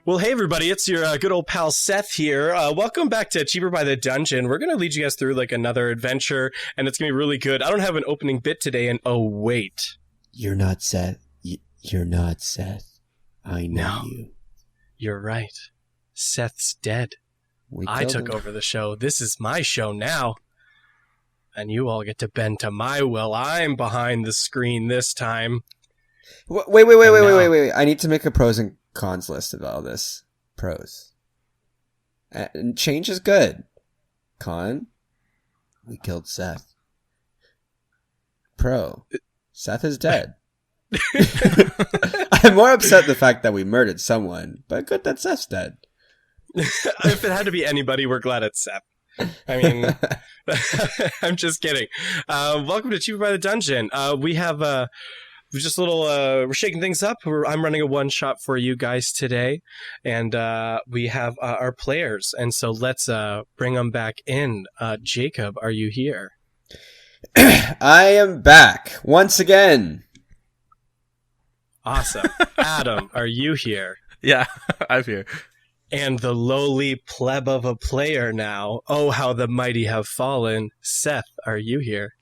Well, hey, everybody, it's your good old pal Seth here. Welcome back to Cheaper by the Dungeon. We're going to lead you guys through, another adventure, and it's going to be really good. I don't have an opening bit today, and oh, wait. You're not Seth. You're not Seth. I know you. You're right. Seth's dead. I took over the show. This is my show now. And you all get to bend to my will. I'm behind the screen this time. Wait. I need to make a pros and cons list of all this. Pros. And change is good. Con. We killed Seth. Pro. Seth is dead. I'm more upset the fact that we murdered someone, but good that Seth's dead. If it had to be anybody, we're glad it's Seth. I mean, I'm just kidding. Welcome to Cheaper by the Dungeon. We have we're shaking things up. I'm running a one shot for you guys today, and we have our players. And so let's bring them back in. Jacob, are you here? I am back once again. Awesome. Adam, are you here? Yeah, I'm here. And the lowly pleb of a player now. Oh, how the mighty have fallen. Seth, are you here?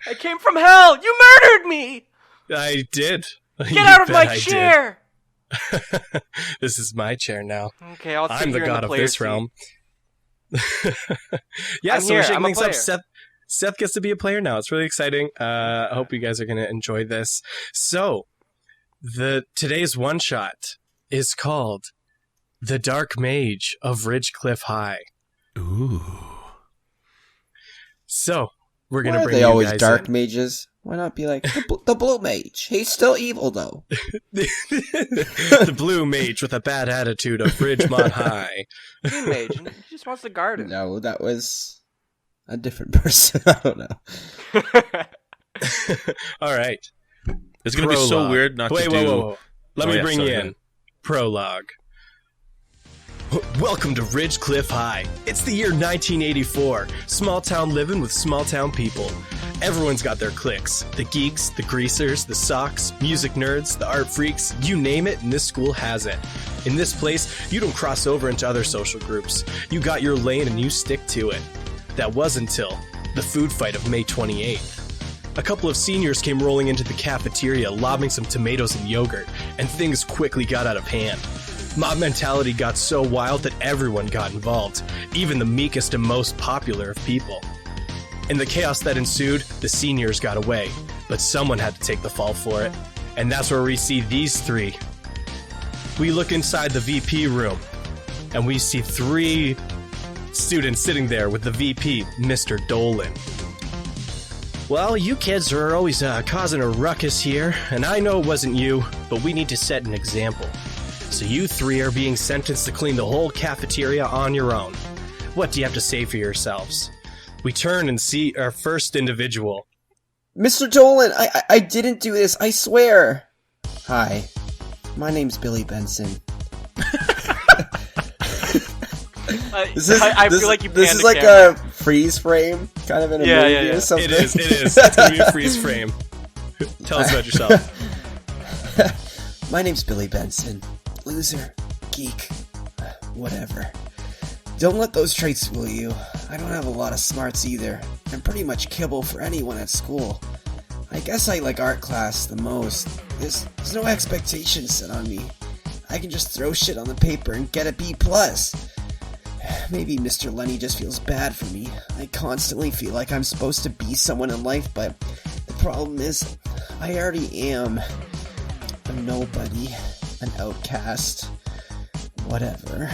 I came from hell! You murdered me! I did. Get out of my chair! This is my chair now. Okay, I'll sit I'm the here god in the of this seat. realm. Yeah, I'm so here. we're shaking I'm a things up. player. Seth gets to be a player now. It's really exciting. I hope you guys are going to enjoy this. So, today's one shot is called The Dark Mage of Ridgecliff High. Ooh. So, we're going Why to are bring they you always guys dark in. mages? Why not be like the blue mage? He's still evil though. The blue mage with a bad attitude of Ridgemont High. Green mage. He just wants the garden. No, that was a different person. I don't know. All right. It's going to be so Prologue. weird not Wait, to do... whoa. Let me bring you sorry, in. Prologue. Welcome to Ridgecliff High. It's the year 1984. Small town living with small town people. Everyone's got their cliques. The geeks, the greasers, the socks, music nerds, the art freaks, you name it, and this school has it. In this place, you don't cross over into other social groups. You got your lane and you stick to it. That was until the food fight of May 28th. A couple of seniors came rolling into the cafeteria, lobbing some tomatoes and yogurt, and things quickly got out of hand. Mob mentality got so wild that everyone got involved, even the meekest and most popular of people. In the chaos that ensued, the seniors got away, but someone had to take the fall for it, and that's where we see these three. We look inside the VP room, and we see three students sitting there with the VP, Mr. Dolan. Well, you kids are always causing a ruckus here, and I know it wasn't you, but we need to set an example. So you three are being sentenced to clean the whole cafeteria on your own. What do you have to say for yourselves? We turn and see our first individual. Mr. Dolan, I didn't do this, I swear. Hi, my name's Billy Benson. I feel like you This panned is the like camera. a freeze frame, kind of in a Yeah, movie yeah, yeah. or something. It is. It's going to be a freeze frame. Tell us about yourself. My name's Billy Benson. Loser, geek, whatever. Don't let those traits fool you. I don't have a lot of smarts either. I'm pretty much kibble for anyone at school. I guess I like art class the most. There's no expectations set on me. I can just throw shit on the paper and get a B+. Maybe Mr. Lenny just feels bad for me. I constantly feel like I'm supposed to be someone in life, but the problem is, I already am. A nobody. An outcast. Whatever.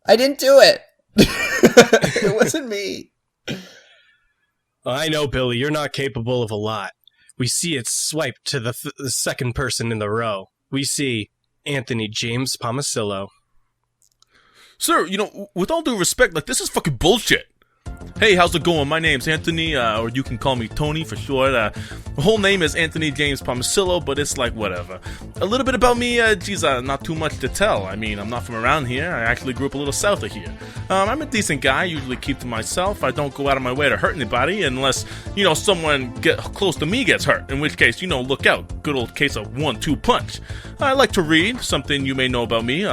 I didn't do it! It wasn't me. I know, Billy, you're not capable of a lot. We see it swiped to the second person in the row. We see Anthony James Pomacillo. Sir, with all due respect, this is fucking bullshit. Hey, how's it going? My name's Anthony, or you can call me Tony for short. My whole name is Anthony James Palmicillo, but it's like whatever. A little bit about me, not too much to tell. I mean, I'm not from around here. I actually grew up a little south of here. I'm a decent guy. I usually keep to myself. I don't go out of my way to hurt anybody unless, someone close to me gets hurt. In which case, look out. Good old case of 1-2 punch. I like to read, something you may know about me.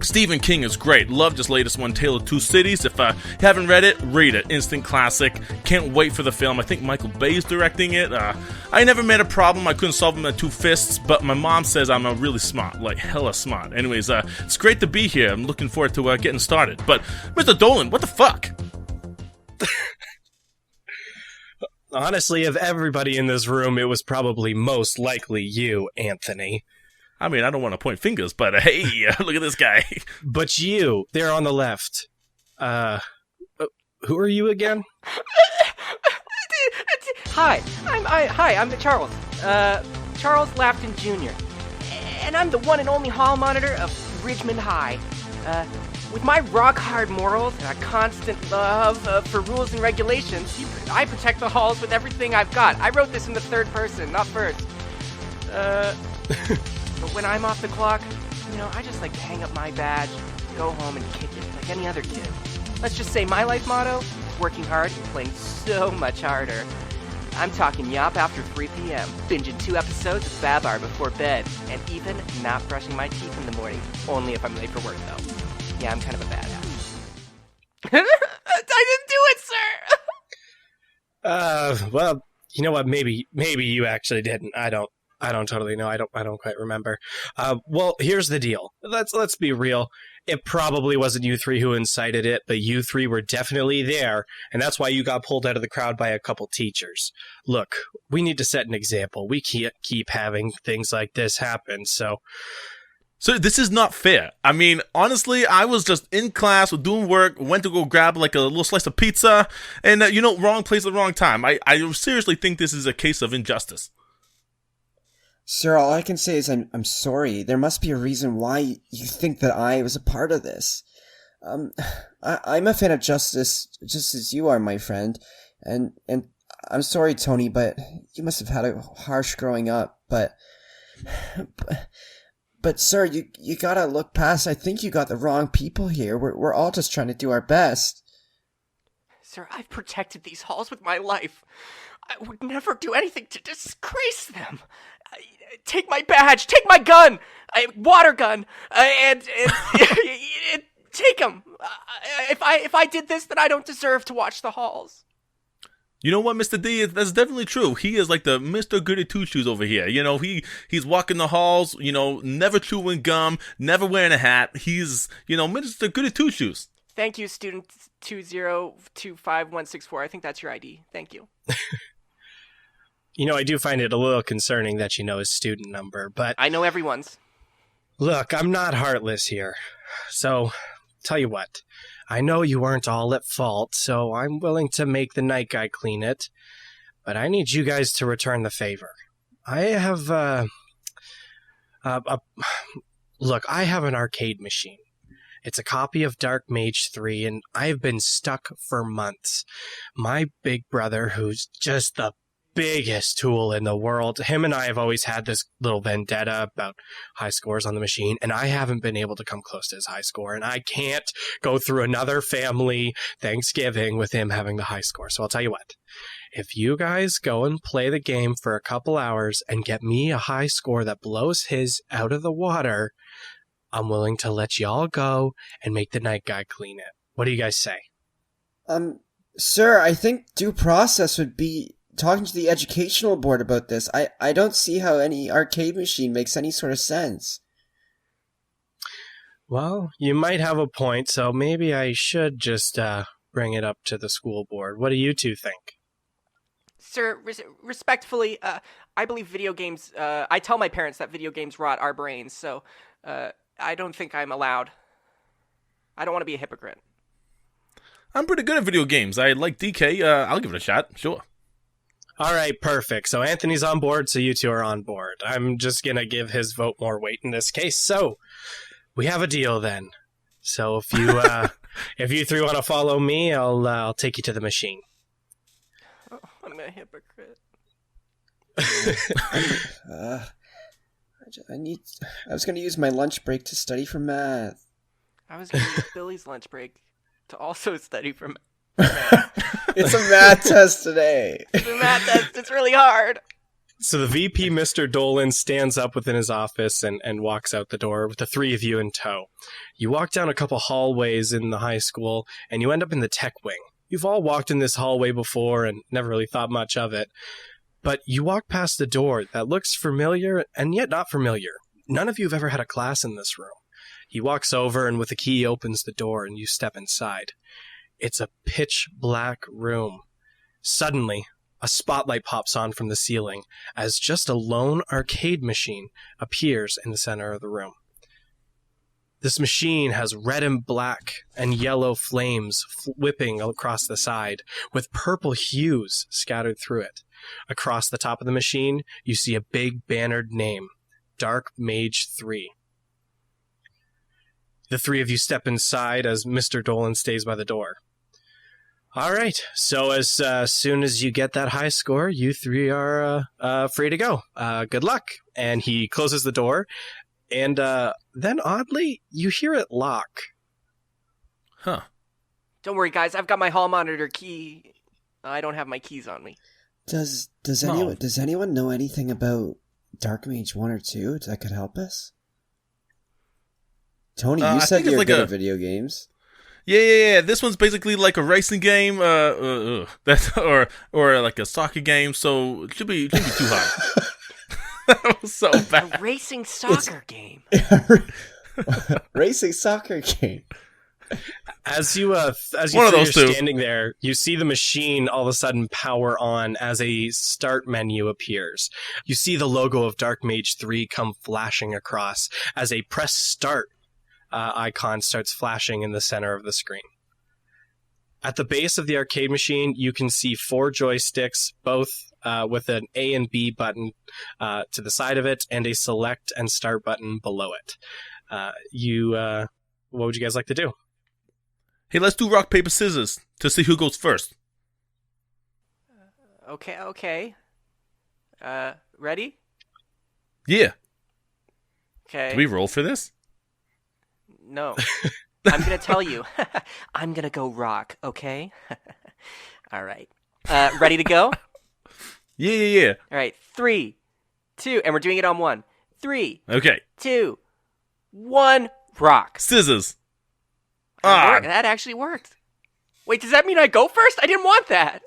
Stephen King is great. Loved his latest one, Tale of Two Cities. If you haven't read it, read it. Instant classic. Can't wait for the film. I think Michael Bay is directing it. I never made a problem. I couldn't solve them at two fists, but my mom says I'm really smart, like hella smart. Anyways, it's great to be here. I'm looking forward to getting started. But, Mr. Dolan, what the fuck? Honestly, of everybody in this room, it was probably most likely you, Anthony. I mean, I don't want to point fingers, but hey, look at this guy. But you, there on the left. Who are you again? Hi, I'm Charles. Charles Lafton Jr. And I'm the one and only hall monitor of Richmond High. With my rock-hard morals and a constant love for rules and regulations, I protect the halls with everything I've got. I wrote this in the third person, not first. But when I'm off the clock, I just like to hang up my badge, go home and kick it like any other kid. Let's just say my life motto is working hard and playing so much harder. I'm talking yop after 3 p.m., binging 2 episodes of Babar before bed, and even not brushing my teeth in the morning, only if I'm late for work, though. Yeah, I'm kind of a badass. I didn't do it, sir! Well, you know what? Maybe you actually didn't. I don't totally know. I don't quite remember. Well, here's the deal. Let's be real. It probably wasn't you three who incited it, but you three were definitely there, and that's why you got pulled out of the crowd by a couple teachers. Look, we need to set an example. We can't keep having things like this happen, so this is not fair. I mean, honestly, I was just in class, doing work, went to go grab like a little slice of pizza, and wrong place at the wrong time. I seriously think this is a case of injustice. Sir, all I can say is I'm sorry. There must be a reason why you think that I was a part of this. I'm a fan of justice, just as you are, my friend. And I'm sorry, Tony, but you must have had a harsh growing up. But sir, you gotta look past. I think you got the wrong people here. We're all just trying to do our best. Sir, I've protected these halls with my life. I would never do anything to disgrace them. Take my badge, take my gun, water gun, and take them. If I did this, then I don't deserve to watch the halls. You know what, Mr. D? That's definitely true. He is like the Mr. Goody Two-Shoes over here. He's walking the halls, never chewing gum, never wearing a hat. He's, Mr. Goody Two-Shoes. Thank you, student 2025164. I think that's your ID. Thank you. I do find it a little concerning that you know his student number, but I know everyone's. Look, I'm not heartless here. So, tell you what. I know you weren't all at fault, so I'm willing to make the night guy clean it. But I need you guys to return the favor. I have, Look, I have an arcade machine. It's a copy of Dark Mage 3, and I've been stuck for months. My big brother, who's just the biggest tool in the world. Him and I have always had this little vendetta about high scores on the machine, and I haven't been able to come close to his high score, and I can't go through another family Thanksgiving with him having the high score. So I'll tell you what. If you guys go and play the game for a couple hours and get me a high score that blows his out of the water, I'm willing to let y'all go and make the night guy clean it. What do you guys say? Sir, I think due process would be talking to the educational board about this. I don't see how any arcade machine makes any sort of sense. Well, you might have a point, so maybe I should just bring it up to the school board. What do you two think? Sir, respectfully, I believe video games, I tell my parents that video games rot our brains, so I don't think I'm allowed. I don't want to be a hypocrite. I'm pretty good at video games. I like DK. I'll give it a shot, sure. All right, perfect. So Anthony's on board, so you two are on board. I'm just going to give his vote more weight in this case. So we have a deal then. So if you If you three want to follow me, I'll take you to the machine. Oh, I'm a hypocrite. I was going to use my lunch break to study for math. I was going to use Billy's lunch break to also study for math. It's a math test today. The math test, it's really hard. So the VP, Mr. Dolan, stands up within his office and walks out the door with the three of you in tow. You walk down a couple hallways in the high school, and you end up in the tech wing. You've all walked in this hallway before and never really thought much of it. But you walk past a door that looks familiar and yet not familiar. None of you have ever had a class in this room. He walks over and with a key opens the door and you step inside. It's a pitch black room. Suddenly, a spotlight pops on from the ceiling as just a lone arcade machine appears in the center of the room. This machine has red and black and yellow flames whipping across the side, with purple hues scattered through it. Across the top of the machine, you see a big bannered name, Dark Mage 3. The three of you step inside as Mr. Dolan stays by the door. All right, so as soon as you get that high score, you three are free to go. Good luck. And he closes the door, and then oddly, you hear it lock. Huh. Don't worry, guys. I've got my hall monitor key. I don't have my keys on me. Does No. anyone know anything about Dark Mage 1 or 2 that could help us? Tony, you I said think it's you're like good a- at video games. Yeah. This one's basically like a racing game, that's or like a soccer game. So it should be too high. That was so A bad. racing soccer game. Racing soccer game. As you One of three are those two. standing there, you see the machine all of a sudden power on as a start menu appears. You see the logo of Dark Mage 3 come flashing across as a press start icon starts flashing in the center of the screen. At the base of the arcade machine, you can see 4 joysticks, both with an A and B button to the side of it and a select and start button below it. What would you guys like to do? Hey, let's do rock, paper, scissors to see who goes first. Okay. Ready? Yeah. Okay. Do we roll for this? No. I'm going to tell you. I'm going to go rock, okay? All right. Ready to go? Yeah. All right. 3, 2, and we're doing it on 1. 3, Okay. 2, 1, rock. Scissors. That actually worked. Wait, does that mean I go first? I didn't want that.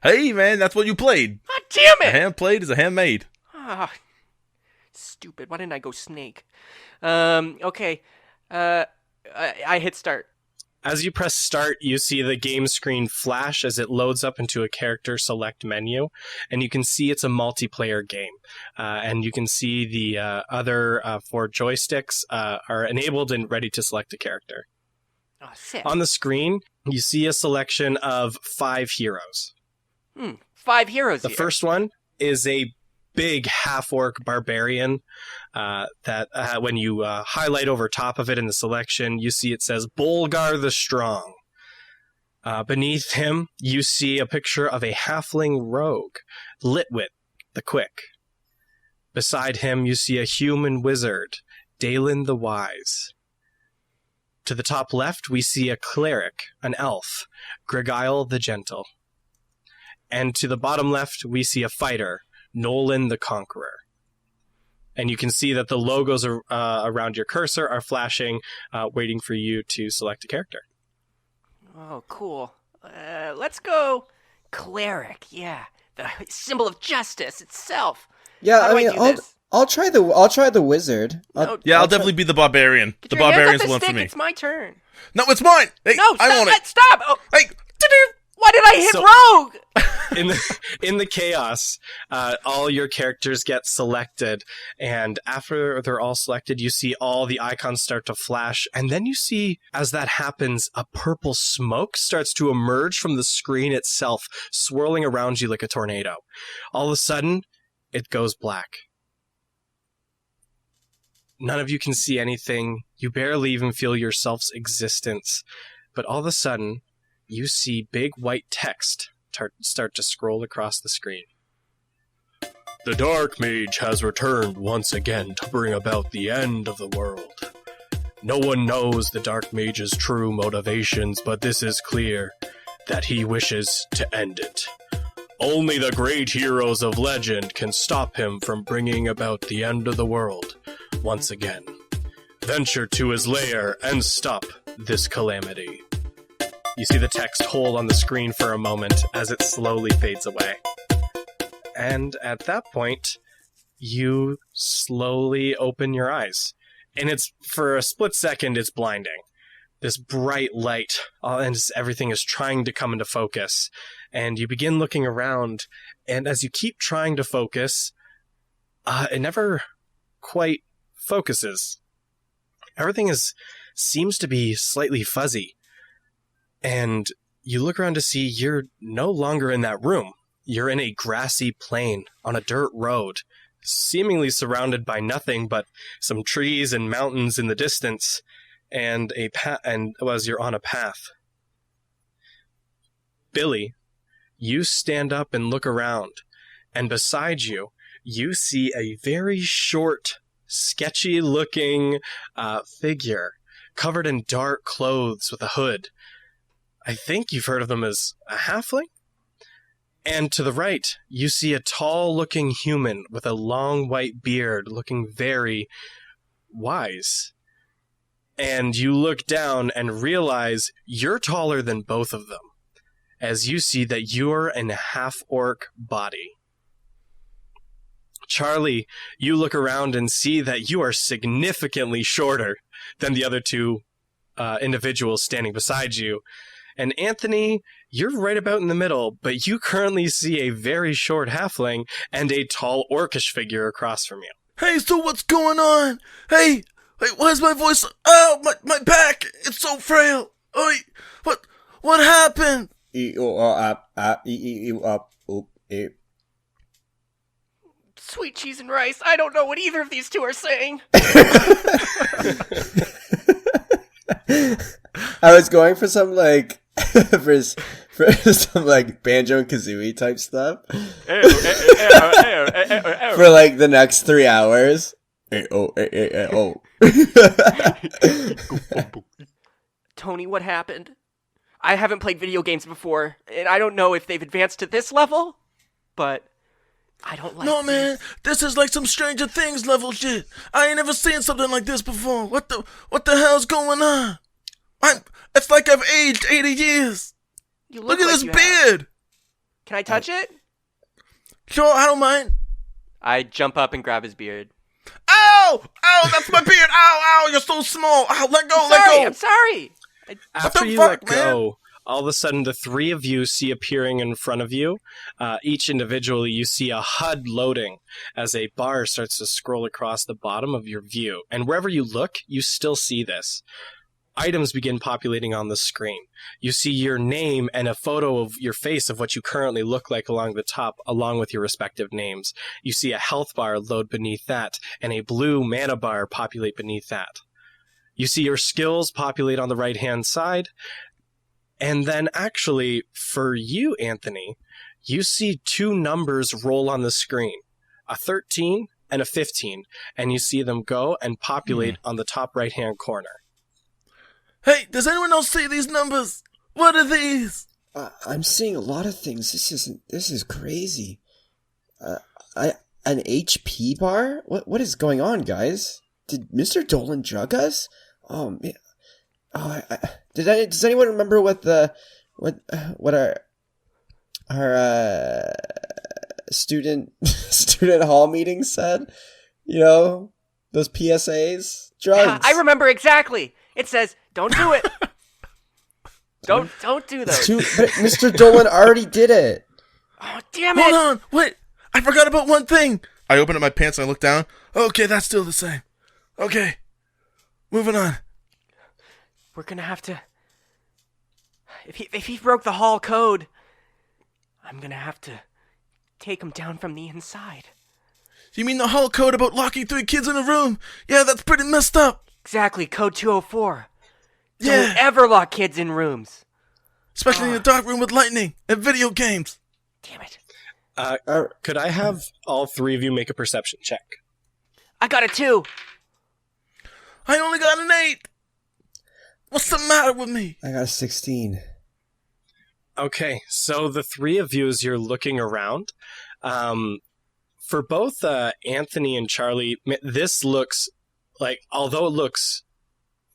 Hey, man, that's what you played. God damn A it! hand played is a hand made. Ah, stupid. Why didn't I go snake? Okay. I hit start. As you press start, you see the game screen flash as it loads up into a character select menu, and you can see it's a multiplayer game. And you can see the other 4 joysticks are enabled and ready to select a character. Oh, sick. On the screen, you see a selection of 5 heroes. 5 heroes The here. first one is a big half-orc barbarian that when you highlight over top of it in the selection, you see it says Bolgar the Strong. Beneath him, you see a picture of a halfling rogue, Litwit the Quick. Beside him, you see a human wizard, Dalen the Wise. To the top left, we see a cleric, an elf, Gregile the Gentle. And to the bottom left, we see a fighter, Nolan the Conqueror. And you can see that the logos around your cursor are flashing, waiting for you to select a character. Oh, cool. Let's go cleric. Yeah, the symbol of justice itself. Yeah, How do I do this? I'll try the wizard. No, Yeah, I'll try- definitely be the barbarian. Get The your hands barbarian's off the one stick. for me. It's my turn. No, it's mine. Hey, No, I want it. Stop! Oh, Hey, why did I hit So- rogue? In the chaos, all your characters get selected, and after they're all selected, you see all the icons start to flash, and then you see, as that happens, a purple smoke starts to emerge from the screen itself, swirling around you like a tornado. All of a sudden, it goes black. None of you can see anything. You barely even feel yourself's existence. But all of a sudden, you see big white text start to scroll across the screen. The Dark Mage has returned once again to bring about the end of the world. No one knows the Dark Mage's true motivations, but this is clear, that he wishes to end it. Only the great heroes of legend can stop him from bringing about the end of the world once again. Venture to his lair and stop this calamity. You see the text hold on the screen for a moment as it slowly fades away. And at that point, you slowly open your eyes. And it's, for a split second, it's blinding. This bright light, and everything is trying to come into focus. And you begin looking around, and as you keep trying to focus, it never quite focuses. Everything seems to be slightly fuzzy. And you look around to see you're no longer in that room. You're in a grassy plain on a dirt road, seemingly surrounded by nothing but some trees and mountains in the distance, and you're on a path. Billy, you stand up and look around, and beside you, you see a very short, sketchy-looking figure covered in dark clothes with a hood. I think you've heard of them as a halfling? And to the right, you see a tall-looking human with a long white beard looking very wise. And you look down and realize you're taller than both of them, as you see that you're in a half-orc body. Charlie, you look around and see that you are significantly shorter than the other two individuals standing beside you. And Anthony, you're right about in the middle, but you currently see a very short halfling and a tall orcish figure across from you. Hey, so what's going on? Hey, why is my voice... Oh, my back! It's so frail! Oh, what happened? Sweet cheese and rice. I don't know what either of these two are saying. I was going for some, like, for some, like, Banjo and Kazooie type stuff. For, like, the next 3 hours. Tony, what happened? I haven't played video games before, and I don't know if they've advanced to this level, but I don't like No, man, this is like some Stranger Things level shit. I ain't never seen something like this before. What the hell's going on? It's like I've aged 80 years. Look at this beard. Can I touch it? Sure, I don't mind. I jump up and grab his beard. Ow! Ow, that's my beard! Ow, you're so small! Ow, let go! I'm sorry! After you let go, all of a sudden the three of you see appearing in front of you. Each individually, you see a HUD loading as a bar starts to scroll across the bottom of your view. And wherever you look, you still see this. Items begin populating on the screen. You see your name and a photo of your face of what you currently look like along the top, along with your respective names. You see a health bar load beneath that, and a blue mana bar populate beneath that. You see your skills populate on the right-hand side, and then actually, for you, Anthony, you see two numbers roll on the screen, a 13 and a 15, and you see them go and populate on the top right-hand corner. Hey, does anyone else see these numbers? What are these? I'm seeing a lot of things. This is crazy. An HP bar? What is going on, guys? Did Mr. Dolan drug us? Oh man. Does anyone remember what our student hall meeting said? You know, those PSAs? Drugs. I remember exactly. It says, don't do it. Don't do those. But Mr. Dolan already did it. Oh, damn it. Hold on, wait. I forgot about one thing. I open up my pants and I look down. Okay, that's still the same. Okay, moving on. We're gonna have to... If he broke the hall code, I'm gonna have to take him down from the inside. You mean the hall code about locking 3 kids in a room? Yeah, that's pretty messed up. Exactly, code 204. Yeah. Don't ever lock kids in rooms. Especially in a dark room with lightning and video games. Damn it. Could I have all 3 of you make a perception check? I got a 2. I only got an 8. What's the matter with me? I got a 16. Okay, so the 3 of you, as you're looking around, for both Anthony and Charlie, this looks like, although it looks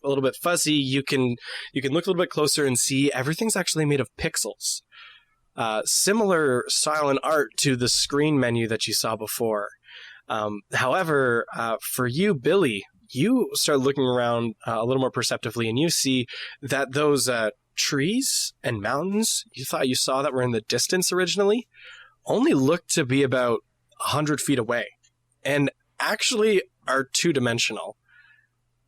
a little bit fuzzy, you can look a little bit closer and see everything's actually made of pixels. Similar style and art to the screen menu that you saw before. However, for you, Billy, you start looking around a little more perceptively, and you see that those trees and mountains you thought you saw that were in the distance originally only look to be about 100 feet away, and actually are 2-dimensional.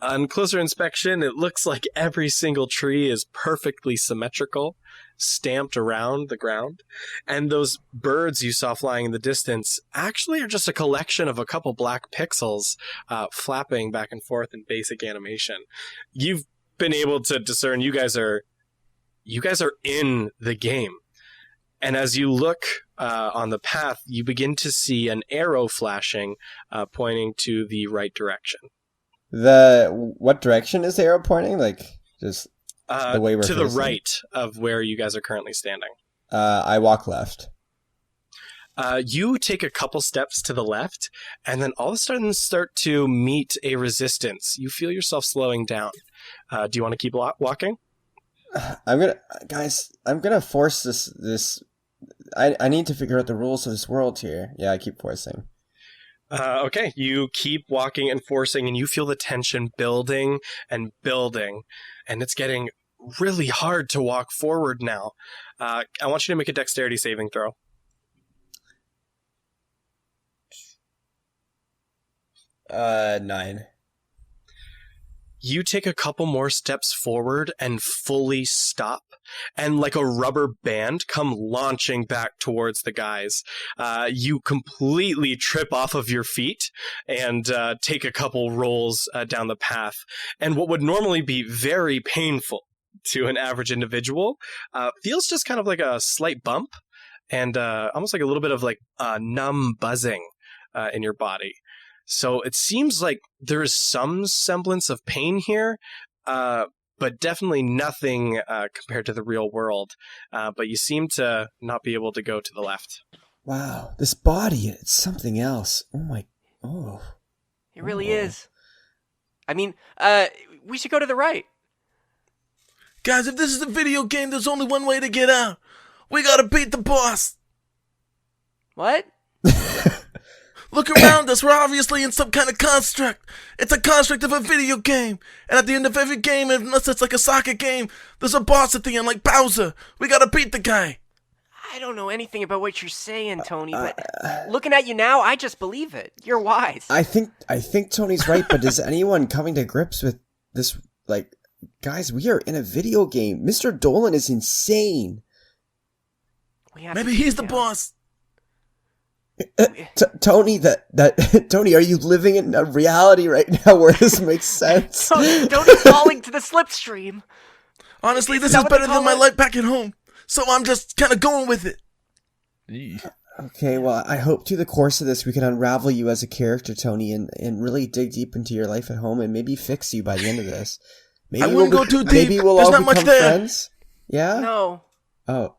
On closer inspection, it looks like every single tree is perfectly symmetrical, stamped around the ground, and those birds you saw flying in the distance actually are just a collection of a couple black pixels flapping back and forth in basic animation. You've been able to discern you guys are in the game. And as you look on the path, you begin to see an arrow flashing, pointing to the right direction. What direction is the arrow pointing? Like, just the way we're to the facing? right of where you guys are currently standing. I walk left. You take a couple steps to the left, and then all of a sudden start to meet a resistance. You feel yourself slowing down. Do you want to keep walking? I'm gonna force this. I need to figure out the rules of this world here. Yeah, I keep forcing. Okay, you keep walking and forcing, and you feel the tension building and building, and it's getting really hard to walk forward now. I want you to make a dexterity saving throw. Nine. You take a couple more steps forward and fully stop, and like a rubber band come launching back towards the guys. You completely trip off of your feet and take a couple rolls down the path. And what would normally be very painful to an average individual feels just kind of like a slight bump and almost like a little bit of like numb buzzing in your body. So it seems like there is some semblance of pain here, but definitely nothing compared to the real world. But you seem to not be able to go to the left. Wow, this body, it's something else. Oh. It really is. I mean, we should go to the right. Guys, if this is a video game, there's only one way to get out. We gotta beat the boss. What? Look around us. We're obviously in some kind of construct. It's a construct of a video game. And at the end of every game, unless it's like a soccer game, there's a boss at the end like Bowser. We gotta beat the guy. I don't know anything about what you're saying, Tony, but looking at you now, I just believe it. You're wise. I think Tony's right, but is anyone coming to grips with this? Like, guys, we are in a video game. Mr. Dolan is insane. Maybe he's the boss. Tony, Tony, are you living in a reality right now where this makes sense? Tony's falling to the slipstream. Honestly, this is better than my life back at home, so I'm just kind of going with it. Okay, well, I hope through the course of this we can unravel you as a character, Tony, and really dig deep into your life at home and maybe fix you by the end of this. Maybe I wouldn't go too deep. Maybe we'll There's all not much become there. friends. Yeah? No. Oh.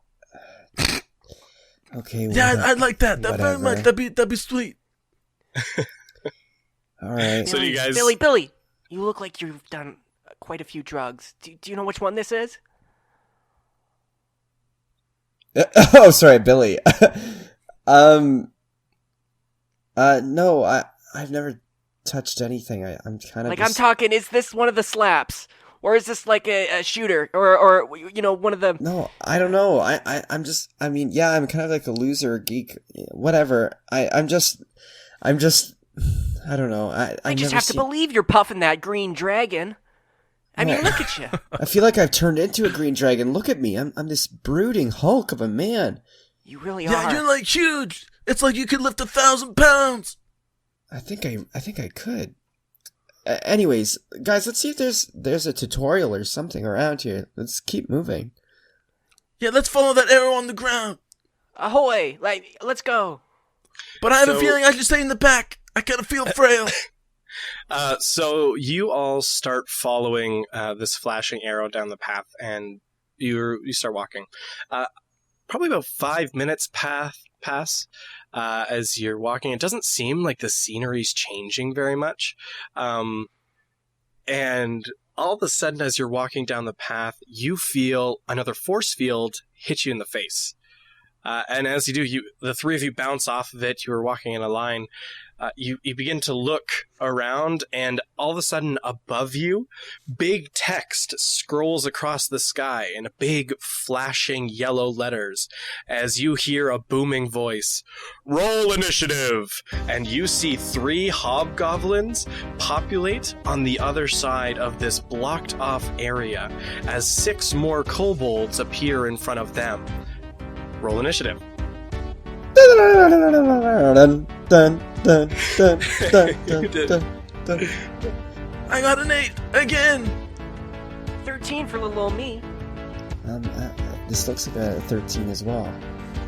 Okay. Well, yeah, I'd like that. That whatever. very much. That'd be sweet. All right. So you guys... Billy, you look like you've done quite a few drugs. Do you know which one this is? Oh, sorry, Billy. No, I've never touched anything. I'm kind of like, I'm talking, is this one of the slaps? Or is this like a shooter? Or you know, one of the... No, I don't know. I'm just, I mean, yeah, I'm kind of like a loser, geek, whatever. I'm just, I don't know. I just have to believe you're puffing that green dragon. I mean, look at you. I feel like I've turned into a green dragon. Look at me. I'm this brooding hulk of a man. You really are. Yeah, you're like huge. It's like you could lift 1,000 pounds. I think I could. Anyways, guys, let's see if there's a tutorial or something around here. Let's keep moving. Yeah, let's follow that arrow on the ground. Ahoy! Let's go. But I have a feeling I should stay in the back. I kind of feel frail. So you all start following this flashing arrow down the path, and you start walking. Probably about 5 minutes pass as you're walking. It doesn't seem like the scenery's changing very much. And all of a sudden, as you're walking down the path, you feel another force field hit you in the face. And as you do, the three of you bounce off of it. You were walking in a line. You begin to look around, and all of a sudden, above you, big text scrolls across the sky in big, flashing yellow letters as you hear a booming voice, "Roll initiative!" And you see 3 hobgoblins populate on the other side of this blocked-off area as 6 more kobolds appear in front of them. Roll initiative. I got an 8 again. 13 for little old me. This looks like a 13 as well.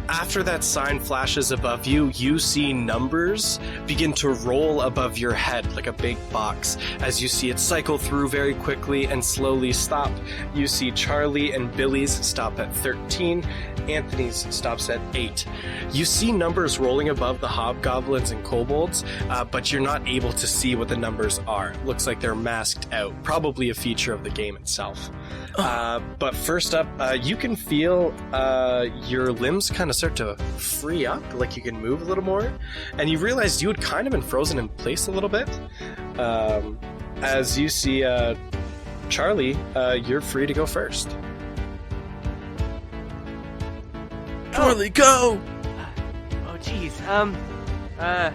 After that sign flashes above you, you see numbers begin to roll above your head like a big box. As you see it cycle through very quickly and slowly stop, you see Charlie and Billy's stop at 13, Anthony's stops at 8. You see numbers rolling above the hobgoblins and kobolds, but you're not able to see what the numbers are. It looks like they're masked out, probably a feature of the game itself. But first up, you can feel your limbs kind of start to free up, like you can move a little more, and you realize you had kind of been frozen in place a little bit. As you see Charlie, you're free to go first. Charlie, go! Oh, geez. I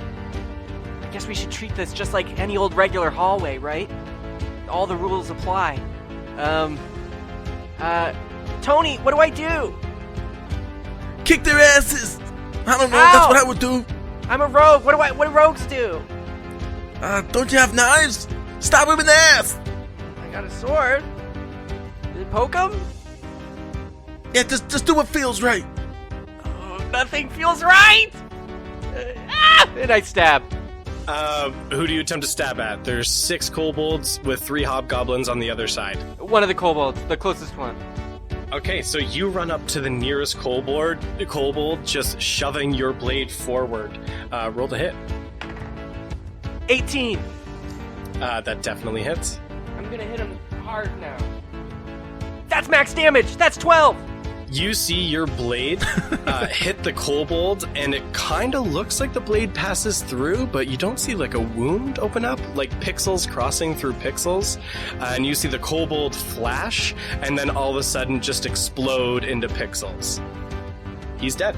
guess we should treat this just like any old regular hallway, right? All the rules apply. Tony, what do I do? Kick their asses! I don't know, Ow! That's what I would do. I'm a rogue. What do rogues do? Don't you have knives? Stab him in the ass! I got a sword. Poke him? Yeah, just do what feels right. Oh, nothing feels right! And I stab. Who do you attempt to stab at? There's 6 kobolds with 3 hobgoblins on the other side. One of the kobolds, the closest one. Okay, so you run up to the nearest kobold, just shoving your blade forward. Roll to hit. 18. That definitely hits. I'm gonna hit him hard now. That's max damage! That's 12! You see your blade hit the kobold, and it kind of looks like the blade passes through, but you don't see like a wound open up, like pixels crossing through pixels. And you see the kobold flash, and then all of a sudden just explode into pixels. He's dead.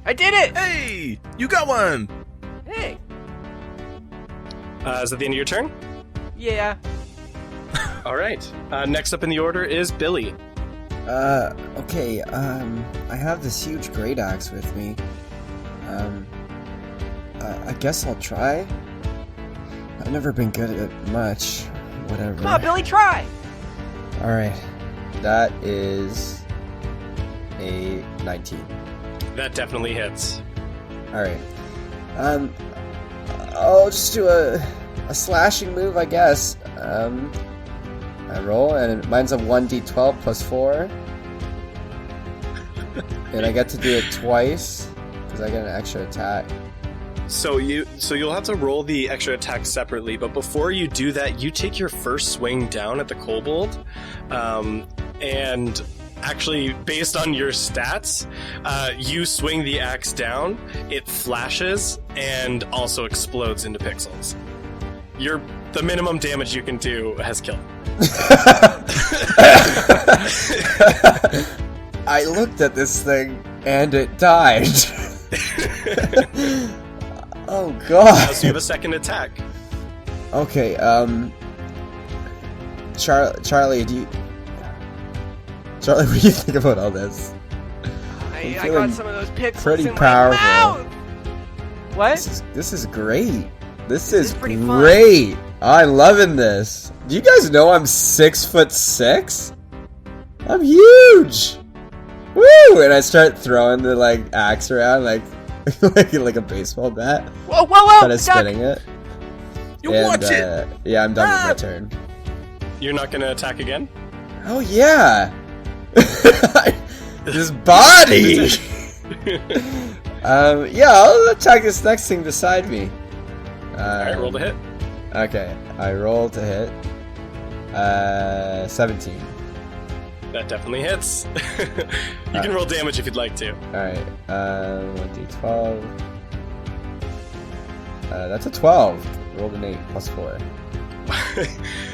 I did it! Hey, you got one! Hey. Is that the end of your turn? Yeah. All right. Next up in the order is Billy. Okay, I have this huge great axe with me. I guess I'll try. I've never been good at it much. Whatever. Come on, Billy, try! Alright. That is a 19. That definitely hits. Alright. I'll just do a slashing move, I guess. I roll, and mine's a 1d12 plus 4. And I get to do it twice, because I get an extra attack. So you'll have to roll the extra attack separately, but before you do that, you take your first swing down at the kobold, and actually, based on your stats, you swing the axe down, it flashes, and also explodes into pixels. The minimum damage you can do has killed. I looked at this thing, and it died. Oh, God. So you have a second attack. Okay, Charlie, Charlie, what do you think about all this? I got some of those pixels pretty in powerful. my mouth! What? This is great. This is pretty great. Fun. I'm loving this. Do you guys know I'm 6'6"? I'm huge. Woo! And I start throwing the axe around like a baseball bat. Whoa! Kind of spinning it. You watch it. Yeah, I'm done with my turn. You're not gonna attack again? Oh yeah. This body. Yeah, I'll attack this next thing beside me. Alright, roll to hit. Okay, I roll to hit. 17. That definitely hits. You can roll damage if you'd like to. Alright, 1d12. That's a 12. Rolled an 8 plus 4.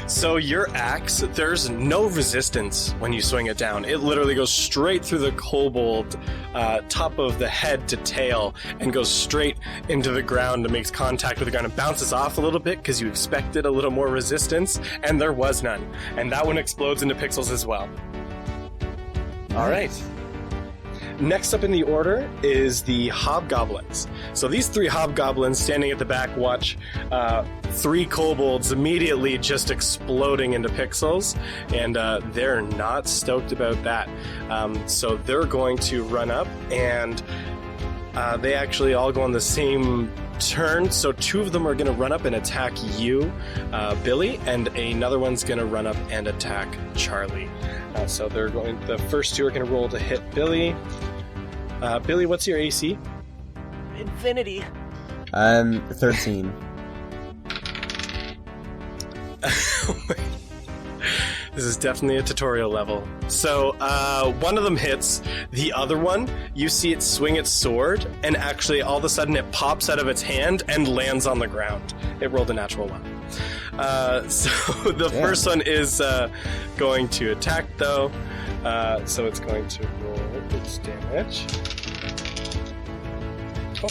So your axe, there's no resistance when you swing it down. It literally goes straight through the kobold, top of the head to tail, and goes straight into the ground and makes contact with the ground and bounces off a little bit because you expected a little more resistance, and there was none. And that one explodes into pixels as well. All right. Next up in the order is the hobgoblins. So these 3 hobgoblins standing at the back watch 3 kobolds immediately just exploding into pixels, and they're not stoked about that. So they're going to run up, and they actually all go on the same turn. So 2 of them are going to run up and attack you, Billy, and another one's going to run up and attack Charlie. So they're going. The first 2 are going to roll to hit Billy. Billy, what's your AC? Infinity. 13. This is definitely a tutorial level. So, one of them hits. The other one, you see it swing its sword, and actually, all of a sudden, it pops out of its hand and lands on the ground. It rolled a natural 1. So, the first one is going to attack, though. So, it's going to roll its damage. Oh,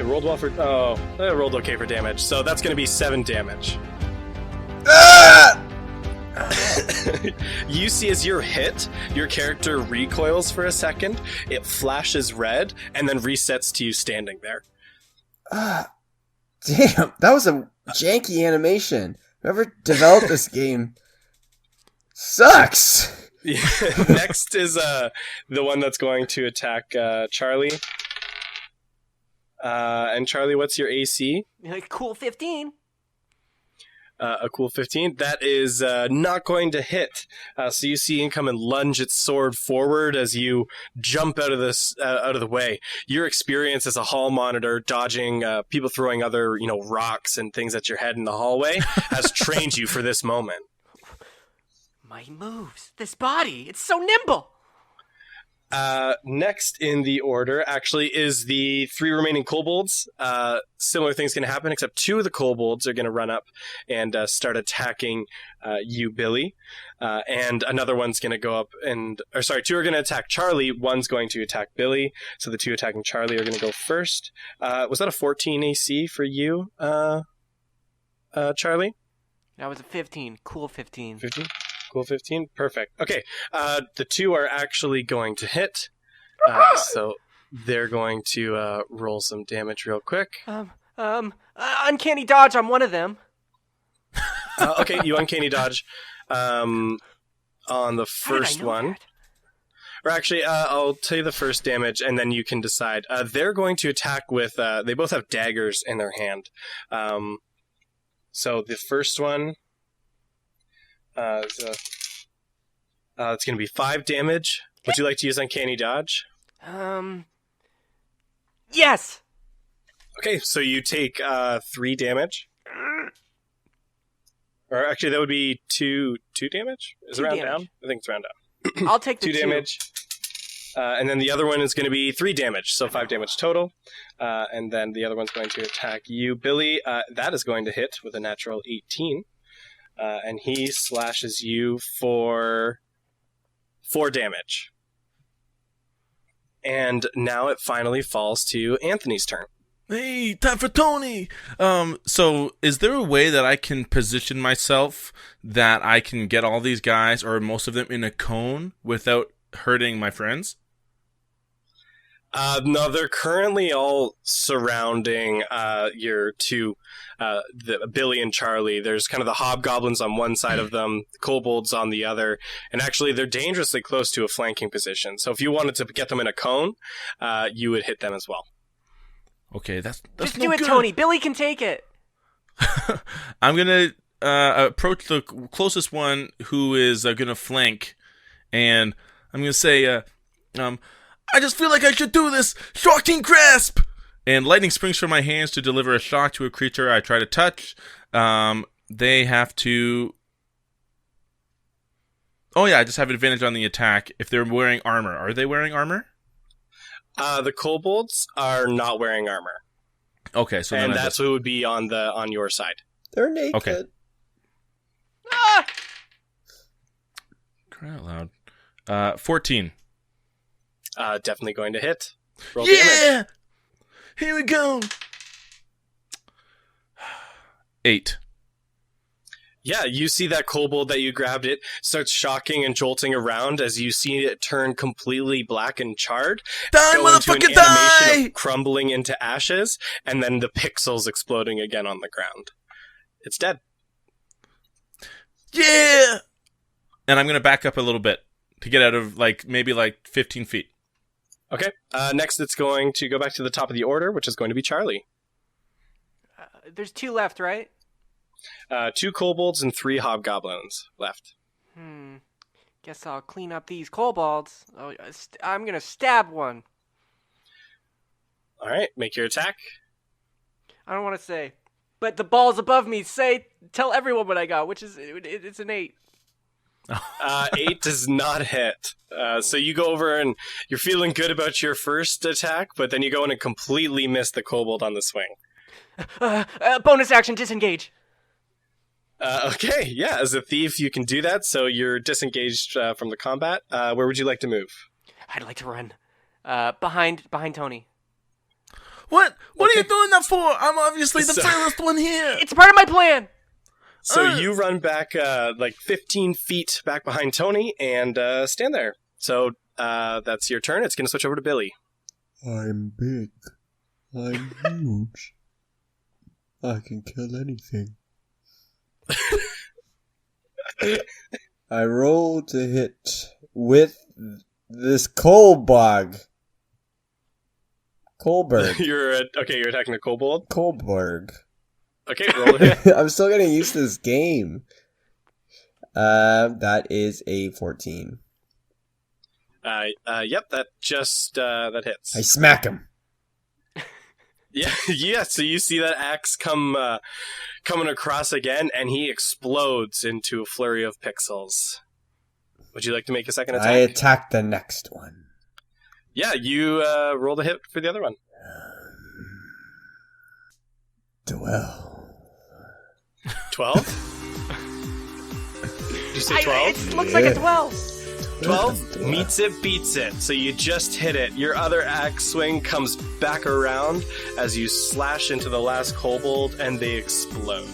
it rolled well for... Oh, it rolled okay for damage. So, that's going to be 7 damage. Ah! You see as you're hit, your character recoils for a second, it flashes red, and then resets to you standing there. Damn, that was a janky animation. Whoever developed this game sucks. Yeah, next is the one that's going to attack Charlie. And Charlie, what's your AC? Cool 15. A cool 15. That is not going to hit. So you see him come and lunge its sword forward as you jump out of the way. Your experience as a hall monitor, dodging people throwing other rocks and things at your head in the hallway, has trained you for this moment. My moves. This body. It's so nimble. Next in the order, actually, is the 3 remaining kobolds. Similar things going to happen, except 2 of the kobolds are going to run up and start attacking you, Billy. And another one's going to go up and... 2 are going to attack Charlie. 1's going to attack Billy. So the 2 attacking Charlie are going to go first. Was that a 14 AC for you, Charlie? That was a 15. Cool 15. 15? Cool 15? Perfect. Okay, the 2 are actually going to hit. So they're going to roll some damage real quick. Uncanny dodge on one of them. Okay, you uncanny dodge on the first one. That? Or actually, I'll tell you the first damage, and then you can decide. They're going to attack with... they both have daggers in their hand. So the first one... it's going to be 5 damage. Would you like to use Uncanny Dodge? Yes! Okay, so you take 3 damage. Or actually, that would be 2 damage? Is it round down? I think it's round down. I'll take the 2. 2 damage. And then the other one is going to be 3 damage, so 5 damage total. And then the other one's going to attack you, Billy. That is going to hit with a natural 18. And he slashes you for 4 damage. And now it finally falls to Anthony's turn. Hey, time for Tony! So is there a way that I can position myself that I can get all these guys, or most of them, in a cone without hurting my friends? No, they're currently all surrounding your two, Billy and Charlie. There's kind of the hobgoblins on one side of them, the kobolds on the other, and actually they're dangerously close to a flanking position. So if you wanted to get them in a cone, you would hit them as well. Okay, that's Just no do it, good. Tony. Billy can take it. I'm gonna approach the closest one who is gonna flank, and I'm gonna say, I just feel like I should do this! Shocking grasp! And lightning springs from my hands to deliver a shock to a creature I try to touch. They have to... Oh yeah, I just have advantage on the attack if they're wearing armor. Are they wearing armor? The kobolds are not wearing armor. Okay, so and then that's what would be on your side. They're naked. Okay. Ah! Cry out loud. 14. Definitely going to hit. Roll Yeah! damage. Here we go! 8. Yeah, you see that kobold that you grabbed, it starts shocking and jolting around as you see it turn completely black and charred. Die, go into an motherfucker, animation die! of crumbling into ashes, and then the pixels exploding again on the ground. It's dead. Yeah! And I'm going to back up a little bit to get out of, maybe 15 feet. Okay, next it's going to go back to the top of the order, which is going to be Charlie. There's 2 left, right? 2 kobolds and 3 hobgoblins left. Guess I'll clean up these kobolds. Oh, I'm gonna stab one. All right, make your attack. I don't want to say, but the ball's above me. Tell everyone what I got, which is it's an 8. 8 does not hit. So you go over and you're feeling good about your first attack, but then you go in and completely miss the kobold on the swing. Bonus action, disengage. Okay, yeah, as a thief you can do that, so you're disengaged from the combat. Where would you like to move? I'd like to run. Behind Tony. What? What are you doing that for? I'm obviously the furthest one here. It's part of my plan. So you run back 15 feet back behind Tony and stand there. So that's your turn. It's going to switch over to Billy. I'm big. I'm huge. I can kill anything. I roll to hit with this Kolberg. You're attacking the kobold? Kolberg. Okay, roll it. I'm still getting used to this game. That is a 14. Yep, that just that hits. I smack him. Yeah. So you see that axe coming across again, and he explodes into a flurry of pixels. Would you like to make a second attack? I attack the next one. Yeah, you roll the hit for the other one. 12. 12? Did you say 12? It looks like a 12. 12 meets it, beats it. So you just hit it. Your other axe swing comes back around as you slash into the last kobold, and they explode.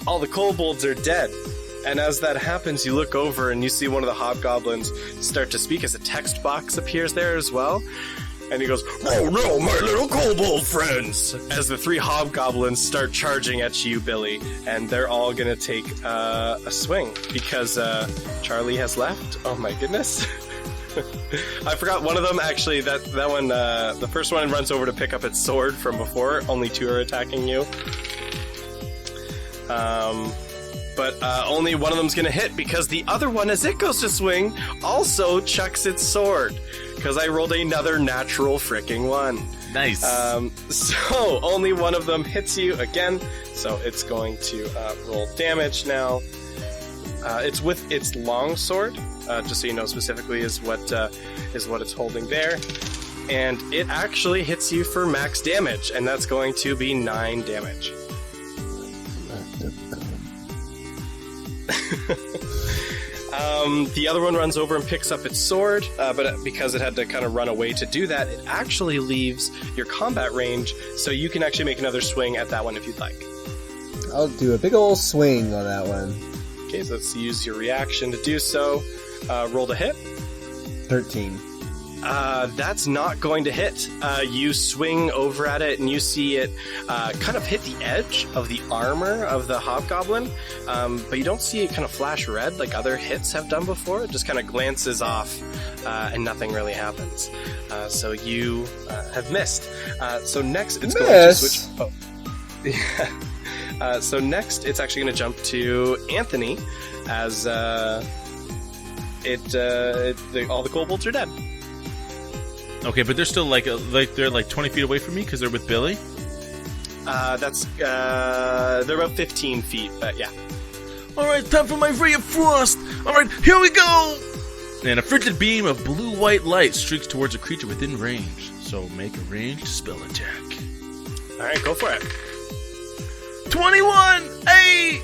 All the kobolds are dead. And as that happens, you look over and you see one of the hobgoblins start to speak as a text box appears there as well. And he goes, "Oh no, my little kobold friends!" As the 3 hobgoblins start charging at you, Billy. And they're all going to take a swing because Charlie has left. Oh my goodness. I forgot one of them, actually, that one, the first one runs over to pick up its sword from before. Only 2 are attacking you. But only one of them's going to hit because the other one, as it goes to swing, also chucks its sword. Because I rolled another natural freaking 1. Nice. So only one of them hits you again. So it's going to roll damage now. It's with its long sword, just so you know specifically is what it's holding there. And it actually hits you for max damage, and that's going to be 9 damage. The other one runs over and picks up its sword, but because it had to kind of run away to do that, it actually leaves your combat range, so you can actually make another swing at that one if you'd like. I'll do a big ol' swing on that one. Okay, so let's use your reaction to do so. Roll to hit. 13. That's not going to hit. You swing over at it and you see it kind of hit the edge of the armor of the hobgoblin, but you don't see it kind of flash red like other hits have done before. It just kind of glances off and nothing really happens. So you have missed. So next it's going to switch... Oh. Yeah. So next it's actually going to jump to Anthony as all the kobolds are dead. Okay, but they're still they're 20 feet away from me because they're with Billy. They're about 15 feet, but yeah. All right, time for my ray of frost. All right, here we go. And a frigid beam of blue-white light streaks towards a creature within range. So make a ranged spell attack. All right, go for it. 21. Hey.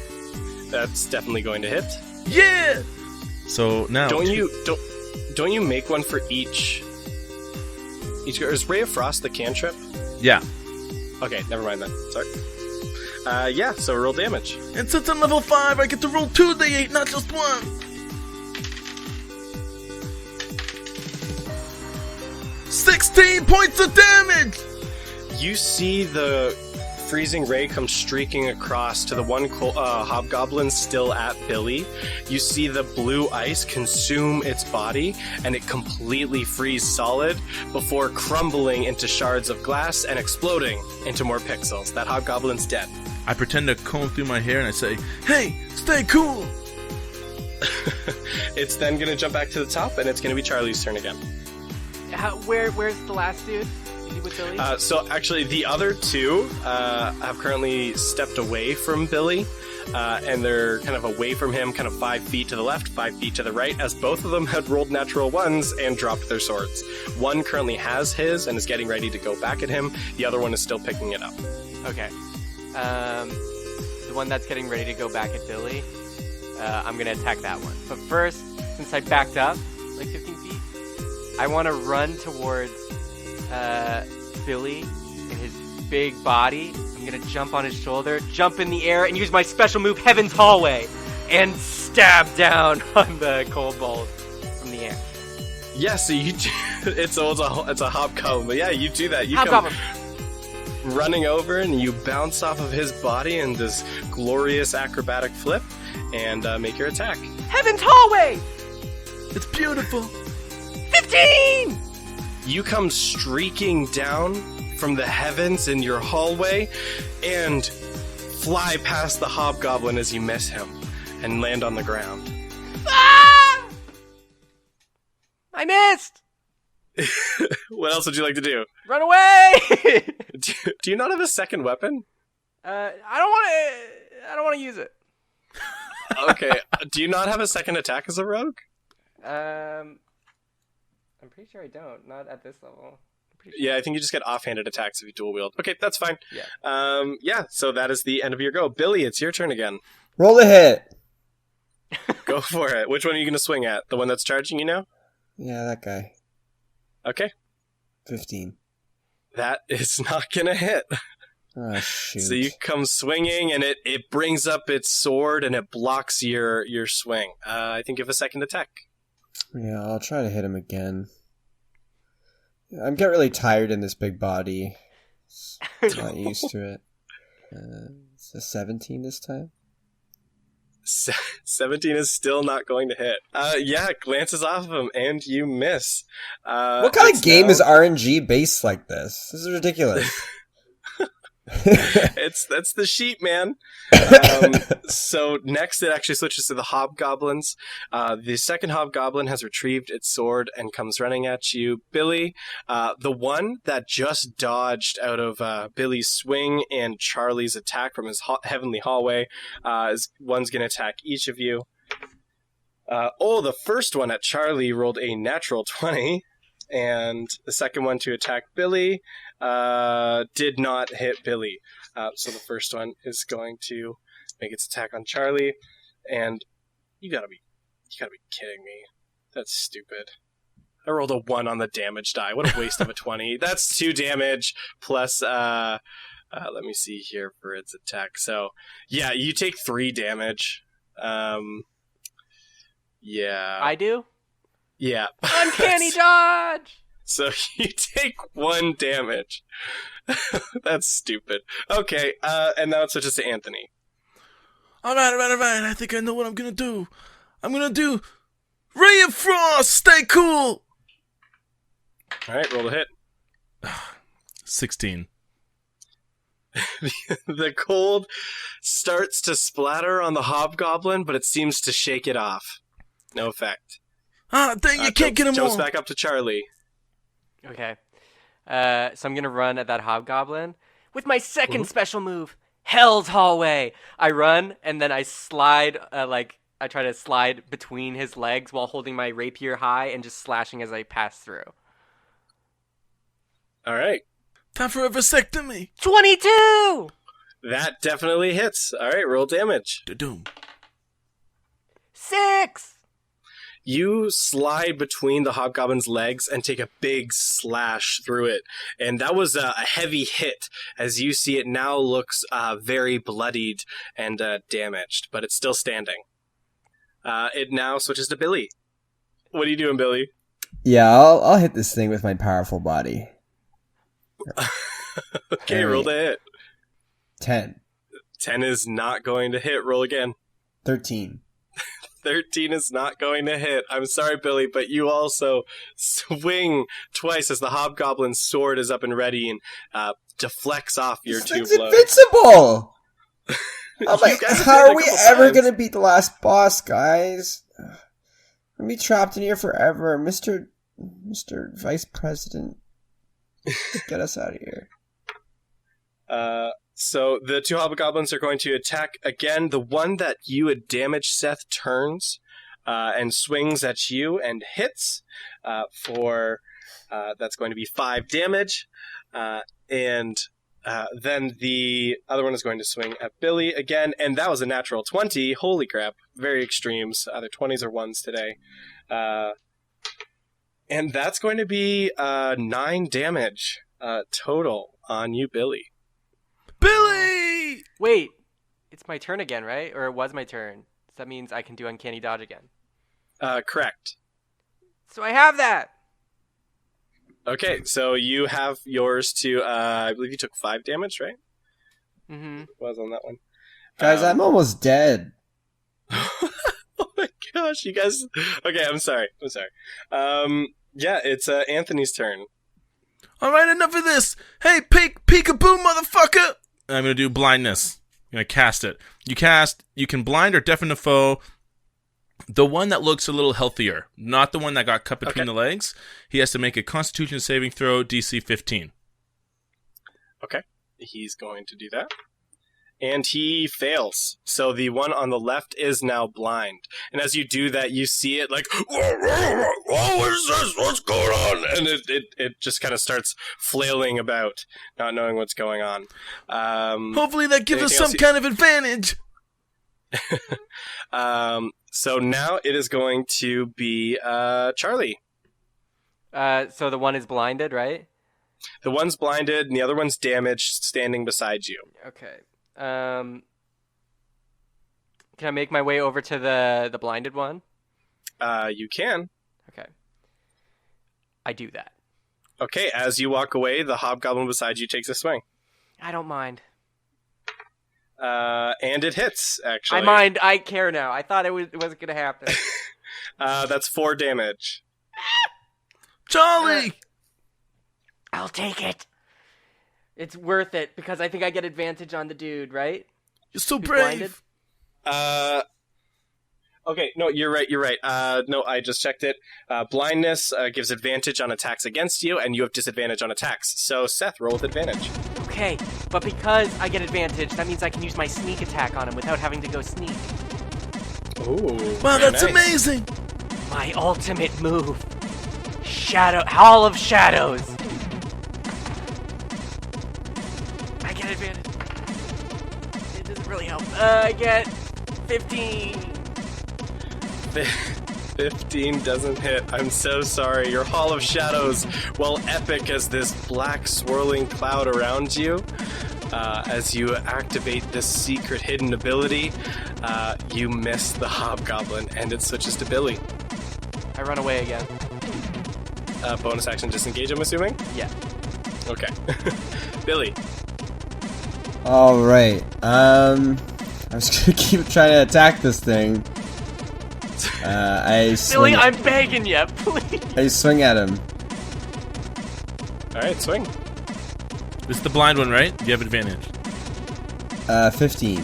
That's definitely going to hit. Yeah. So now don't you make one for each? Is Ray of Frost the cantrip? Yeah. Okay, never mind then. Sorry. Yeah, so roll damage. And since I'm level 5, I get to roll 2d8, not just 1. 16 points of damage! You see the freezing ray come streaking across to the one hobgoblin still at Billy. You see the blue ice consume its body, and it completely freeze solid before crumbling into shards of glass and exploding into more pixels. That hobgoblin's dead. I pretend to comb through my hair and I say, "Hey, stay cool!" It's then going to jump back to the top, and it's going to be Charlie's turn again. Where's the last dude? With Billy? So actually the other two have currently stepped away from Billy, and they're kind of away from him, kind of 5 feet to the left, 5 feet to the right, as both of them had rolled natural ones and dropped their swords. One currently has his and is getting ready to go back at him. The other one is still picking it up. Okay. The one that's getting ready to go back at Billy, I'm going to attack that one. But first, since I backed up like 15 feet, I want to run towards Billy and his big body. I'm gonna jump on his shoulder, jump in the air, and use my special move, Heaven's Hallway, and stab down on the kobold from the air. Yeah, so you do, it's a hobgoblin, but yeah, you do that. You Hobgoblin. Come running over and you bounce off of his body in this glorious acrobatic flip and make your attack. Heaven's Hallway! It's beautiful. 15! You come streaking down from the heavens in your hallway and fly past the hobgoblin as you miss him and land on the ground. Ah! I missed! What else would you like to do? Run away! Do you not have a second weapon? I don't want to use it. Okay. Do you not have a second attack as a rogue? I'm pretty sure I don't. Not at this level. Sure. Yeah, I think you just get offhanded attacks if you dual wield. Okay, that's fine. Yeah. Yeah, so that is the end of your go. Billy, it's your turn again. Roll the hit. Go for it. Which one are you going to swing at? The one that's charging you now? Yeah, that guy. Okay. 15. That is not going to hit. Oh, shoot. So you come swinging, and it brings up its sword, and it blocks your swing. I think you have a second attack. Yeah, I'll try to hit him again. I'm getting really tired in this big body. Not used to it. It's a 17 this time. 17 is still not going to hit. Yeah, it glances off of him, and you miss. What kind of game is RNG based like this? This is ridiculous. That's the sheep, man. So next it actually switches to the hobgoblins. The second hobgoblin has retrieved its sword and comes running at you, Billy. The one that just dodged out of Billy's swing and Charlie's attack from his heavenly hallway one's going to attack each of you. The first one at Charlie rolled a natural 20, and the second one to attack Billy did not hit Billy. So the first one is going to make its attack on Charlie, and you gotta be kidding me. That's stupid. I rolled a 1 on the damage die. What a waste of a 20. That's 2 damage plus let me see here for its attack. So yeah, you take 3 damage. Yeah. I do? Yeah. Uncanny dodge! So you take 1 damage. That's stupid. Okay, and now it switches to Anthony. All right. I think I know what I'm gonna do. I'm gonna do Ray of Frost. Stay cool. All right, roll to hit. 16. The cold starts to splatter on the hobgoblin, but it seems to shake it off. No effect. Dang, you can't get him jumps all. back up to Charlie. Okay. So I'm gonna run at that hobgoblin with my second special move, Hell's Hallway. I run and then I slide, I try to slide between his legs while holding my rapier high and just slashing as I pass through. All right. Time for a vasectomy. 22! That definitely hits. All right, roll damage. Da-doom. 6! You slide between the hobgoblin's legs and take a big slash through it. And that was a heavy hit. As you see, it now looks very bloodied and damaged, but it's still standing. It now switches to Billy. What are you doing, Billy? Yeah, I'll hit this thing with my powerful body. Okay, roll to hit. 10. 10 is not going to hit. Roll again. 13. 13 is not going to hit. I'm sorry, Billy, but you also swing twice as the hobgoblin's sword is up and ready and deflects off your This 2 thing's blows. invincible! I'm like, guys have how done it are a we couple ever times. gonna beat the last boss, guys? I'm gonna be trapped in here forever. Mr. Vice President. Get us out of here. So the 2 hobgoblins are going to attack again. The one that you had damaged, Seth, turns and swings at you and hits for that's going to be 5 damage. And then the other one is going to swing at Billy again, and that was a natural 20. Holy crap. Very extremes. Either 20s or 1s today. And that's going to be 9 damage total on you, Billy. Billy! Wait, it's my turn again, right? Or it was my turn. So that means I can do Uncanny Dodge again. Correct. So I have that! Okay, so you have yours to, I believe you took 5 damage, right? Mm-hmm. Was on that one. Guys, I'm almost dead. Oh my gosh, you guys. Okay, I'm sorry. Yeah, it's Anthony's turn. All right, enough of this. Hey, peekaboo, motherfucker. I'm going to do blindness. I'm going to cast it. You can blind or deafen a foe. The one that looks a little healthier, not the one that got cut between the legs. He has to make a Constitution saving throw, DC 15. Okay, he's going to do that. And he fails. So the one on the left is now blind. And as you do that, you see it like, what is this? What's going on? And it just kind of starts flailing about, not knowing what's going on. Hopefully that gives us anything some else kind of advantage. So now it is going to be Charlie. So the one is blinded, right? The one's blinded and the other one's damaged, standing beside you. Okay. Can I make my way over to the blinded one? You can. Okay. I do that. Okay, as you walk away, the hobgoblin beside you takes a swing. I don't mind. And it hits, actually. I mind. I care now. I thought it wasn't going to happen. That's 4 damage. Charlie! I'll take it. It's worth it because I think I get advantage on the dude, right? You're so Who's brave. blinded? Okay, no, you're right. No, I just checked it. Blindness gives advantage on attacks against you, and you have disadvantage on attacks. So, Seth, roll with advantage. Okay, but because I get advantage, that means I can use my sneak attack on him without having to go sneak. Ooh. Wow, very that's nice. amazing. My ultimate move. Hall of Shadows. I get advantage. It doesn't really help. I get 15. 15 doesn't hit. I'm so sorry. Your Hall of Shadows, while epic as this black swirling cloud around you, as you activate this secret hidden ability, you miss the hobgoblin, and it switches to Billy. I run away again. Bonus action disengage, I'm assuming? Yeah. Okay. Billy. All right. I'm just gonna keep trying to attack this thing. Billy, swing. I'm begging you, please. I swing at him. All right, swing. This is the blind one, right? You have advantage. 15.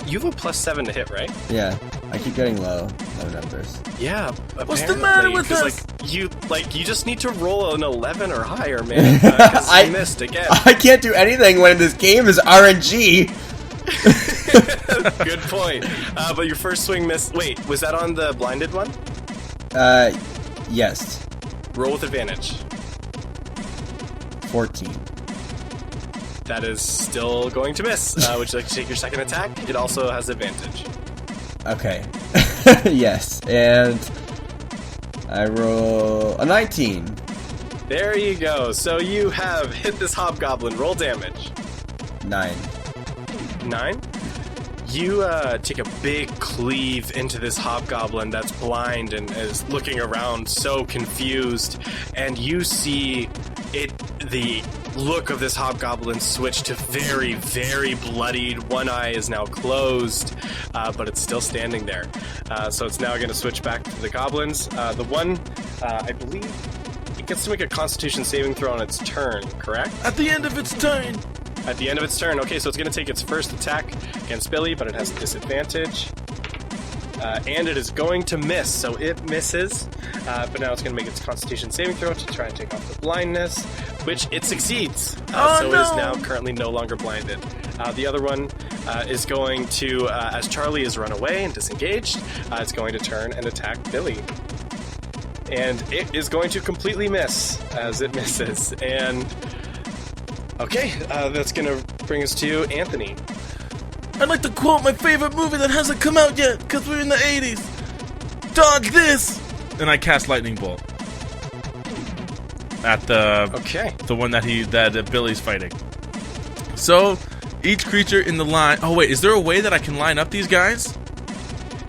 You have a +7 to hit, right? Yeah, I keep getting low numbers. Yeah. What's the matter with 'cause, us? you just need to roll an 11 or higher, man. Because I you missed again. I can't do anything when this game is RNG. Good point. But your first swing missed. Wait, was that on the blinded one? Yes. Roll with advantage. 14. That is still going to miss. Would you like to take your second attack? It also has advantage. Okay. Yes, and I roll a 19. There you go. So you have hit this hobgoblin. Roll damage. 9. 9. You take a big cleave into this hobgoblin that's blind and is looking around so confused, and you see the look of this hobgoblin switch to very, very bloodied. One eye is now closed, but it's still standing there. So it's now going to switch back to the goblins. The one, I believe, it gets to make a Constitution saving throw on its turn, correct? At the end of its turn. At the end of its turn. Okay, so it's going to take its first attack against Billy, but it has a disadvantage. And it is going to miss, so it misses. But now it's going to make its Constitution saving throw to try and take off the blindness, which it succeeds. So it is now currently no longer blinded. The other one is going to, as Charlie is run away and disengaged, it's going to turn and attack Billy. And it is going to completely miss as it misses. And okay, that's going to bring us to Anthony. I'd like to quote my favorite movie that hasn't come out yet, because we're in the 80s. Dodge this! And I cast Lightning Bolt. At the one that Billy's fighting. So, each creature in the line... Oh wait, is there a way that I can line up these guys?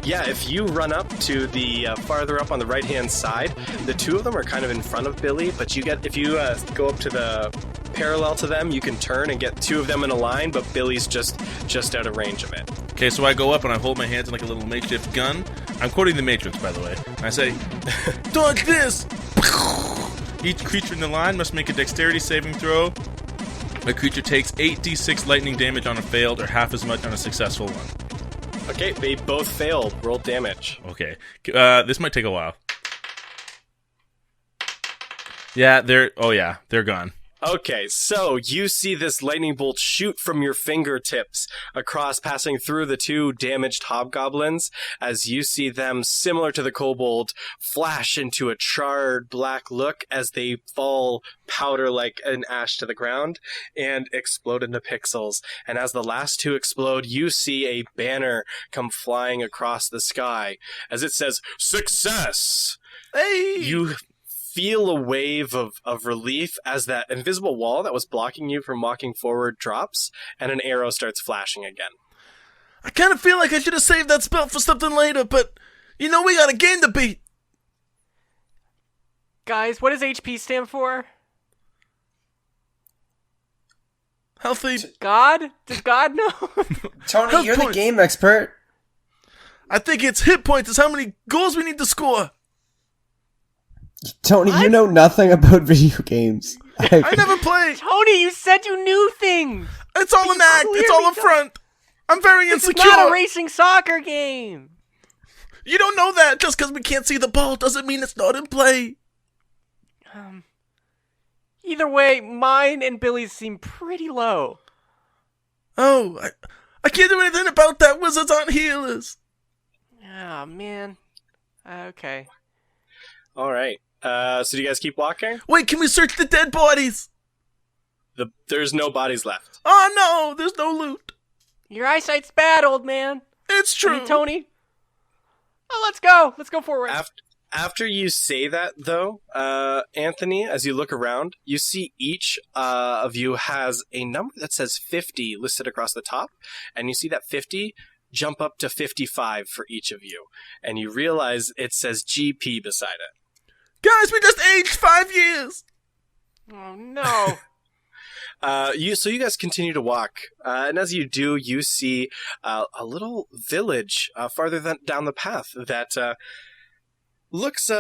Yeah, if you run up to the farther up on the right-hand side, the two of them are kind of in front of Billy, but if you go up to the parallel to them, you can turn and get two of them in a line, but Billy's just out of range of it. Okay, so I go up and I hold my hands in like a little makeshift gun. I'm quoting the Matrix, by the way. And I say, dodge this! Each creature in the line must make a dexterity saving throw. A creature takes 8d6 lightning damage on a failed or half as much on a successful one. Okay, they both failed. Roll damage. Okay. This might take a while. Yeah, they're gone. Okay, so you see this lightning bolt shoot from your fingertips across, passing through the two damaged hobgoblins, as you see them, similar to the kobold, flash into a charred black look as they fall powder like an ash to the ground and explode into pixels. And as the last two explode, you see a banner come flying across the sky as it says, "Success!" Hey! You feel a wave of relief as that invisible wall that was blocking you from walking forward drops, and an arrow starts flashing again. I kind of feel like I should have saved that spell for something later, but we got a game to beat. Guys, what does HP stand for? Healthy. God? Does God know? Tony, Health you're points. the game expert. I think it's hit points is how many goals we need to score. Tony, What? you know nothing about video games. I never play. Tony, you said you knew things! It's all an act. It's all a front. I'm very This is insecure. not a racing soccer game! You don't know that. Just because we can't see the ball doesn't mean it's not in play. Either way, mine and Billy's seem pretty low. Oh, I can't do anything about that. Wizards aren't healers. Oh, man. Okay. All right. So do you guys keep walking? Wait, can we search the dead bodies? There's no bodies left. Oh no, there's no loot. Your eyesight's bad, old man. It's I true. mean, Tony. Oh, let's go. Let's go forward. After you say that, though, Anthony, as you look around, you see each of you has a number that says 50 listed across the top, and you see that 50 jump up to 55 for each of you, and you realize it says GP beside it. Guys, we just aged 5 years. Oh no. So you guys continue to walk, and as you do, you see a little village farther down the path that looks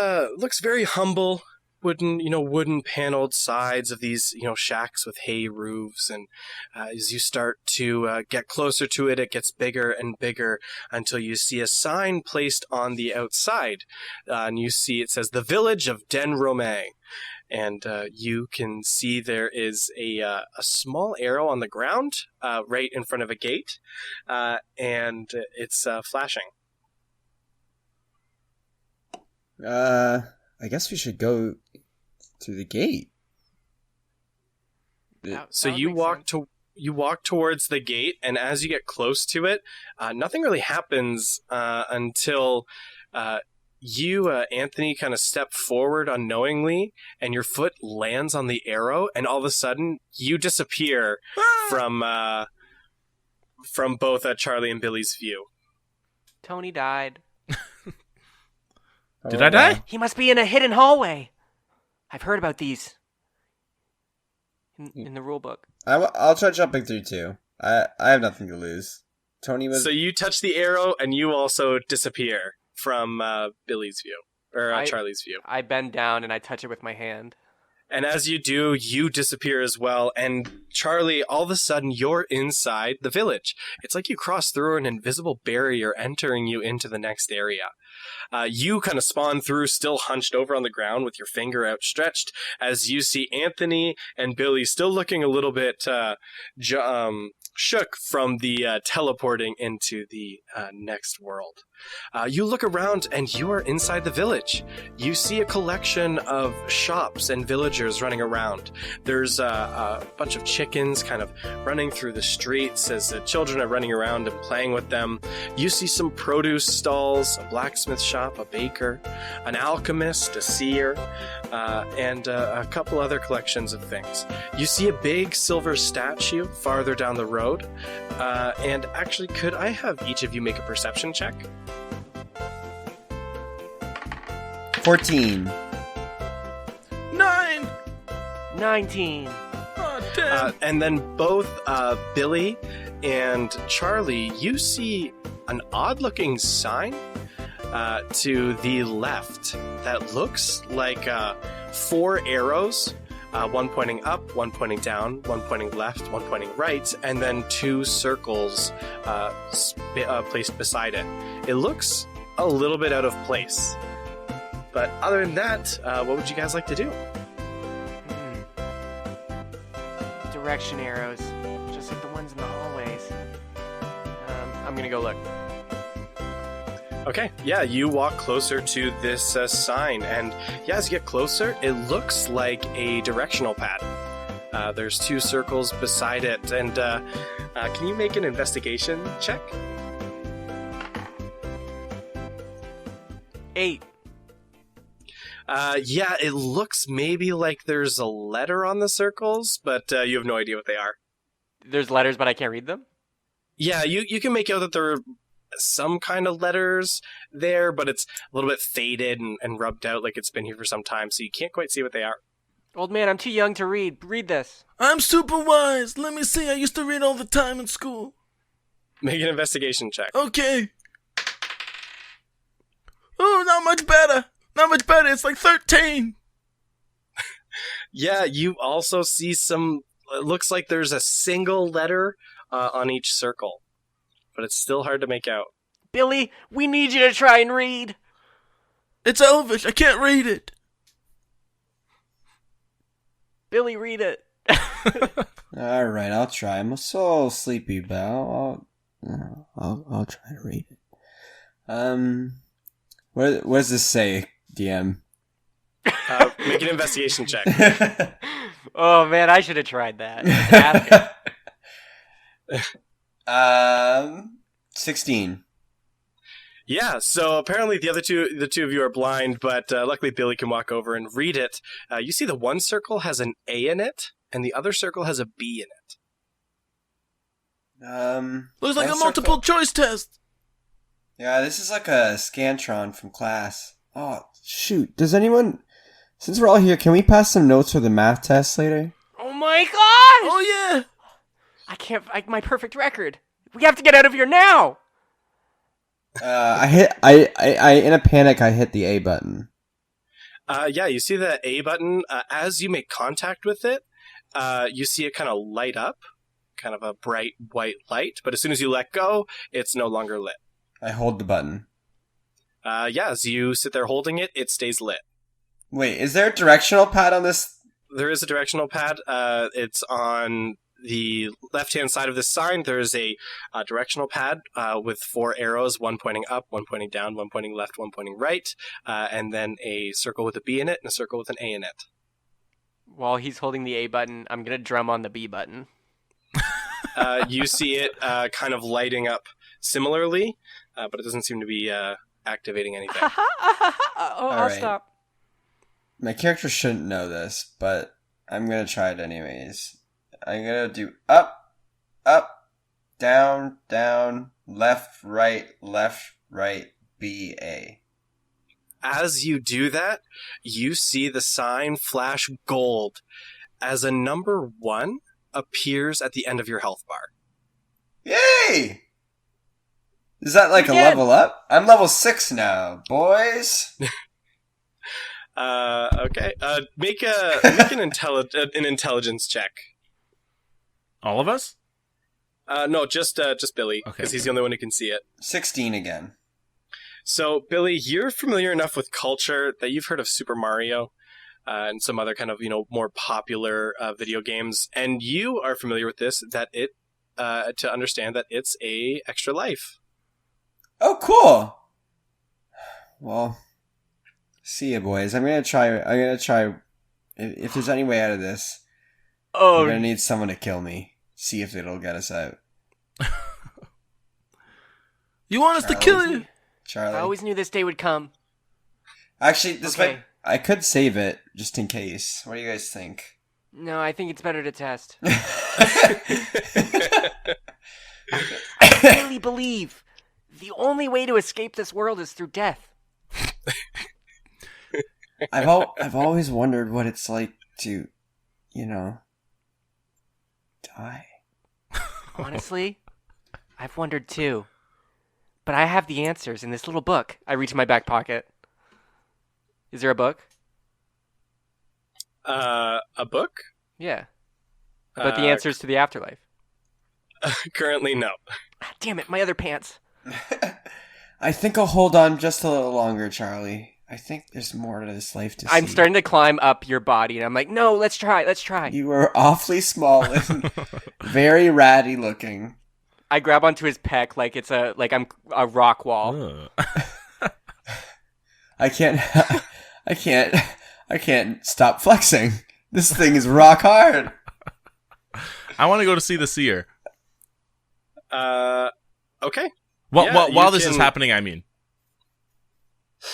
very humble. Wooden paneled sides of these, shacks with hay roofs, and as you start to get closer to it, it gets bigger and bigger until you see a sign placed on the outside, and you see it says the Village of Den Romay. And you can see there is a small arrow on the ground right in front of a gate, and it's flashing. I guess we should go through the gate. So you walk towards the gate, and as you get close to it, nothing really happens until you, Anthony, kind of step forward unknowingly, and your foot lands on the arrow, and all of a sudden you disappear from both Charlie and Billy's view. Tony died. Did I die? He must be in a hidden hallway. I've heard about these in the rule book. I'll try jumping through too. I have nothing to lose. Tony was. So you touch the arrow, and you also disappear from Billy's view, or Charlie's view. I bend down and I touch it with my hand. And as you do, you disappear as well. And Charlie, all of a sudden, you're inside the village. It's like you cross through an invisible barrier entering you into the next area. You kind of spawn through, still hunched over on the ground with your finger outstretched, as you see Anthony and Billy still looking a little bit shook from the teleporting into the next world. You look around and you are inside the village. You see a collection of shops and villagers running around. There's a bunch of chickens kind of running through the streets as the children are running around and playing with them. You see some produce stalls, a blacksmith shop, a baker, an alchemist, a seer, and a couple other collections of things. You see a big silver statue farther down the road. And actually, could I have each of you make a perception check? 14. 9. 19. Oh, damn. And then both Billy and Charlie, you see an odd-looking sign to the left that looks like 4 arrows, one pointing up, one pointing down, one pointing left, one pointing right, and then 2 circles placed beside it. It looks a little bit out of place. But other than that, what would you guys like to do? Direction arrows, just like the ones in the hallways. I'm gonna go look. Okay, yeah, you walk closer to this sign, and as you get closer, it looks like a directional pad. There's 2 circles beside it, and can you make an investigation check? 8. Yeah, it looks maybe like there's a letter on the circles, but you have no idea what they are. There's letters, but I can't read them? Yeah, you can make out that there are some kind of letters there, but it's a little bit faded and rubbed out like it's been here for some time, so you can't quite see what they are. Old man, I'm too young to read. Read this. I'm super wise. Let me see. I used to read all the time in school. Make an investigation check. Okay. Oh, not much better. Not much better. It's like 13. Yeah, you also see some... It looks like there's a single letter on each circle, but it's still hard to make out. Billy, we need you to try and read. It's Elvish. I can't read it. Billy, read it. Alright, I'll try. I'm so sleepy, but I'll try to read it. What does this say, DM? Make an investigation check. Oh man, I should have tried that. 16. Yeah, so apparently the two of you are blind, but luckily Billy can walk over and read it. You see the one circle has an A in it, and the other circle has a B in it. Looks like a multiple choice test. Yeah, this is like a Scantron from class. Oh, shoot. Does anyone Since we're all here, can we pass some notes for the math test later? Oh my gosh! Oh yeah. I can't. My perfect record. We have to get out of here now. In a panic, I hit the A button. Yeah, you see the A button. As you make contact with it, you see it kind of light up, kind of a bright white light. But as soon as you let go, it's no longer lit. I hold the button. Yeah, as you sit there holding it, it stays lit. Wait, is there a directional pad on this? There is a directional pad. It's on the left-hand side of this sign. There's a directional pad with 4 arrows, one pointing up, one pointing down, one pointing left, one pointing right, and then a circle with a B in it and a circle with an A in it. While he's holding the A button, I'm gonna drum on the B button. You see it kind of lighting up similarly, but it doesn't seem to be activating anything. I'll right. stop. My character shouldn't know this, but I'm gonna try it anyways. I'm gonna do up, down, left, right, B, A. As you do that, you see the sign flash gold as a number 1 appears at the end of your health bar. Yay! Is that like a level up? I'm level 6 now, boys. Okay. Make an intelligence check. All of us? No, just Billy, because he's the only one who can see it. 16 again. So, Billy, you're familiar enough with culture that you've heard of Super Mario and some other kind of, more popular video games, and you are familiar with this, that it, to understand that it's a extra life. Oh, cool. Well, see ya, boys. I'm gonna try. If there's any way out of this, we're gonna need someone to kill me. See if it'll get us out. You want us to kill you? Charlie. I always knew this day would come. Actually, Okay. I could save it just in case. What do you guys think? No, I think it's better to test. I really believe the only way to escape this world is through death. I've always wondered what it's like to, die. Honestly, I've wondered too. But I have the answers in this little book. I reach in my back pocket. Is there a book? A book? Yeah. About the answers to the afterlife. Currently, no. Ah, damn it, my other pants. I think I'll hold on just a little longer, Charlie. I think there's more to this life to see. I'm starting to climb up your body, and I'm like, no, let's try. You are awfully small and very ratty looking. I grab onto his pec like I'm a rock wall. I can't stop flexing. This thing is rock hard. I want to go to see the seer. Okay. While this is happening, I mean.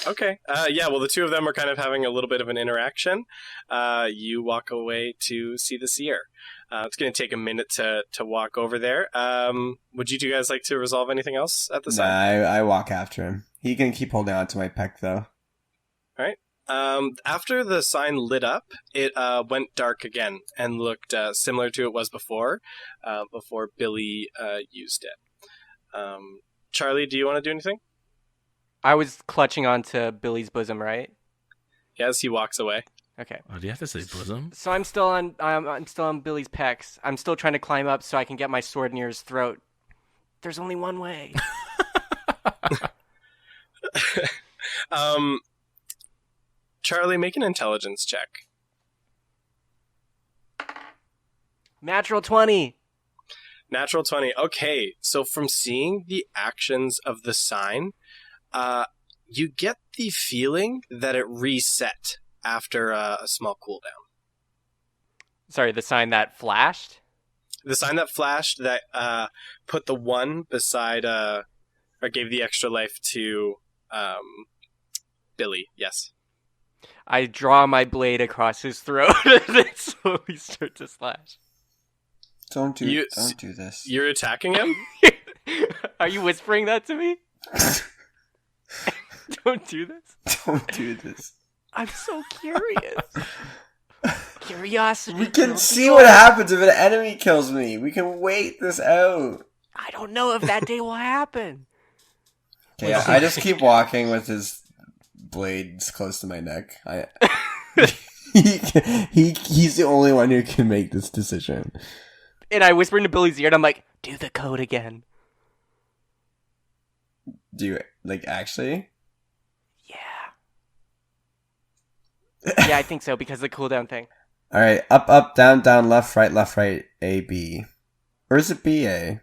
Okay. Well, the two of them are kind of having a little bit of an interaction. You walk away to see the seer. It's going to take a minute to walk over there. Would you two guys like to resolve anything else at the Nah, sign? I walk after him. He can keep holding on to my pec, though. All right. After the sign lit up, it went dark again and looked similar to it was before Billy used it. Charlie, do you want to do anything? I was clutching onto Billy's bosom, right? Yes, he walks away. Okay. Oh, do you have to say bosom? So I'm still on Billy's pecs. I'm still trying to climb up so I can get my sword near his throat. There's only one way. Charlie, make an intelligence check. Natural 20. Natural 20. Okay, so from seeing the actions of the sign, you get the feeling that it reset after a small cooldown. Sorry, the sign that flashed? The sign that flashed that put the 1 beside, or gave the extra life to Billy, yes. I draw my blade across his throat and it slowly starts to slash. Don't do this. You're attacking him? Are you whispering that to me? Don't do this. Don't do this. I'm so curious. Curiosity. We can killed see the what orc. happens if an enemy kills me. We can wait this out. I don't know if that day will happen. Okay, I just keep walking with his blades close to my neck. He's the only one who can make this decision. And I whisper into Billy's ear, and I'm like, do the code again. Do you, like, actually? Yeah. Yeah, I think so, because of the cooldown thing. Alright, up, up, down, down, left, right, A, B. Or is it B, A?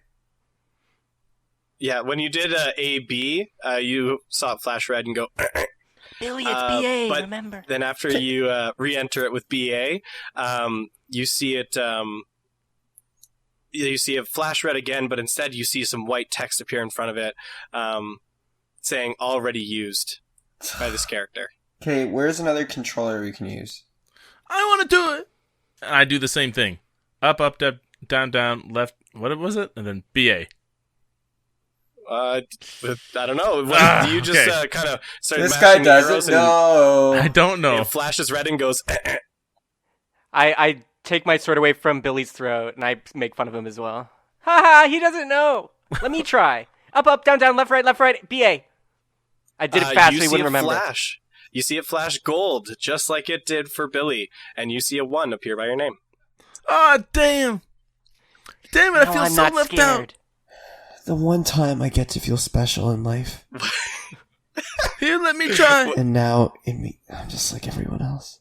Yeah, when you did A, B, you saw it flash red and go... Billy, it's BA, but remember. Then after you re-enter it with BA, you see it... you see it flash red again, but instead you see some white text appear in front of it saying already used by this character. Okay, where's another controller we can use? I want to do it. And I do the same thing. Up, up, down, down, left. What was it? And then BA. I don't know. You just okay. kind of started This guy mashing the arrows doesn't know. I don't know. It flashes red and goes... I take my sword away from Billy's throat, and I make fun of him as well. Haha, he doesn't know. Let me try. Up, up, down, down, left, right, BA. I did it fast so he wouldn't remember. You see it flash gold, just like it did for Billy, and you see a 1 appear by your name. Oh, damn. Damn it, I feel I'm so not left scared. out. The one time I get to feel special in life. Here, let me try. And now, I'm just like everyone else.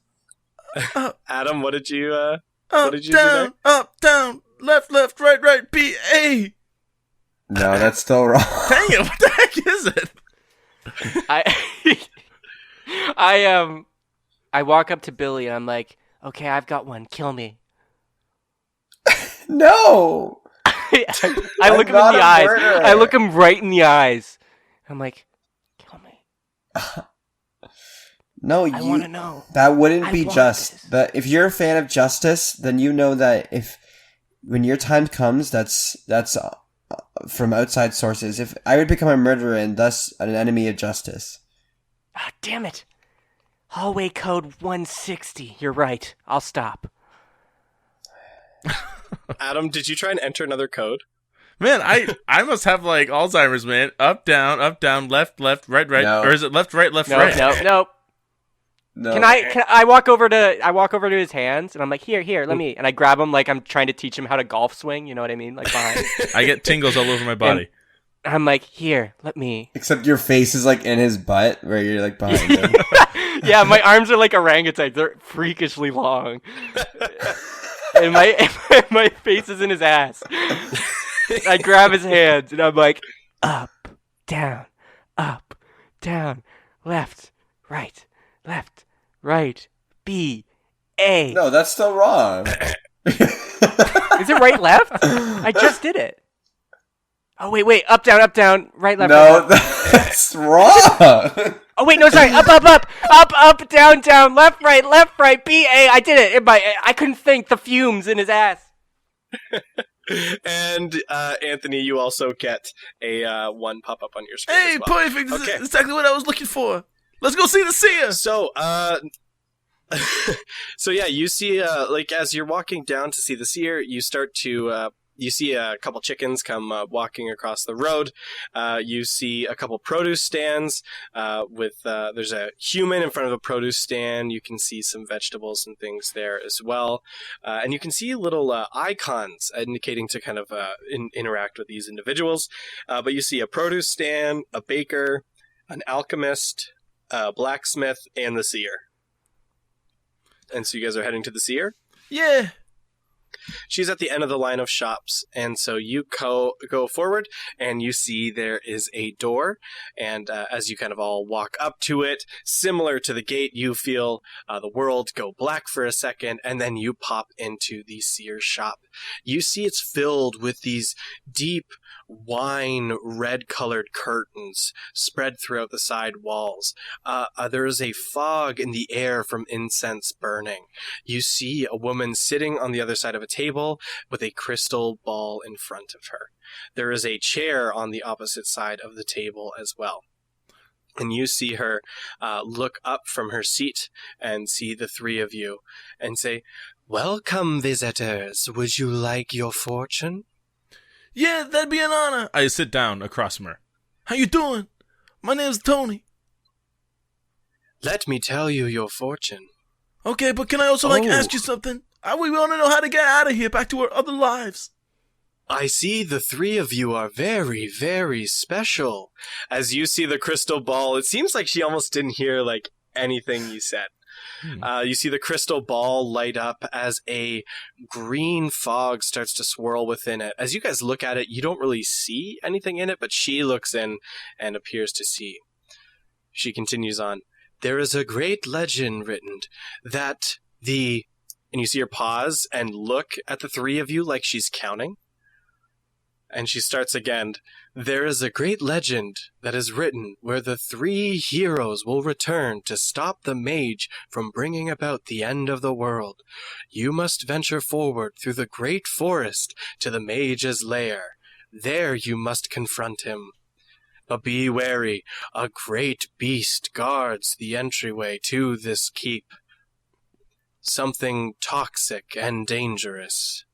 Adam, what did you Up, do down, there? up, down, left, right, BA. No, that's still wrong. Dang it, what the heck is it? I walk up to Billy and I'm like, okay, I've got one. Kill me. No! I look him in not the a eyes. murderer. I look him right in the eyes. I'm like, kill me. No, I want to know. That wouldn't I be want just. this. But if you're a fan of justice, then you know that when your time comes, that's from outside sources. If I would become a murderer and thus an enemy of justice. Ah, damn it. Hallway code 160. You're right. I'll stop. Adam, did you try and enter another code? Man, I must have like Alzheimer's, man. Up, down, left, right. No. Or is it left, right? Nope. No. Can I walk over to his hands and I'm like, here, let me, and I grab him like I'm trying to teach him how to golf swing, you know what I mean? Like behind. I get tingles all over my body. And I'm like, here, let me. Except your face is like in his butt, where you're like behind him. Yeah, my arms are like orangutans. They're freakishly long. And my face is in his ass. I grab his hands and I'm like, up, down, left, right, B, A. No, that's still wrong. Is it right, left? I just did it. Oh, wait, up, down, right, left. No, right, left. that's wrong. Oh, wait, no, sorry. Up, down, left, right, B, A. I did it. I couldn't think. The fumes in his ass. And Anthony, you also get a 1 pop up on your screen. Hey, as well. perfect. This Okay. is exactly what I was looking for. Let's go see the seer. So, so yeah, you see, like as you're walking down to see the seer, you start to you see a couple chickens come walking across the road. You see a couple produce stands with there's a human in front of a produce stand. You can see some vegetables and things there as well. And you can see little icons indicating to kind of interact with these individuals. But you see a produce stand, a baker, an alchemist, a blacksmith, and the seer. And so you guys are heading to the seer? Yeah. She's at the end of the line of shops, and so you go forward, and you see there is a door, and as you kind of all walk up to it, similar to the gate, you feel the world go black for a second, and then you pop into the seer's shop. You see it's filled with these deep wine red-colored curtains spread throughout the side walls. There is a fog in the air from incense burning. You see a woman sitting on the other side of a table with a crystal ball in front of her. There is a chair on the opposite side of the table as well. And you see her look up from her seat and see the three of you and say, "Welcome, visitors. Would you like your fortune?" Yeah, that'd be an honor. I sit down across from her. How you doing? My name's Tony. Let me tell you your fortune. Okay, but can I also ask you something? We want to know how to get out of here, back to our other lives. I see the three of you are very, very special. As you see the crystal ball, it seems like she almost didn't hear anything you said. You see the crystal ball light up as a green fog starts to swirl within it. As you guys look at it, you don't really see anything in it, but she looks in and appears to see. She continues on. There is a great legend written that and you see her pause and look at the three of you like she's counting. And she starts again. There is a great legend that is written where the three heroes will return to stop the mage from bringing about the end of the world. You must venture forward through the great forest to the mage's lair. There you must confront him. But be wary, a great beast guards the entryway to this keep. Something toxic and dangerous.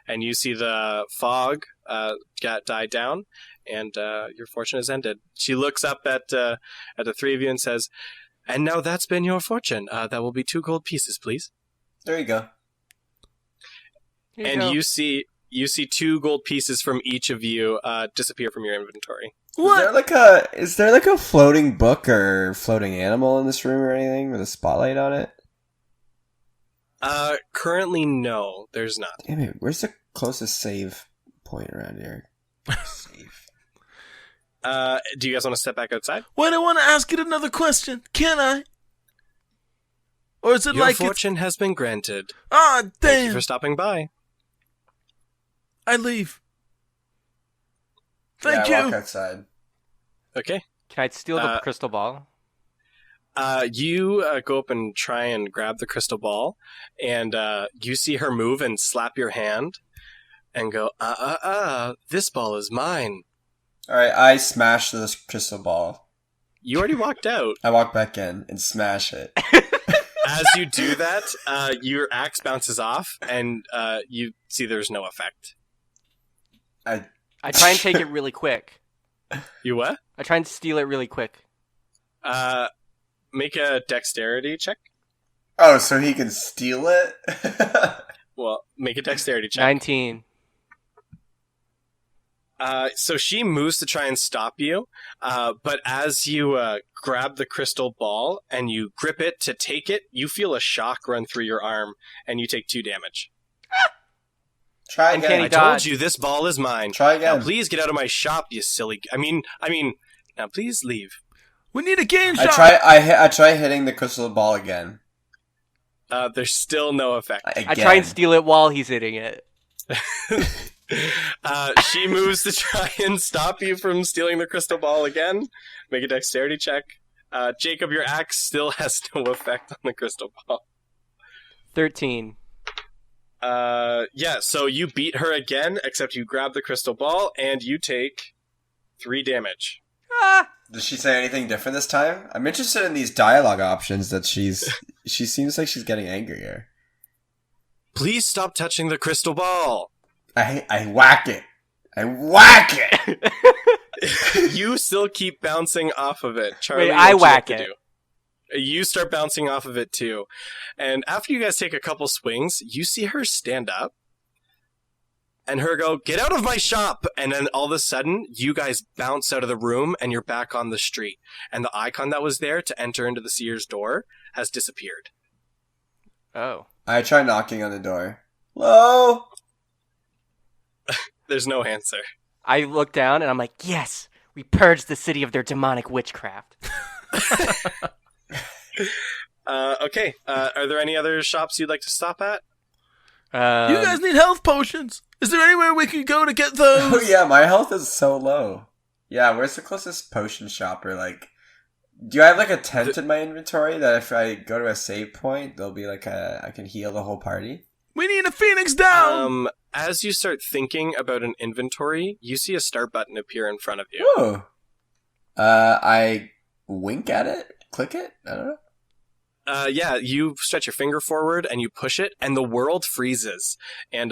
And you see the fog die down, and your fortune is ended. She looks up at the three of you and says, "And now that's been your fortune. That will be 2 gold pieces, please." There you go. You see 2 gold pieces from each of you disappear from your inventory. What? Is there like a floating book or floating animal in this room or anything with a spotlight on it? Currently, no, there's not. Damn it, where's the closest save point around here? Save. Do you guys want to step back outside? Wait, I want to ask it another question. Can I? Or is it Your like fortune has been granted. Ah, damn. Thank you for stopping by. I leave. I Thank you. walk outside. Okay. Can I steal the crystal ball? You go up and try and grab the crystal ball, and you see her move and slap your hand and go, this ball is mine. Alright, I smash this crystal ball. You already walked out. I walk back in and smash it. As you do that, your axe bounces off, and you see there's no effect. I try and take it really quick. You what? I try and steal it really quick. Make a dexterity check. Oh, so he can steal it? Well, make a dexterity check. 19. So she moves to try and stop you, but as you grab the crystal ball and you grip it to take it, you feel a shock run through your arm, and you take 2 damage. Try again. Uncanny I dodge. told you this ball is mine. Try again. Now please get out of my shop, you silly... I mean, now please leave. We need a game shot. I try hitting the crystal ball again. There's still no effect. Again. I try and steal it while he's hitting it. She moves to try and stop you from stealing the crystal ball again. Make a dexterity check. Jacob, your axe still has no effect on the crystal ball. 13. Yeah, so you beat her again, except you grab the crystal ball, and you take 3 damage. Ah! Does she say anything different this time? I'm interested in these dialogue options that she seems like she's getting angrier. Please stop touching the crystal ball. I whack it. I whack it! You still keep bouncing off of it. Charlie, Wait, what I you whack have to it. do? You start bouncing off of it too. And after you guys take a couple swings, you see her stand up and her go, "Get out of my shop!" And then all of a sudden, you guys bounce out of the room and you're back on the street. And the icon that was there to enter into the Sears door has disappeared. Oh. I try knocking on the door. Hello? There's no answer. I look down and I'm like, yes, we purged the city of their demonic witchcraft. Okay. Are there any other shops you'd like to stop at? You guys need health potions. Is there anywhere we could go to get those? Oh yeah, my health is so low. Yeah, where's the closest potion shop? Or like, do I have like a tent in my inventory that if I go to a save point, there'll be like I can heal the whole party? We need a phoenix down. As you start thinking about an inventory, you see a start button appear in front of you. Ooh. I wink at it? Click it? I don't know. Yeah, you stretch your finger forward and you push it, and the world freezes. And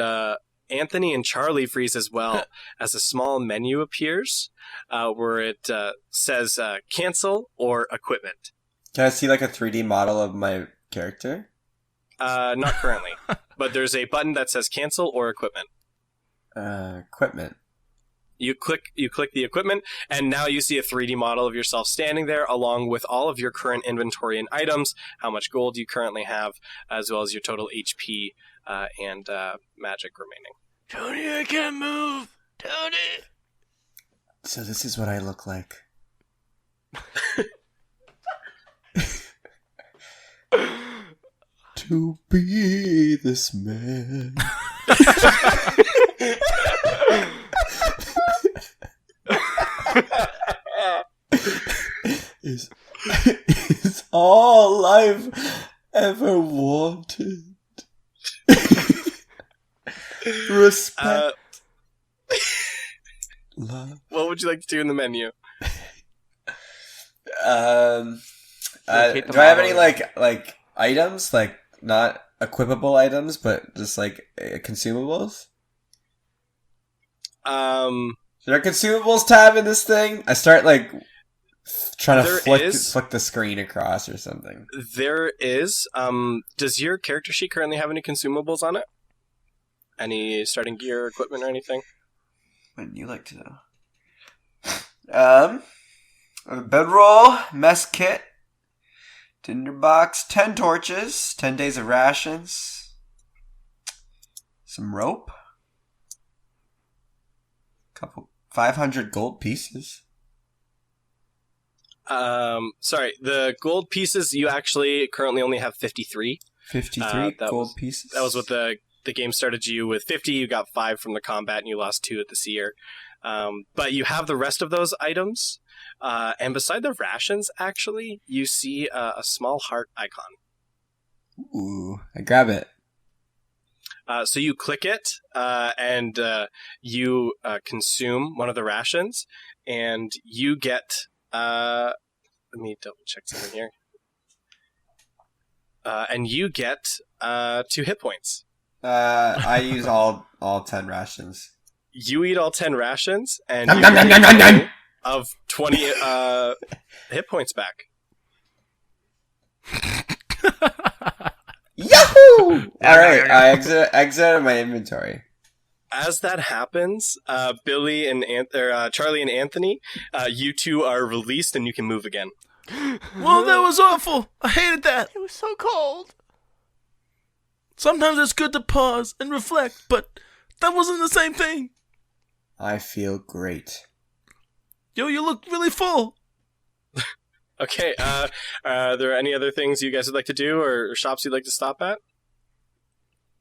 Anthony and Charlie freeze as well as a small menu appears where it says cancel or equipment. Can I see like a 3D model of my character? Not currently, but there's a button that says cancel or equipment. Equipment. You click the equipment, and now you see a 3D model of yourself standing there, along with all of your current inventory and items, how much gold you currently have, as well as your total HP and magic remaining. Tony, I can't move. Tony. So this is what I look like. To be this man. is all I've ever wanted. Respect. Love. What would you like to do in the menu? Do I have any like items, like not equipable items, but just like consumables? Is there a consumables tab in this thing? I start like trying to flick the screen across or something. There is. Does your character sheet currently have any consumables on it? Any starting gear, equipment, or anything? Wouldn't you like to know? A bedroll, mess kit, tinderbox, 10 torches, 10 days of rations, some rope, couple 500 gold pieces. Sorry, the gold pieces, you actually currently only have 53. 53 gold pieces? That was what the game started you with 50. You got 5 from the combat, and you lost 2 at the seer. But you have the rest of those items. And beside the rations, actually, you see a small heart icon. Ooh, I grab it. So you click it, and you consume one of the rations, and you get... let me double check something here. And you get 2 hit points. I use all 10 rations. You eat all 10 rations, and you get of 20 hit points back. Yahoo! Alright, I exit my inventory. As that happens, Billy and Charlie and Anthony, you two are released and you can move again. Well, that was awful. I hated that. It was so cold. Sometimes it's good to pause and reflect, but that wasn't the same thing. I feel great. Yo, you look really full. Okay, are there any other things you guys would like to do or shops you'd like to stop at?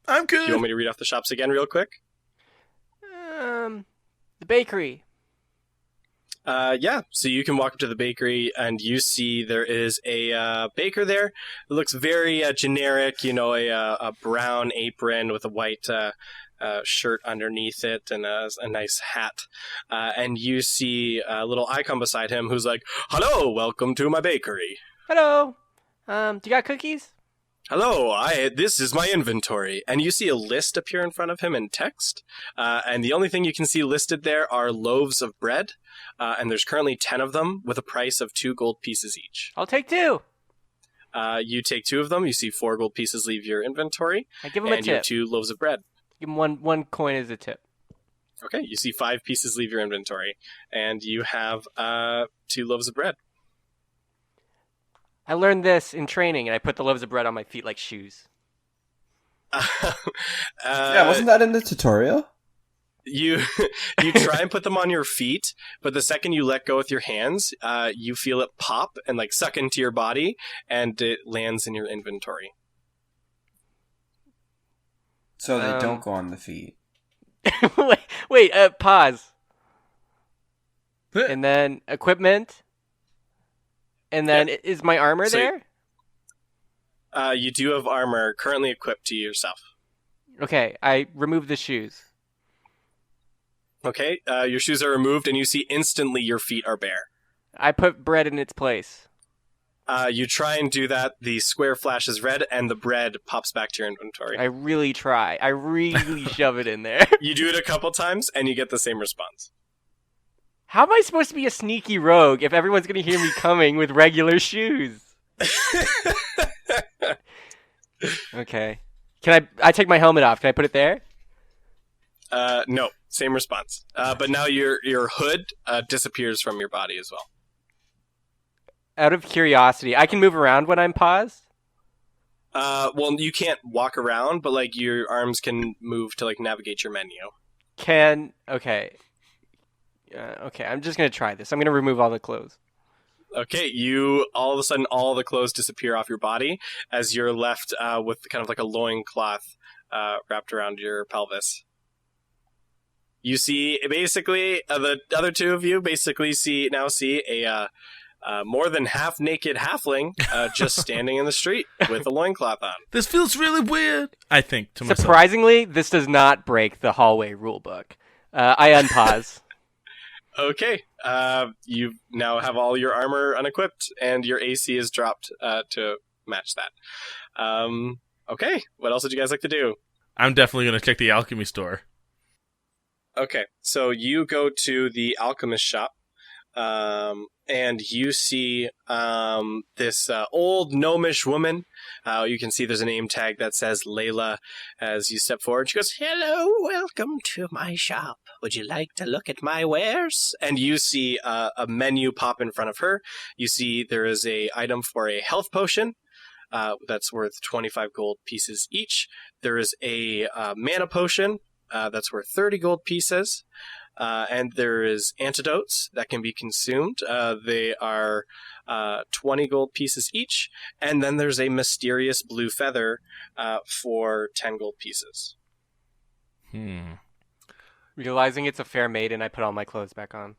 I'm good. Do you want me to read off the shops again real quick? The bakery. Yeah, so you can walk up to the bakery and you see there is a baker there. It looks very generic, you know, a brown apron with a white shirt underneath it and a nice hat. And you see a little icon beside him who's like, "Hello, welcome to my bakery." Hello. Do you got cookies? Hello, this is my inventory. And you see a list appear in front of him in text. And the only thing you can see listed there are loaves of bread. And there's currently 10 of them with a price of 2 gold pieces each. I'll take 2. You take 2 of them. You see 4 gold pieces leave your inventory. I give him a and you have tip. 2 loaves of bread. Give him one coin as a tip. Okay, you see 5 pieces leave your inventory. And you have 2 loaves of bread. I learned this in training, and I put the loaves of bread on my feet like shoes. Yeah, wasn't that in the tutorial? You try and put them on your feet, but the second you let go with your hands, you feel it pop and like suck into your body, and it lands in your inventory. So they don't go on the feet. wait, pause. And then equipment. And then is my armor there? You do have armor currently equipped to yourself. Okay, I remove the shoes. Okay, your shoes are removed, and you see instantly your feet are bare. I put bread in its place. You try and do that. The square flashes red, and the bread pops back to your inventory. I really try. I really shove it in there. You do it a couple times, and you get the same response. How am I supposed to be a sneaky rogue if everyone's going to hear me coming with regular shoes? Okay. Can I take my helmet off? Can I put it there? No, same response. But now your hood disappears from your body as well. Out of curiosity, I can move around when I'm paused? Well, you can't walk around, but like your arms can move to like navigate your menu. Okay. Okay, I'm just going to try this. I'm going to remove all the clothes. Okay, you all of a sudden all the clothes disappear off your body as you're left with kind of like a loincloth wrapped around your pelvis. You see, basically, the other two of you basically see a more than half naked halfling just standing in the street with a loincloth on. This feels really weird, I think, to myself. Surprisingly, this does not break the hallway rulebook. I unpause. Okay, you now have all your armor unequipped, and your AC is dropped to match that. Okay, what else would you guys like to do? I'm definitely going to check the alchemy store. Okay, so you go to the alchemist shop, and you see this old gnomish woman. You can see there's a name tag that says Layla as you step forward. She goes, "Hello, welcome to my shop. Would you like to look at my wares?" And you see a menu pop in front of her. You see there is a item for a health potion that's worth 25 gold pieces each. There is a mana potion that's worth 30 gold pieces. And there is antidotes that can be consumed. They are 20 gold pieces each. And then there's a mysterious blue feather for 10 gold pieces. Realizing it's a fair maiden, I put all my clothes back on.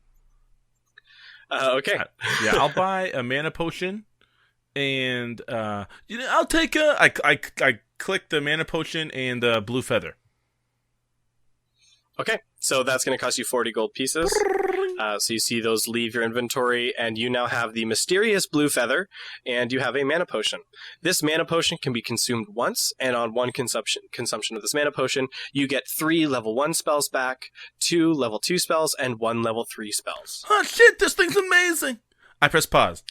Okay. Yeah, I'll buy a mana potion. And I'll take I click the mana potion and the blue feather. Okay, so that's going to cost you 40 gold pieces. So you see those leave your inventory, and you now have the mysterious blue feather, and you have a mana potion. This mana potion can be consumed once, and on one consumption of this mana potion, you get 3 level 1 spells back, 2 level 2 spells, and 1 level 3 spells. Oh shit, this thing's amazing! I press pause.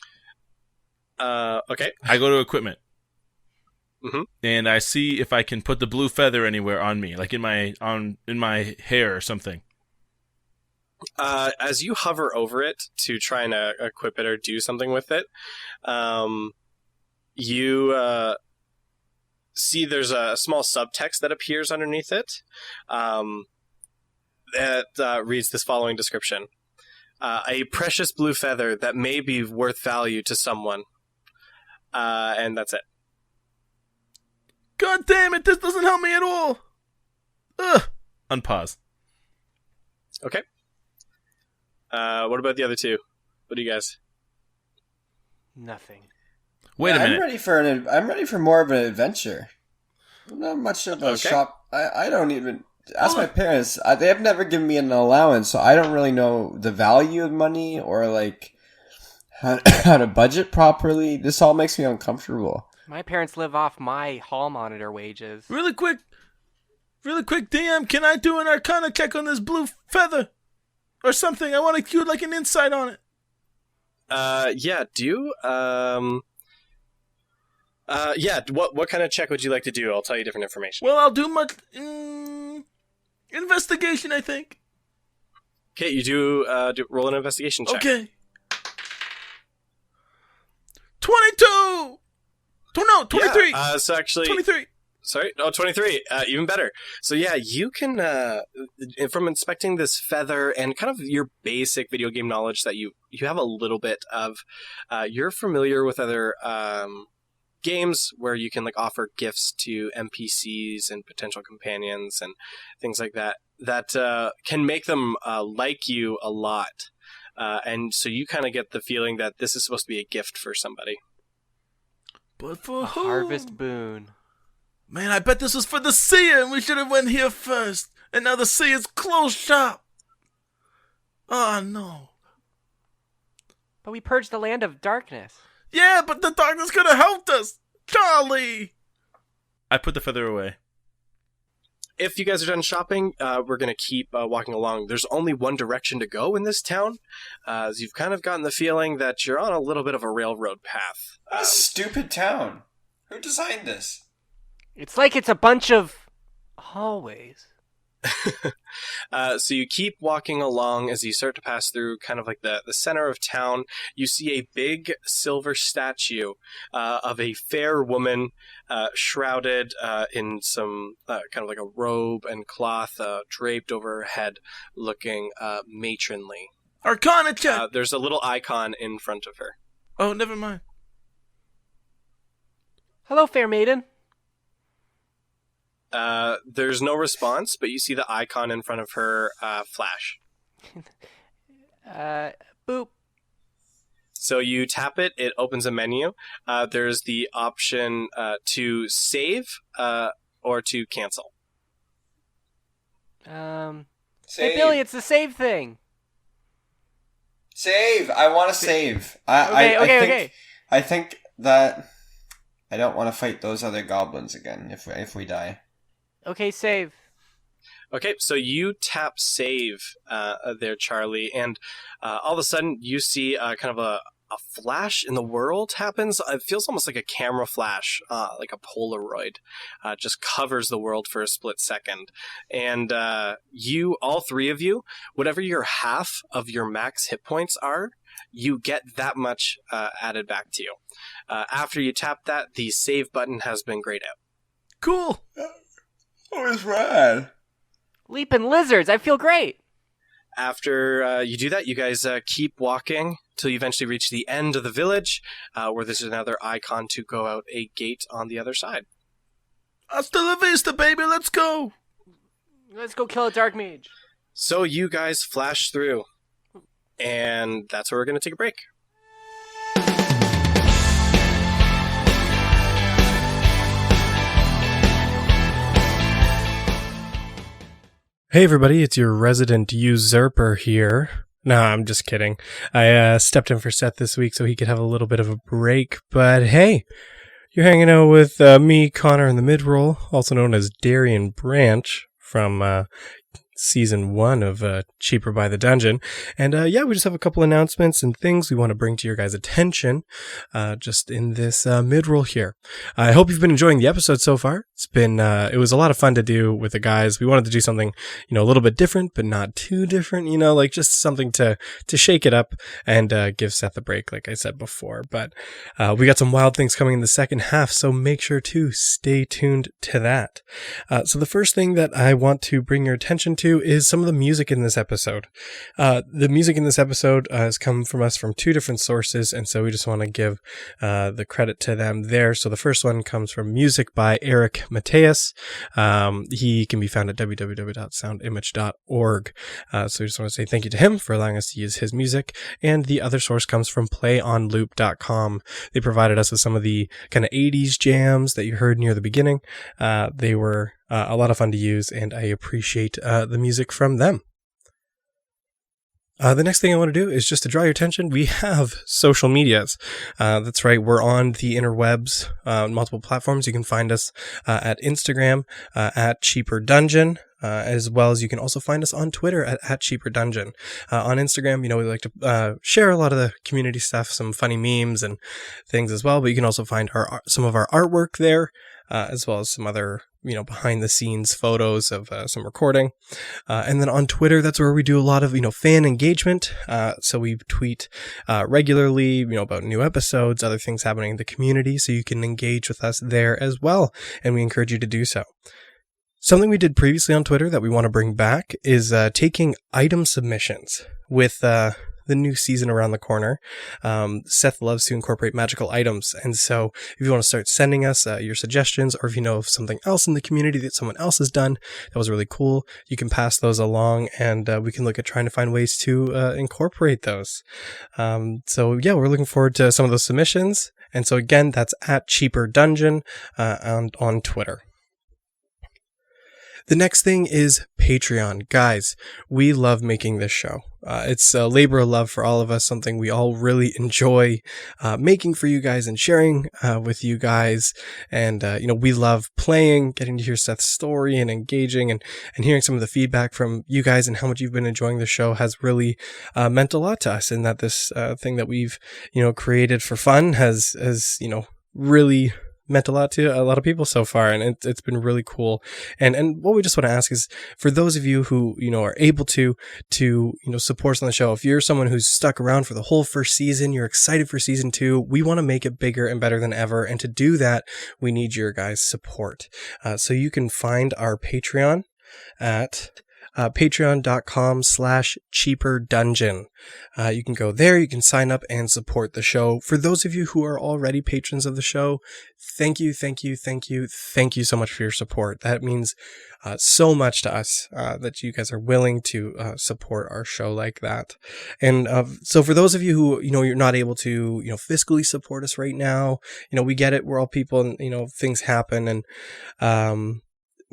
Okay. I go to equipment. Mm-hmm. And I see if I can put the blue feather anywhere on me, like in my hair or something. As you hover over it to try and equip it or do something with it, you see there's a small subtext that appears underneath it that reads this following description. A precious blue feather that may be worth value to someone. And that's it. God damn it, this doesn't help me at all. Ugh. Unpause. Okay. What about the other two? What do you guys? Nothing. Wait a minute. I'm ready for more of an adventure. I'm not much of a shop. I don't even ask my parents. They have never given me an allowance, so I don't really know the value of money or like how to budget properly. This all makes me uncomfortable. My parents live off my hall monitor wages. Really quick, DM, can I do an Arcana check on this blue feather? Or something, I want to do like an insight on it. Yeah, do. Yeah, what kind of check would you like to do? I'll tell you different information. Well, I'll do much... investigation, I think. Okay, you do roll an investigation check. Okay. 22! No, 23! Yeah, so actually... 23! Sorry? Oh, 23. Even better. So yeah, you can, from inspecting this feather and kind of your basic video game knowledge that you have a little bit of, you're familiar with other games where you can like offer gifts to NPCs and potential companions and things like that, that can make them like you a lot. And so you kind of get the feeling that this is supposed to be a gift for somebody. But for A who? harvest boon. Man, I bet this was for the seer, and we should have went here first. And now the seer's closed shop. Oh, no. But we purged the land of darkness. Yeah, but the darkness could have helped us! Charlie! I put the feather away. If you guys are done shopping, we're going to keep walking along. There's only one direction to go in this town, as you've kind of gotten the feeling that you're on a little bit of a railroad path. What a stupid town. Who designed this? It's like it's a bunch of hallways. So you keep walking along as you start to pass through kind of like the center of town. You see a big silver statue of a fair woman shrouded in some kind of like a robe and cloth draped over her head, looking matronly. Arcana check! There's a little icon in front of her. Oh, never mind. Hello, fair maiden. There's no response, but you see the icon in front of her flash. Boop. So you tap it, it opens a menu. There's the option to save or to cancel. Save. Hey, Billy, it's the save thing. Save! I want to save. Okay. I think that I don't want to fight those other goblins again if we die. Okay, save. Okay, so you tap save there, Charlie, and all of a sudden you see kind of a flash in the world happens. It feels almost like a camera flash, like a Polaroid, just covers the world for a split second. And you, all three of you, whatever your half of your max hit points are, you get that much added back to you. After you tap that, the save button has been grayed out. Cool! Oh, it's rad. Leaping lizards, I feel great. After you do that, you guys keep walking till you eventually reach the end of the village, where there's another icon to go out a gate on the other side. Hasta la vista, baby, let's go! Let's go kill a dark mage. So you guys flash through, and that's where we're going to take a break. Hey everybody, it's your resident usurper here. No, I'm just kidding. I stepped in for Seth this week so he could have a little bit of a break, but hey, you're hanging out with me, Connor, in the mid-roll, also known as Darian Branch from Season 1 of Cheaper by the Dungeon. And yeah, we just have a couple announcements and things we want to bring to your guys' attention just in this mid-roll here. I hope you've been enjoying the episode so far. It's been, it was a lot of fun to do with the guys. We wanted to do something, a little bit different, but not too different, like just something to shake it up and give Seth a break, like I said before. But we got some wild things coming in the second half, so make sure to stay tuned to that. So the first thing that I want to bring your attention to is some of the music in this episode. The music in this episode has come from us from two different sources, and so we just want to give the credit to them there. So the first one comes from music by Eric Mateus. He can be found at www.soundimage.org. So we just want to say thank you to him for allowing us to use his music. And the other source comes from playonloop.com. They provided us with some of the kind of 80s jams that you heard near the beginning. They were a lot of fun to use, and I appreciate the music from them. The next thing I want to do is just to draw your attention. We have social medias. That's right. We're on the interwebs, multiple platforms. You can find us at Instagram at Cheaper Dungeon, as well as you can also find us on Twitter at Cheaper Dungeon. On Instagram, we like to share a lot of the community stuff, some funny memes and things as well. But you can also find some of our artwork there, as well as some other behind the scenes photos of some recording. And then on Twitter, that's where we do a lot of, fan engagement. So we tweet regularly, about new episodes, other things happening in the community. So you can engage with us there as well. And we encourage you to do so. Something we did previously on Twitter that we want to bring back is taking item submissions with the new season around the corner. Seth loves to incorporate magical items, and so if you want to start sending us your suggestions, or if you know of something else in the community that someone else has done that was really cool, you can pass those along, and we can look at trying to find ways to incorporate those. So yeah, we're looking forward to some of those submissions, and so again, that's at Cheaper Dungeon and on Twitter. The next thing is Patreon. Guys, we love making this show. It's a labor of love for all of us, something we all really enjoy making for you guys and sharing with you guys. And, we love playing, getting to hear Seth's story and engaging and hearing some of the feedback from you guys and how much you've been enjoying the show has really meant a lot to us, and that this thing that we've, created for fun has really meant a lot to a lot of people so far, and it's been really cool. And what we just want to ask is, for those of you who are able to support us on the show, if you're someone who's stuck around for the whole first season, you're excited for season 2, we want to make it bigger and better than ever, and to do that we need your guys' support. So you can find our Patreon at patreon.com/cheaperdungeon. You can go there, you can sign up and support the show. For those of you who are already patrons of the show, thank you so much for your support. That means so much to us, that you guys are willing to support our show like that. And so for those of you who, you're not able to, fiscally support us right now, we get it. We're all people, and, things happen. And,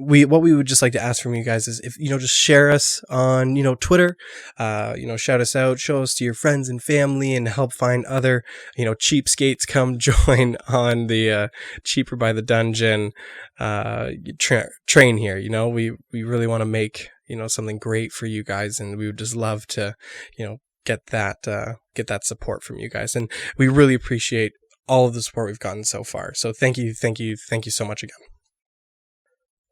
what we would just like to ask from you guys is, if just share us on Twitter, shout us out, show us to your friends and family, and help find other cheapskates come join on the Cheaper by the Dungeon train here. We really want to make something great for you guys, and we would just love to get that support from you guys, and we really appreciate all of the support we've gotten so far. So thank you so much again.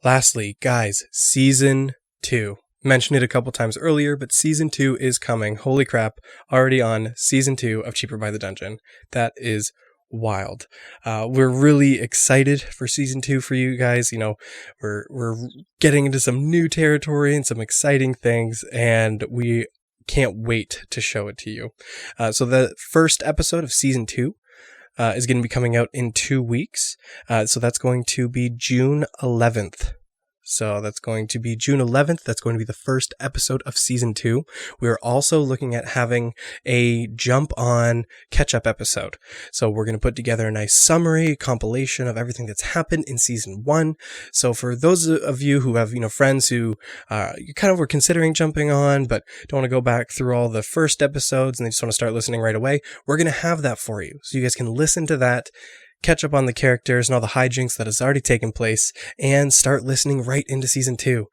Lastly, guys, Season 2. Mentioned it a couple times earlier, but Season 2 is coming. Holy crap, already on Season 2 of Cheaper by the Dungeon. That is wild. We're really excited for Season 2 for you guys. We're getting into some new territory and some exciting things, and we can't wait to show it to you. So the first episode of Season 2 is going to be coming out in 2 weeks. So that's going to be June 11th. That's going to be the first episode of Season 2. We're also looking at having a jump on catch-up episode. So we're going to put together a nice summary, compilation of everything that's happened in Season 1. So for those of you who have, friends who you kind of were considering jumping on, but don't want to go back through all the first episodes and they just want to start listening right away, we're going to have that for you. So you guys can listen to that, catch up on the characters and all the hijinks that has already taken place, and start listening right into Season 2.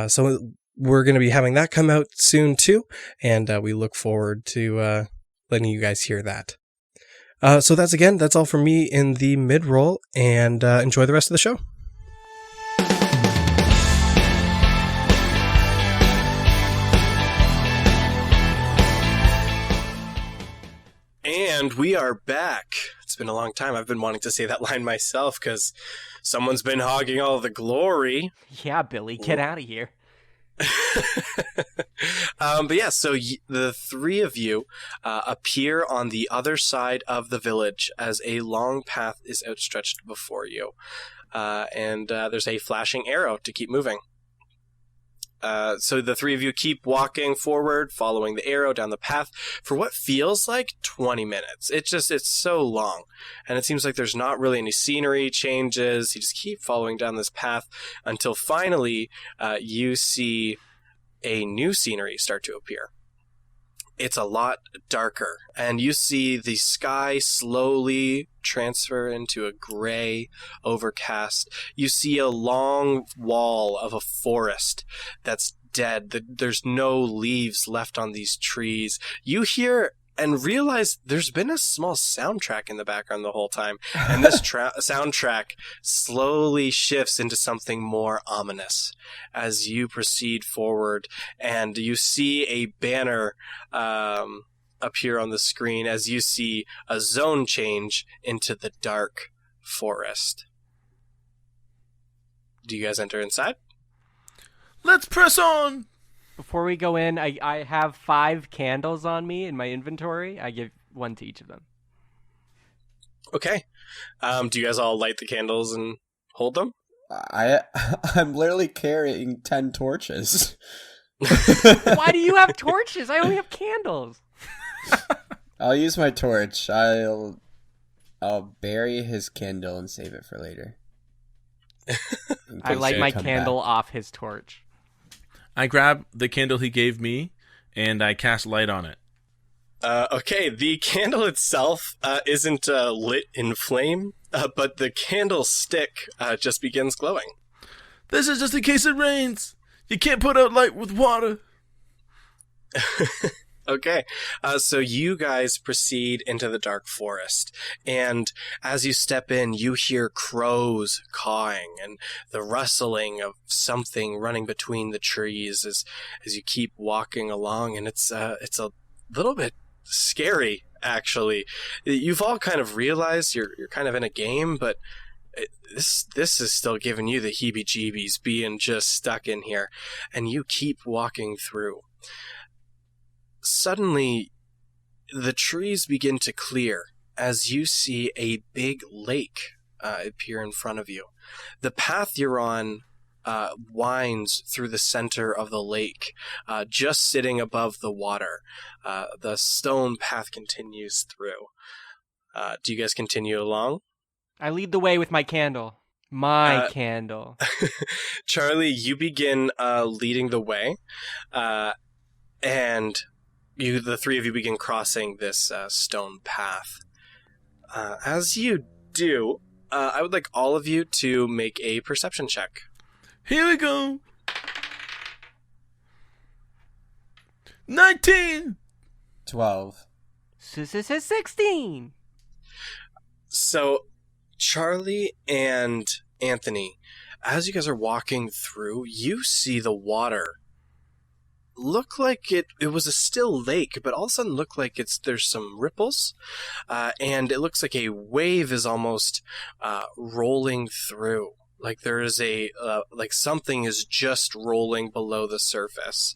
So we're going to be having that come out soon too, and we look forward to letting you guys hear that. So that's all from me in the mid-roll, and enjoy the rest of the show. And we are back. It's been a long time. I've been wanting to say that line myself because someone's been hogging all the glory. Yeah, Billy, get out of here. But yeah, so the three of you appear on the other side of the village as a long path is outstretched before you. And there's a flashing arrow to keep moving. So the three of you keep walking forward, following the arrow down the path for what feels like 20 minutes. It's so long. And it seems like there's not really any scenery changes. You just keep following down this path until finally you see a new scenery start to appear. It's a lot darker, and you see the sky slowly transfer into a gray, overcast. You see a long wall of a forest that's dead. There's no leaves left on these trees. You hear and realize there's been a small soundtrack in the background the whole time, and this soundtrack slowly shifts into something more ominous as you proceed forward, and you see a banner appear on the screen as you see a zone change into the dark forest. Do you guys enter inside? Let's press on! Before we go in, I have 5 candles on me in my inventory. I give 1 to each of them. Okay. Do you guys all light the candles and hold them? I'm literally carrying 10 torches. Why do you have torches? I only have candles. I'll use my torch. I'll bury his candle and save it for later. I light my Come candle back. off his torch. I grab the candle he gave me, and I cast light on it. Okay, the candle itself isn't lit in flame, but the candlestick just begins glowing. This is just in case it rains. You can't put out light with water. Okay, so you guys proceed into the dark forest, and as you step in, you hear crows cawing and the rustling of something running between the trees as you keep walking along, and it's a little bit scary, actually. You've all kind of realized you're kind of in a game, but this is still giving you the heebie-jeebies being just stuck in here, and you keep walking through. Suddenly, the trees begin to clear as you see a big lake appear in front of you. The path you're on winds through the center of the lake, just sitting above the water. The stone path continues through. Do you guys continue along? I lead the way with my candle. My candle. Charlie, you begin leading the way, and the three of you begin crossing this stone path. As you do, I would like all of you to make a perception check. Here we go. 19. 12. 16. So, Charlie and Anthony, as you guys are walking through, you see the water look like it was a still lake, but all of a sudden look like there's some ripples, and it looks like a wave is almost rolling through. Like there is like something is just rolling below the surface.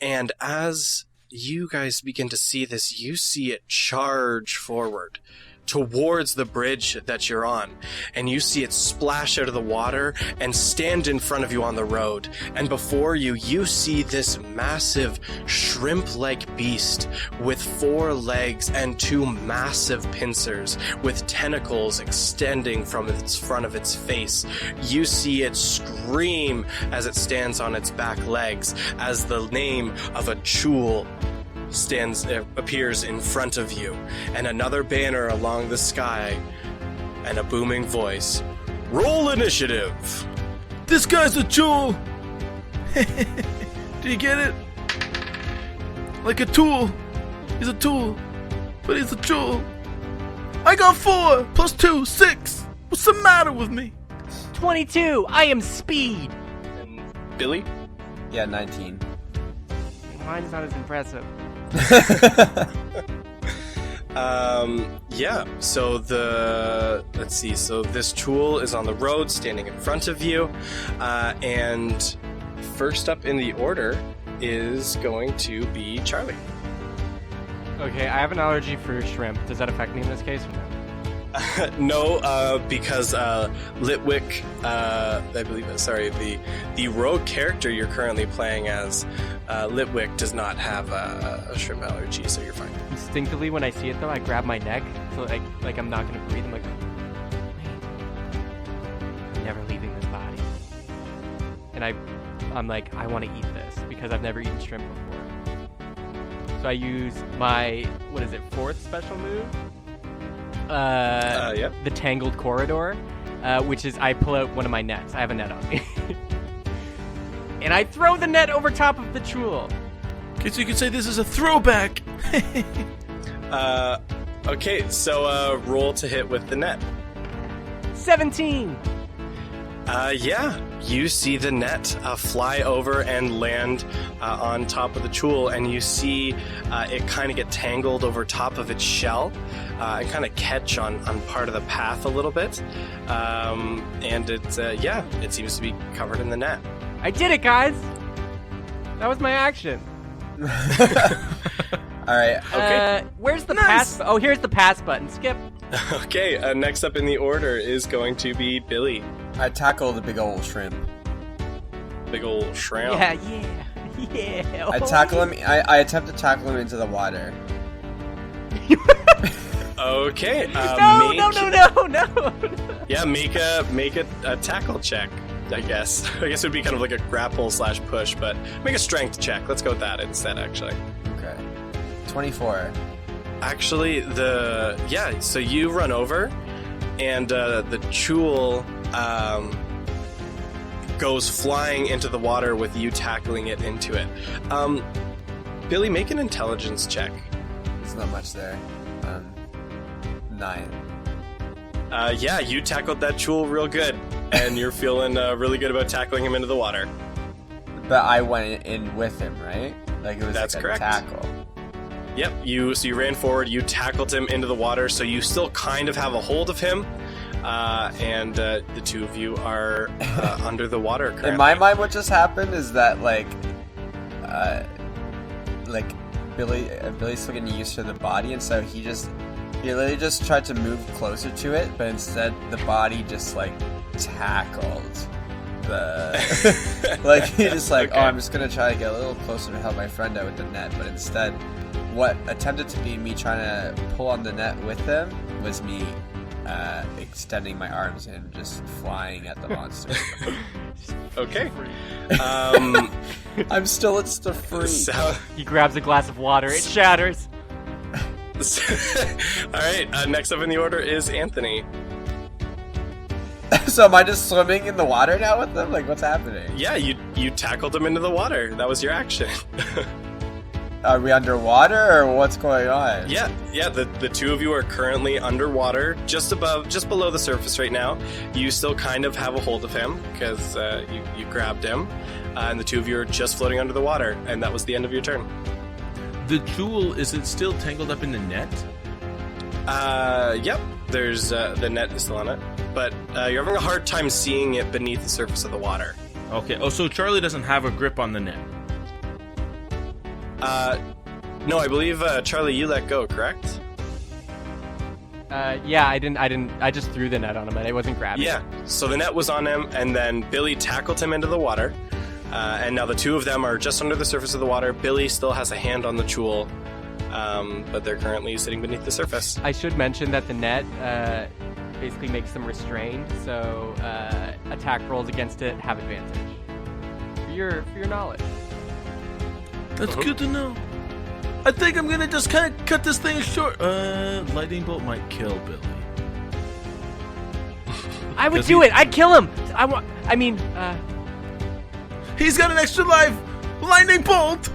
And as you guys begin to see this, you see it charge forward towards the bridge that you're on, and you see it splash out of the water and stand in front of you on the road, and before you see this massive shrimp-like beast with 4 legs and 2 massive pincers with tentacles extending from its front of its face. You see it scream as it stands on its back legs as the name of a jewel appears in front of you, and another banner along the sky, and a booming voice. Roll initiative! This guy's a jewel. Do you get it? Like a tool. He's a tool, but he's a jewel. I got 4 plus 2, 6. What's the matter with me? 22. I am speed. And Billy? Yeah, 19. Mine's not as impressive. Yeah, so let's see, so this jewel is on the road standing in front of you, and first up in the order is going to be Charlie. Okay, I have an allergy for shrimp. Does that affect me in this case or no? No, because Litwick, I believe, the rogue character you're currently playing as, Litwick does not have a shrimp allergy, so you're fine. Instinctively, when I see it though, I grab my neck, so like I'm not gonna breathe. I'm like, I'm never leaving this body. And I'm like, I want to eat this because I've never eaten shrimp before. So I use my 4th special move. Yep. The Tangled Corridor, which is I pull out one of my nets. I have a net on me. And I throw the net over top of the jewel. Okay, so you could say this is a throwback. Okay, so roll to hit with the net. 17. Yeah, you see the net fly over and land on top of the jewel, and you see it kind of get tangled over top of its shell and kind of catch on part of the path a little bit. And it seems to be covered in the net. I did it, guys. That was my action. All right. Okay. Where's the Nice. pass? Oh, here's the pass button. Skip. Okay, next up in the order is going to be Billy. I tackle the big old shrimp. Big old shrimp. Yeah. I tackle him. I attempt to tackle him into the water. Okay. No. Yeah, make a tackle check. I guess it would be kind of like a grapple/push, but make a strength check. Let's go with that instead. Actually. Okay. 24. Actually, so you run over, and the Chul goes flying into the water with you tackling it into it. Billy, make an intelligence check. There's not much there. 9. Yeah, you tackled that Chul real good, and you're feeling really good about tackling him into the water. But I went in with him, right? Like it was That's like a correct. tackle. Yep, you ran forward, you tackled him into the water, so you still kind of have a hold of him, and the two of you are under the water currently. In my mind, what just happened is that like Billy's still getting used to the body, and so he literally just tried to move closer to it, but instead the body just like tackled the like he just like, Okay. oh, I'm just gonna try to get a little closer to help my friend out with the net, but instead what attempted to be me trying to pull on the net with him was me extending my arms and just flying at the monster. Okay. I'm still it's the free. So, He grabs a glass of water. It shatters. all right, next up in the order is Anthony. So am I just swimming in the water now with them? Like, what's happening? Yeah, you tackled him into the water. That was your action. Are we underwater or what's going on? Yeah, the two of you are currently underwater, just below the surface right now. You still kind of have a hold of him, because you grabbed him, and the two of you are just floating under the water, and that was the end of your turn. The jewel, is it still tangled up in the net? Yep, there's, the net is still on it, but you're having a hard time seeing it beneath the surface of the water. Okay. Oh, so Charlie doesn't have a grip on the net. No, I believe, Charlie, you let go, correct? Yeah, I didn't. I just threw the net on him, and I wasn't grabbing. Yeah, so the net was on him, and then Billy tackled him into the water, and now the two of them are just under the surface of the water. Billy still has a hand on the Chul, but they're currently sitting beneath the surface. I should mention that the net basically makes them restrained, so attack rolls against it have advantage. For your knowledge. That's good to know. I think I'm gonna just kind of cut this thing short. Lightning bolt might kill Billy. I would Does do he- it. I'd kill him. He's got an extra life. Lightning bolt.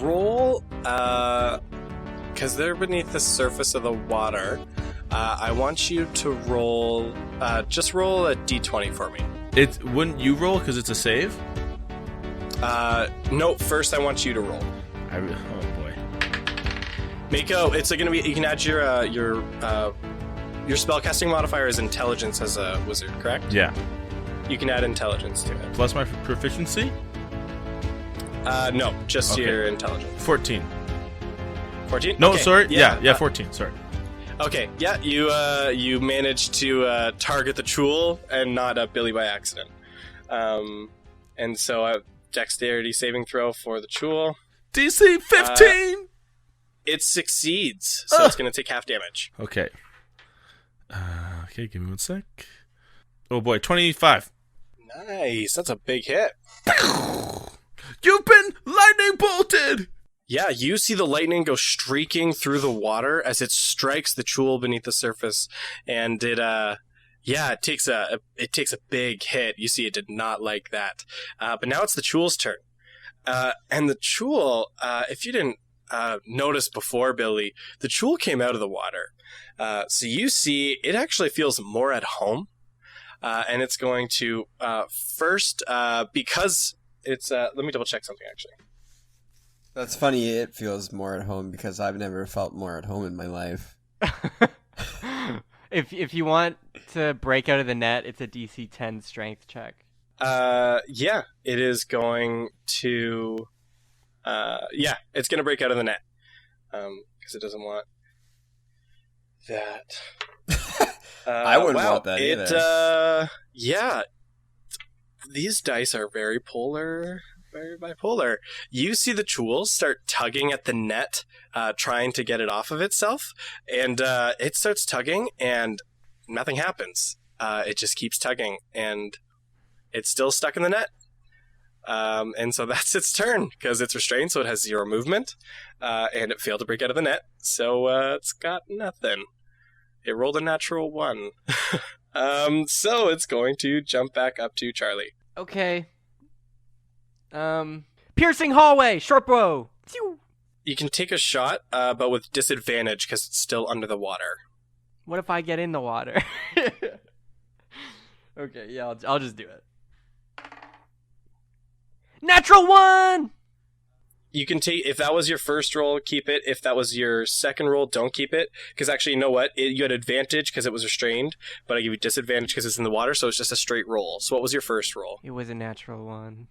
Roll, because they're beneath the surface of the water, I want you to roll, just roll a d20 for me. Wouldn't you roll because it's a save? No, first I want you to roll. Oh boy. It's gonna be, you can add your spellcasting modifier is intelligence as a wizard, correct? Yeah. You can add intelligence to it. Plus my proficiency. No, just Okay. your intelligence. 14. 14? No, Okay, sorry. Yeah, 14. Sorry. Okay, yeah, you managed to target the Chul and not Billy by accident. And so dexterity saving throw for the Chul. DC 15. It succeeds, so it's going to take half damage. Okay. Okay, give me 1 sec. Oh boy, 25. Nice, that's a big hit. You've been lightning bolted. Yeah, you see the lightning go streaking through the water as it strikes the Chul beneath the surface, and it takes a big hit. You see, it did not like that. But now it's the Chul's turn, and the Chul, if you didn't notice before, Billy, the Chul came out of the water. So you see, it actually feels more at home, and it's going to first because it's. Let me double check something actually. That's funny. It feels more at home because I've never felt more at home in my life. If you want to break out of the net, it's a DC 10 strength check. Yeah, it is going to. It's going to break out of the net because it doesn't want that. I wouldn't want that either. Yeah, these dice are very polar very bipolar. You see the Chul start tugging at the net, trying to get it off of itself, and it starts tugging, and nothing happens. It just keeps tugging, and it's still stuck in the net. And so that's its turn, because it's restrained, so it has 0 movement, and it failed to break out of the net, so it's got nothing. It rolled a natural 1. So it's going to jump back up to Charlie. Okay. Piercing hallway, short bow. You can take a shot, but with disadvantage because it's still under the water. What if I get in the water? Okay, yeah, I'll just do it. Natural 1! You can take, if that was your first roll, keep it. If that was your second roll, don't keep it. Because actually, you know what? You had advantage because it was restrained, but I give you disadvantage because it's in the water, so it's just a straight roll. So what was your first roll? It was a natural 1.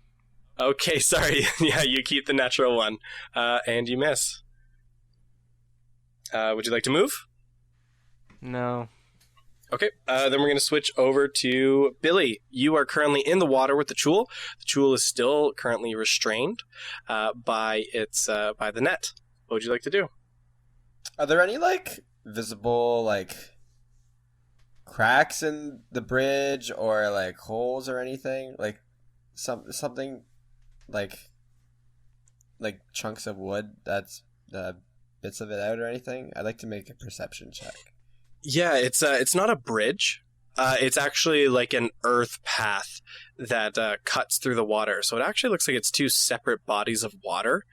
Okay, sorry. Yeah, you keep the natural 1. And you miss. Would you like to move? No. Okay, then we're going to switch over to Billy. You are currently in the water with the Chul. The Chul is still currently restrained by the net. What would you like to do? Are there any, like, visible, like, cracks in the bridge or, like, holes or anything? Like, something, like chunks of wood that's bits of it out or anything? I'd like to make a perception check. Yeah, it's not a bridge. It's actually like an earth path that cuts through the water. So it actually looks like it's 2 separate bodies of water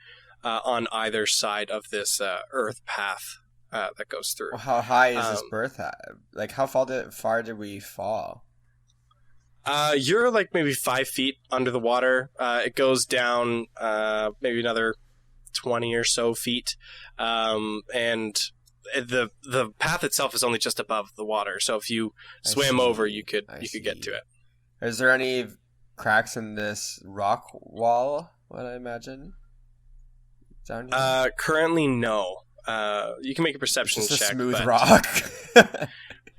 on either side of this earth path that goes through. Well, how high is this berth at? Like, how far did we fall? You're like maybe 5 feet under the water. It goes down maybe another 20 or so feet, and the path itself is only just above the water. So if you swam over, you could get to it. Is there any cracks in this rock wall? What I imagine down here. Currently, no. You can make a perception It's check. a smooth but, rock.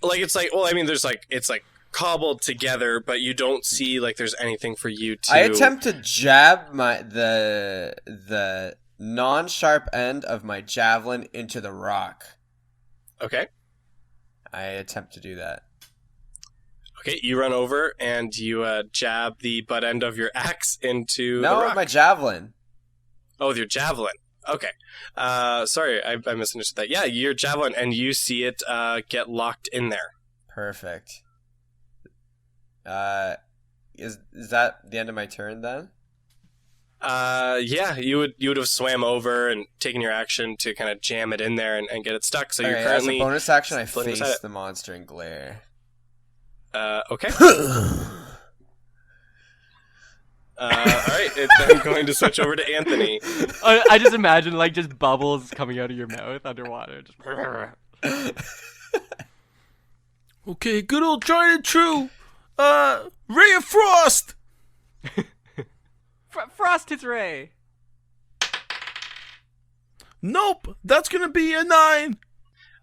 There's it's cobbled together, but you don't see like there's anything for you to. I attempt to jab the non-sharp end of my javelin into the rock. Okay. I attempt to do that. Okay, you run over and you jab the butt end of your axe into the rock. My javelin. Oh, with your javelin. Okay. Sorry, I misunderstood that. Yeah, your javelin, and you see it get locked in there. Perfect. Is that the end of my turn then? Yeah, you would have swam over and taken your action to kind of jam it in there and get it stuck. So you're currently as a bonus action, I floating face beside it. the monster and glare. Okay. All right, I'm going to switch over to Anthony. I just imagine like just bubbles coming out of your mouth underwater. Just... Okay, good old tried and true. Ray of Frost. Frost his ray. Nope, that's gonna be a 9.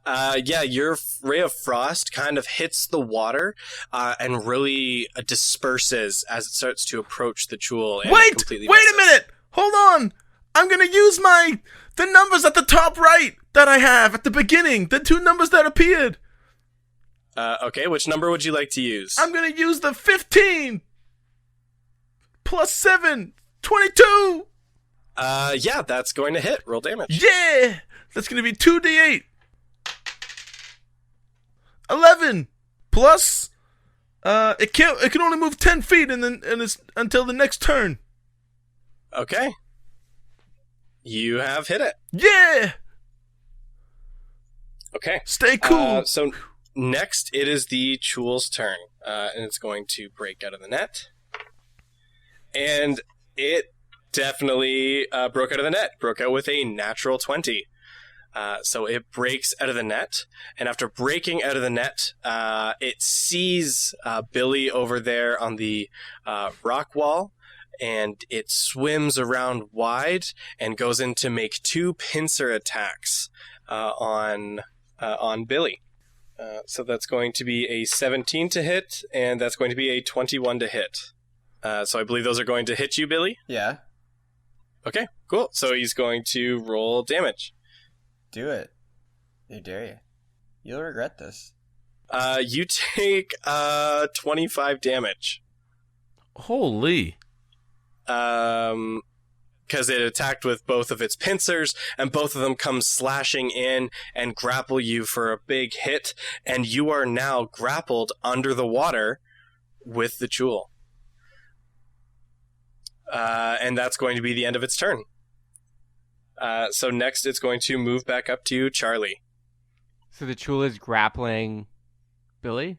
Yeah, your ray of frost kind of hits the water and really disperses as it starts to approach the Chul. Wait a minute! Hold on! I'm gonna use the numbers at the top right that I have at the beginning, the 2 numbers that appeared. Okay, which number would you like to use? I'm gonna use the 15 plus 7, 22. Yeah, that's going to hit. Roll damage. Yeah! That's gonna be 2d8. 11 plus it can only move 10 feet and it's until the next turn. Okay. You have hit it. Yeah! Okay. Stay cool. So next it is the Chul's turn. And it's going to break out of the net. And it definitely broke out of the net. Broke out with a natural 20. So it breaks out of the net, and after breaking out of the net, it sees Billy over there on the rock wall, and it swims around wide and goes in to make 2 pincer attacks on Billy. So that's going to be a 17 to hit, and that's going to be a 21 to hit. So I believe those are going to hit you, Billy? Yeah. Okay, cool. So he's going to roll damage. Do it. I dare you. You'll regret this. You take 25 damage. Holy. Because it attacked with both of its pincers, and both of them come slashing in and grapple you for a big hit, and you are now grappled under the water with the jewel. And that's going to be the end of its turn. So next it's going to move back up to Charlie. So the Chula is grappling Billy?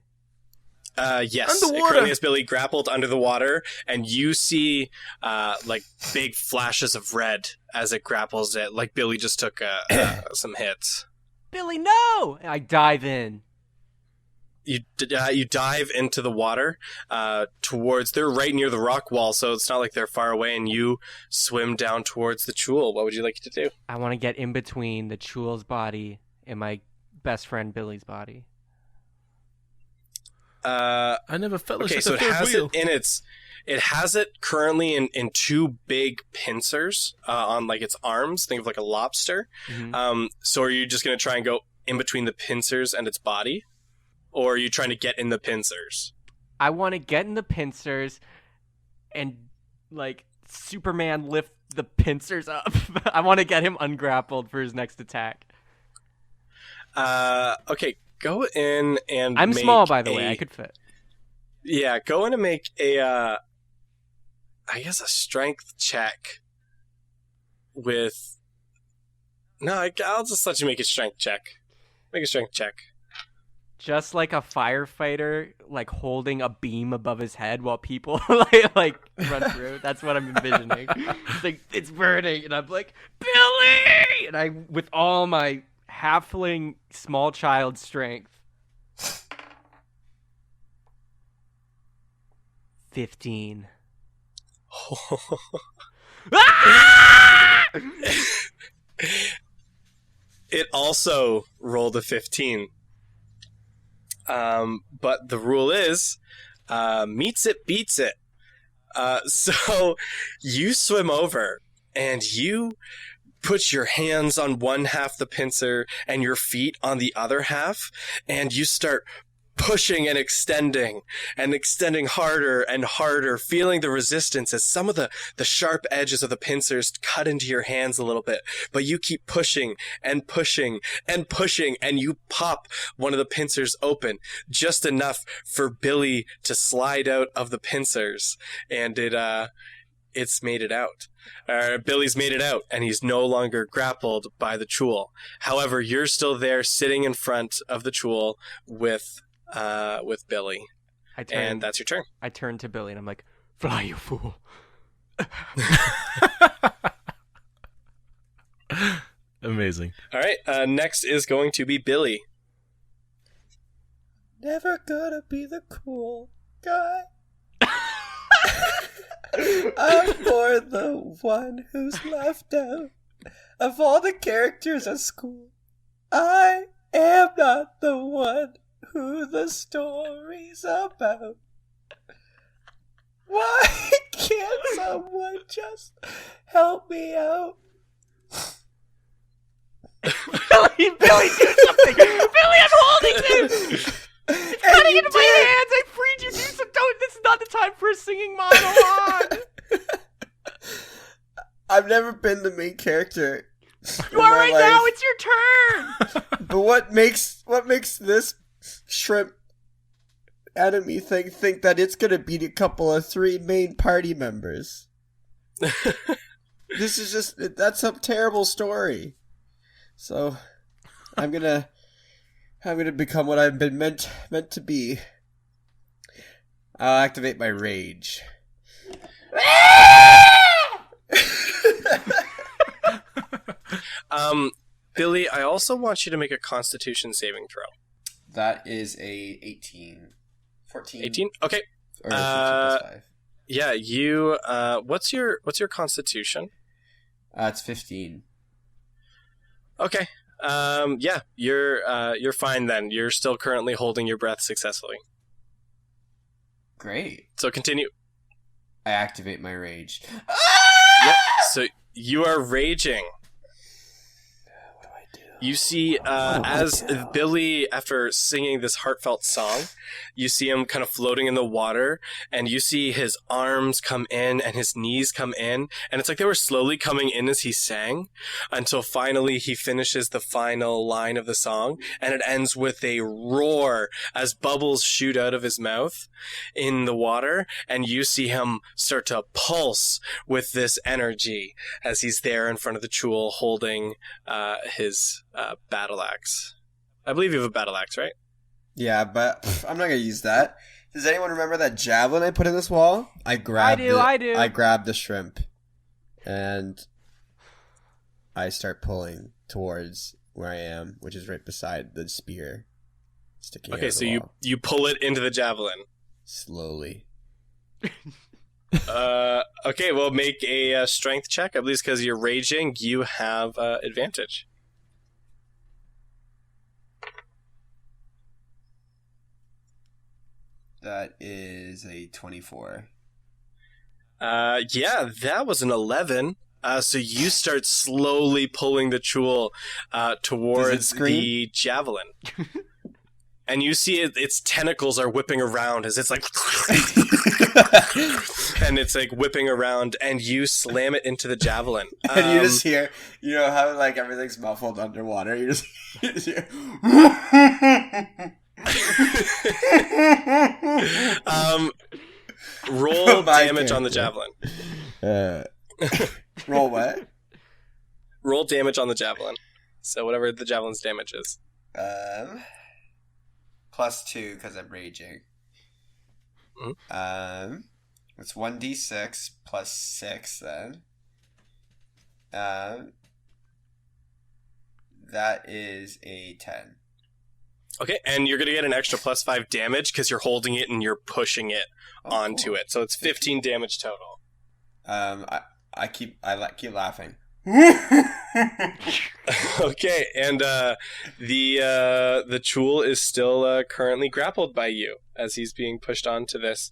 Yes. Underwater. It currently has Billy grappled under the water, and you see like big flashes of red as it grapples it, like Billy just took some hits. Billy, no! I dive in. You dive into the water they're right near the rock wall, so it's not like they're far away, and you swim down towards the Chul. What would you like to do? I want to get in between the Chul's body and my best friend Billy's body. I never felt okay, like so a it third has wheel. it has it currently in two big pincers on like its arms. Think of like a lobster. Mm-hmm. So are you just going to try and go in between the pincers and its body? Or are you trying to get in the pincers? I want to get in the pincers and, like, Superman lift the pincers up. I want to get him ungrappled for his next attack. Okay, go in and I'm make small, by the way. I could fit. Yeah, go in and make I guess a strength check with... No, I'll just let you make a strength check. Make a strength check. Just like a firefighter, like holding a beam above his head while people like run through. That's what I'm envisioning. It's like, it's burning, and I'm like, Billy! And I, with all my halfling small child strength. 15. It also rolled a 15. But the rule is, meets it, beats it. So you swim over and you put your hands on one half the pincer and your feet on the other half, and you start pushing and extending harder and harder, feeling the resistance as some of the sharp edges of the pincers cut into your hands a little bit. But you keep pushing and pushing and pushing, and you pop one of the pincers open just enough for Billy to slide out of the pincers, and it's made it out. Billy's made it out, and he's no longer grappled by the Chul. However, you're still there sitting in front of the Chul with Billy. And that's your turn. I turn to Billy and I'm like, fly, you fool. Amazing. All right, next is going to be Billy. Never gonna be the cool guy. I'm more the one who's left out of all the characters at school. I am not the one who the story's about. Why can't someone just help me out? Billy, do something! Billy, I'm holding this! It's cutting into my hands! I freed you! Do some, don't, this is not the time for a singing monologue! I've never been the main character. You are right now! It's your turn! But what makes this shrimp enemy thing think that it's gonna beat a couple of 3 main party members? This is just, that's a terrible story. So I'm gonna become what I've been meant to be. I'll activate my rage. Billy, I also want you to make a Constitution saving throw. That is a 18. 14. 18? Okay. Or 15 plus 5. Yeah, you what's your Constitution? It's 15. Okay. Yeah, you're fine then. You're still currently holding your breath successfully. Great. So continue. I activate my rage. Yep. So you are raging. What do I do? You see, as Billy, after singing this heartfelt song, you see him kind of floating in the water, and you see his arms come in and his knees come in, and it's like they were slowly coming in as he sang, until finally he finishes the final line of the song, and it ends with a roar as bubbles shoot out of his mouth in the water, and you see him start to pulse with this energy as he's there in front of the Chul holding his battle axe. I believe you have a battle axe, right? Yeah, but I'm not gonna use that. Does anyone remember that javelin I put in this wall? I do. I grabbed the shrimp, and I start pulling towards where I am, which is right beside the spear sticking. Okay, so you pull it into the javelin slowly. Okay, well, make a strength check. I believe it's because you're raging. You have advantage. That is a 24. Yeah, that was an 11. So you start slowly pulling the Chul towards the javelin. And you see its tentacles are whipping around as it's like... and it's like whipping around, and you slam it into the javelin. And you just hear, you know how like everything's muffled underwater? You just hear... Roll damage on the javelin. Roll what? Roll damage on the javelin. So whatever the javelin's damage is. +2 because I'm raging. Mm-hmm. It's 1d6 plus 6 then. That is a 10. Okay, and you're going to get an extra +5 damage because you're holding it and you're pushing it onto it. So it's 15 damage total. I keep laughing. Okay, and the Chul is still currently grappled by you as he's being pushed onto this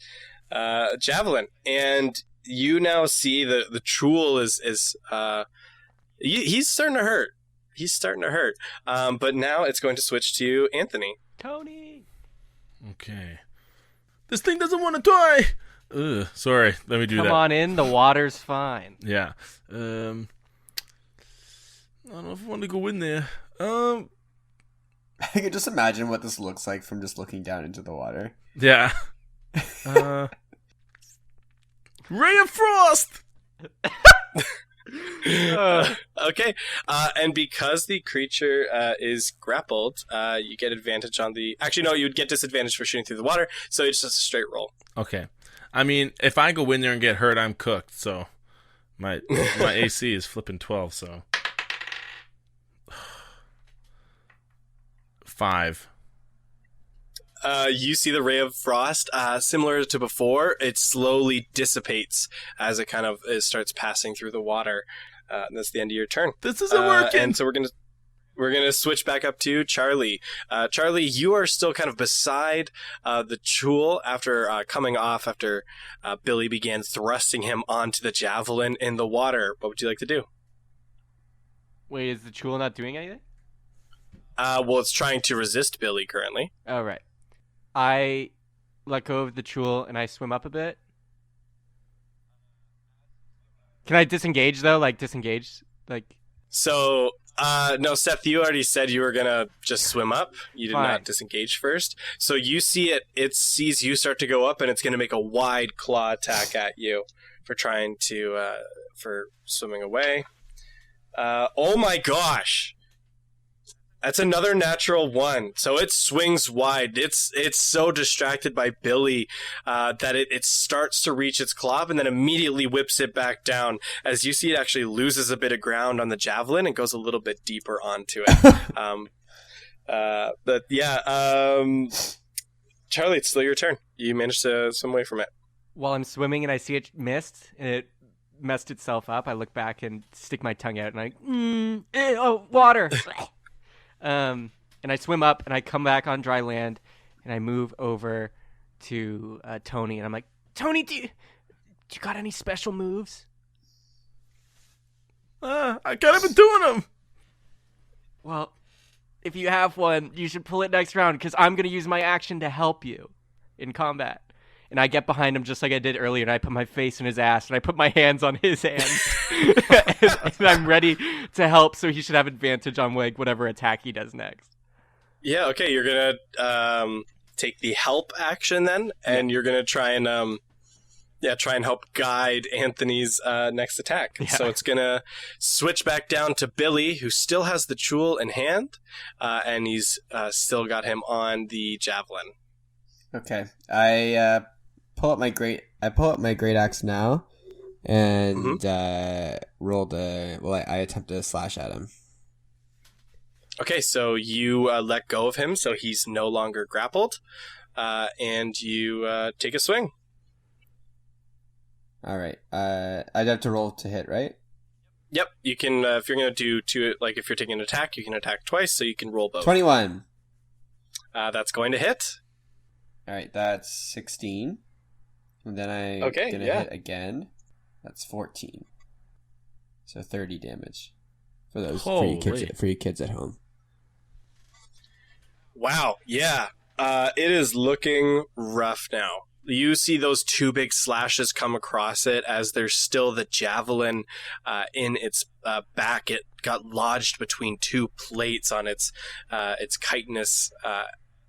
javelin, and you now see the Chul is he's starting to hurt. He's starting to hurt. But now it's going to switch to Anthony. Tony. Okay. This thing doesn't want to die. Ugh, sorry. Let me do that. Come on in. The water's fine. Yeah. I don't know if I want to go in there. I can just imagine what this looks like from just looking down into the water. Yeah. Ray of Frost! Okay, and because the creature is grappled, you get advantage on the... Actually, no, you would get disadvantage for shooting through the water, so it's just a straight roll. Okay. I mean, if I go in there and get hurt, I'm cooked, so... My AC is flipping 12, so... 5. You see the ray of frost, similar to before, it slowly dissipates as it kind of starts passing through the water. And that's the end of your turn. This isn't working! And so we're gonna switch back up to Charlie. Charlie, you are still kind of beside the Chul after coming off after Billy began thrusting him onto the javelin in the water. What would you like to do? Wait, is the Chul not doing anything? Well, it's trying to resist Billy currently. Oh, right. I let go of the Chul and I swim up a bit. Can I disengage, though? Like, disengage? Like... So, no, Seth, you already said you were going to just swim up. You did not disengage first. So you see it sees you start to go up, and it's going to make a wide claw attack at you for trying to, for swimming away. Oh my gosh! That's another natural 1. So it swings wide. It's so distracted by Billy that it starts to reach its claw and then immediately whips it back down. As you see, it actually loses a bit of ground on the javelin and goes a little bit deeper onto it. But yeah, Charlie, it's still your turn. You managed to swim away from it. While I'm swimming and I see it missed and it messed itself up, I look back and stick my tongue out and water. And I swim up and I come back on dry land and I move over to Tony and I'm like, Tony, do you got any special moves? I can't even doing them. Well, if you have one, you should pull it next round, because I'm going to use my action to help you in combat. And I get behind him just like I did earlier, and I put my face in his ass, and I put my hands on his hands. and I'm ready to help, so he should have advantage on whatever attack he does next. Yeah, okay, you're gonna take the help action then, and you're gonna try and help guide Anthony's next attack. Yeah. So it's gonna switch back down to Billy, who still has the jewel in hand, and he's still got him on the javelin. Okay, I pull up my great axe now, and rolled I attempt to slash at him. Okay, so you let go of him, so he's no longer grappled, and you take a swing. All right, I'd have to roll to hit, right? Yep, you can. If you're gonna do two, like if you're taking an attack, you can attack twice, so you can roll both. 21. That's going to hit. All right, that's 16. And then I'm gonna hit again. That's 14. So 30 damage for those for you kids at home. Wow, yeah. It is looking rough now. You see those two big slashes come across it as there's still the javelin in its back. It got lodged between two plates on its chitinous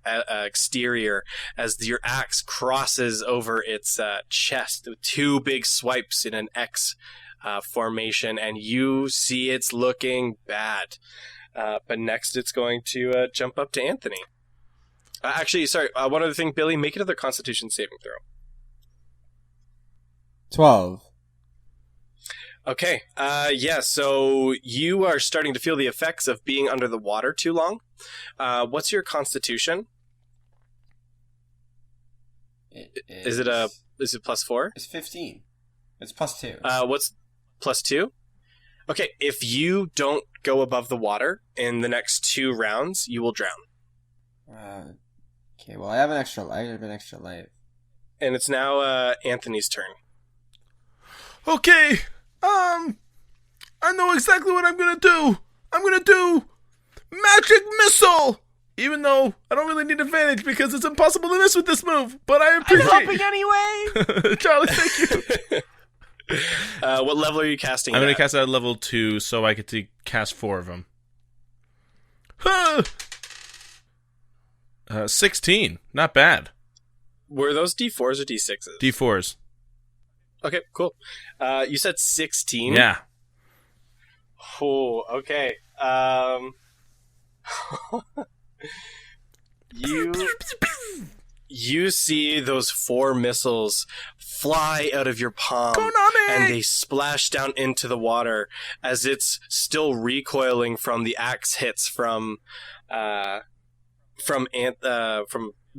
exterior as your axe crosses over its chest with two big swipes in an X formation, and you see it's looking bad. But next it's going to jump up to Anthony. Actually, sorry, one other thing, Billy, make another Constitution saving throw. 12. Okay, so you are starting to feel the effects of being under the water too long. What's your Constitution? Is it +4? It's 15. It's +2. What's +2? Okay, if you don't go above the water in the next 2 rounds, you will drown. Okay, well, I have an extra life. And it's now Anthony's turn. Okay, I know exactly what I'm gonna do. I'm gonna do Magic Missile! Even though I don't really need advantage because it's impossible to miss with this move, but I appreciate I'm helping anyway! Charlie, thank you. What level are you casting? I'm going to cast it at level 2, so I get to cast 4 of them. 16. Not bad. Were those D4s or D6s? D4s. Okay, cool. You said 16? Yeah. Oh, okay. You see those 4 missiles fly out of your palm, and they splash down into the water as it's still recoiling from the axe hits from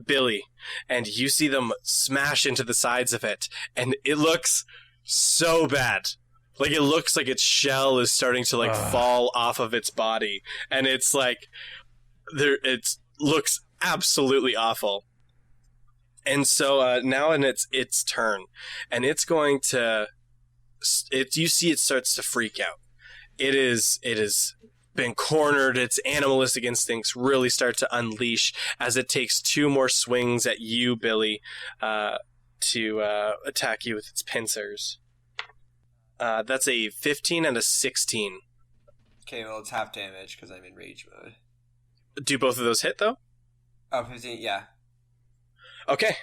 Billy, and you see them smash into the sides of it, and it looks so bad. Like, it looks like its shell is starting to fall off of its body, and it's like it looks absolutely awful. And so now it's turn, and it's going to. You see, it starts to freak out. It is been cornered. Its animalistic instincts really start to unleash as it takes 2 more swings at you, Billy, to attack you with its pincers. That's a 15 and a 16. Okay, well, it's half damage because I'm in rage mode. Do both of those hit, though? Oh, 15, yeah. Okay,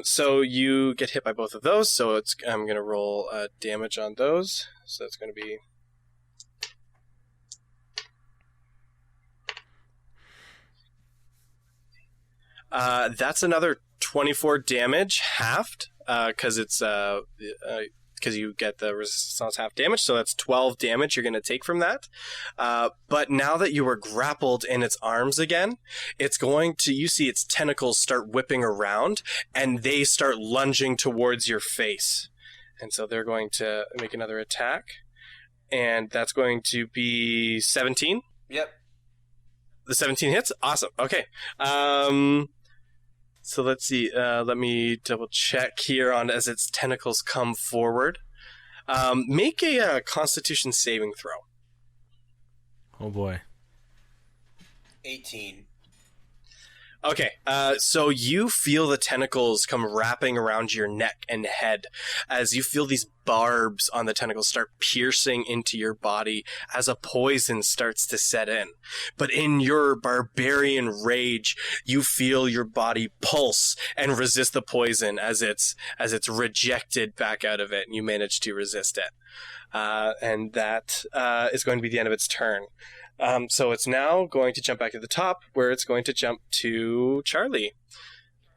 so you get hit by both of those, so I'm going to roll damage on those. So it's going to be... that's another 24 damage, halved, because it's... because you get the resistance half damage, so that's 12 damage you're going to take from that. But now that you are grappled in its arms again, it's going to, you see its tentacles start whipping around, and they start lunging towards your face. And so they're going to make another attack, and that's going to be 17. Yep. The 17 hits? Awesome. Okay. So let's see. Let me double check here on as its tentacles come forward. Make a Constitution saving throw. Oh boy. 18. Okay, so you feel the tentacles come wrapping around your neck and head as you feel these barbs on the tentacles start piercing into your body as a poison starts to set in. But in your barbarian rage, you feel your body pulse and resist the poison as it's rejected back out of it, and you manage to resist it. And that is going to be the end of its turn. So it's now going to jump back to the top, where it's going to jump to Charlie.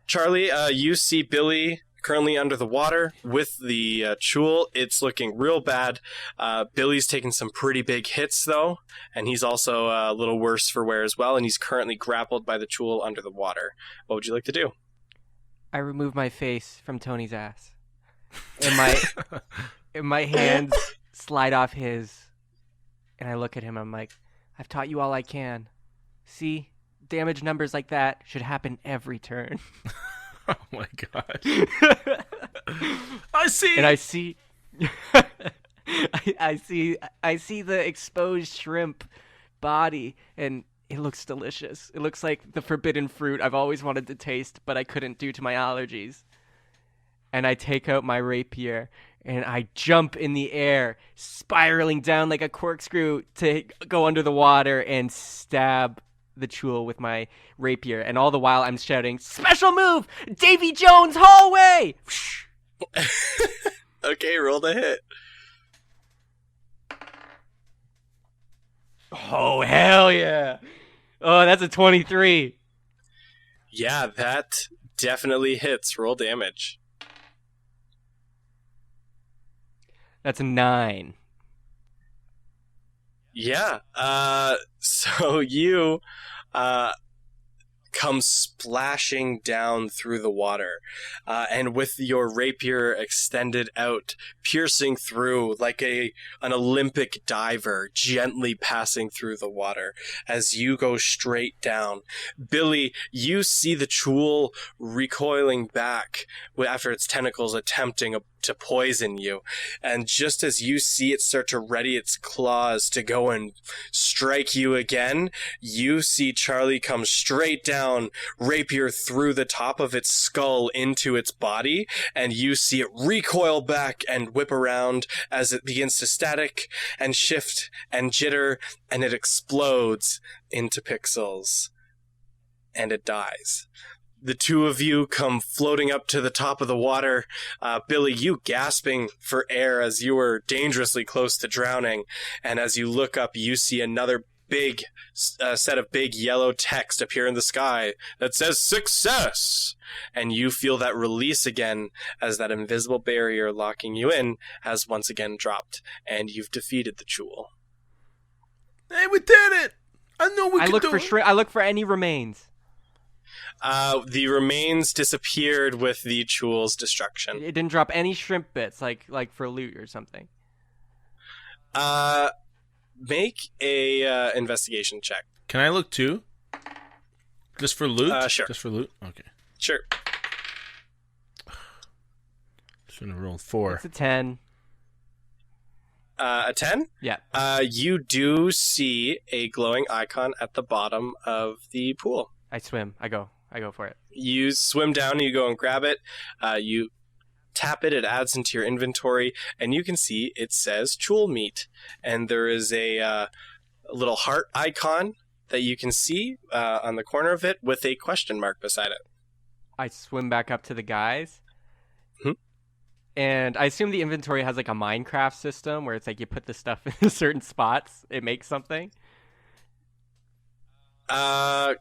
Charlie, you see Billy currently under the water with the Chul. It's looking real bad. Billy's taken some pretty big hits, though, and he's also a little worse for wear as well, and he's currently grappled by the Chul under the water. What would you like to do? I remove my face from Tony's ass. And my hands slide off his, and I look at him. I'm like, I've taught you all I can. See? Damage numbers like that should happen every turn. Oh my god. I see. And I see I see the exposed shrimp body, and it looks delicious. It looks like the forbidden fruit I've always wanted to taste, but I couldn't due to my allergies. And I take out my rapier, and I jump in the air, spiraling down like a corkscrew to go under the water and stab the Chul with my rapier. And all the while I'm shouting, "Special move! Davy Jones hallway!" Okay, roll the hit. Oh, hell yeah. Oh, that's a 23. Yeah, that definitely hits. Roll damage. That's a 9. Yeah. So you come splashing down through the water, and with your rapier extended out, piercing through like an Olympic diver, gently passing through the water as you go straight down. Billy, you see the Chul recoiling back after its tentacles attempting to poison you, and just as you see it start to ready its claws to go and strike you again, you see Charlie come straight down, rapier through the top of its skull into its body, and you see it recoil back and whip around as it begins to static and shift and jitter, and it explodes into pixels, and it dies. The two of you come floating up to the top of the water. Billy, you gasping for air as you were dangerously close to drowning. And as you look up, you see another big set of big yellow text appear in the sky that says "Success!" And you feel that release again as that invisible barrier locking you in has once again dropped. And you've defeated the Chul. Hey, we did it! I know we could do it! I look for any remains. The remains disappeared with the Chul's destruction. It didn't drop any shrimp bits, like for loot or something. Make a investigation check. Can I look too? Just for loot? Sure. Just for loot? Okay. Sure. Shouldn't have rolled 4. It's a 10. A 10? Yeah. You do see a glowing icon at the bottom of the pool. I swim. I go for it. You swim down, you go and grab it, you tap it, it adds into your inventory, and you can see it says Chul meat. And there is a little heart icon that you can see on the corner of it with a question mark beside it. I swim back up to the guys. Hmm? And I assume the inventory has like a Minecraft system where it's like you put the stuff in certain spots, it makes something.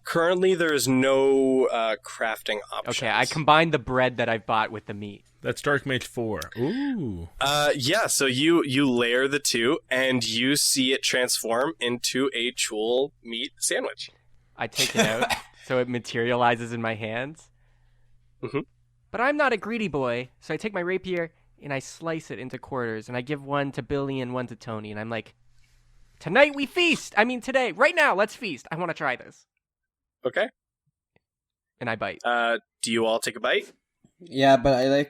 Currently there is no crafting options. Okay, I combined the bread that I've bought with the meat. That's Dark Mage 4. Ooh. Yeah, so you layer the two, and you see it transform into a Chul meat sandwich. I take it out, so it materializes in my hands. Mm-hmm. But I'm not a greedy boy, so I take my rapier, and I slice it into quarters, and I give one to Billy and one to Tony, and I'm like, tonight we feast! I mean today, right now, let's feast! I want to try this. Okay. And I bite. Do you all take a bite? Yeah, but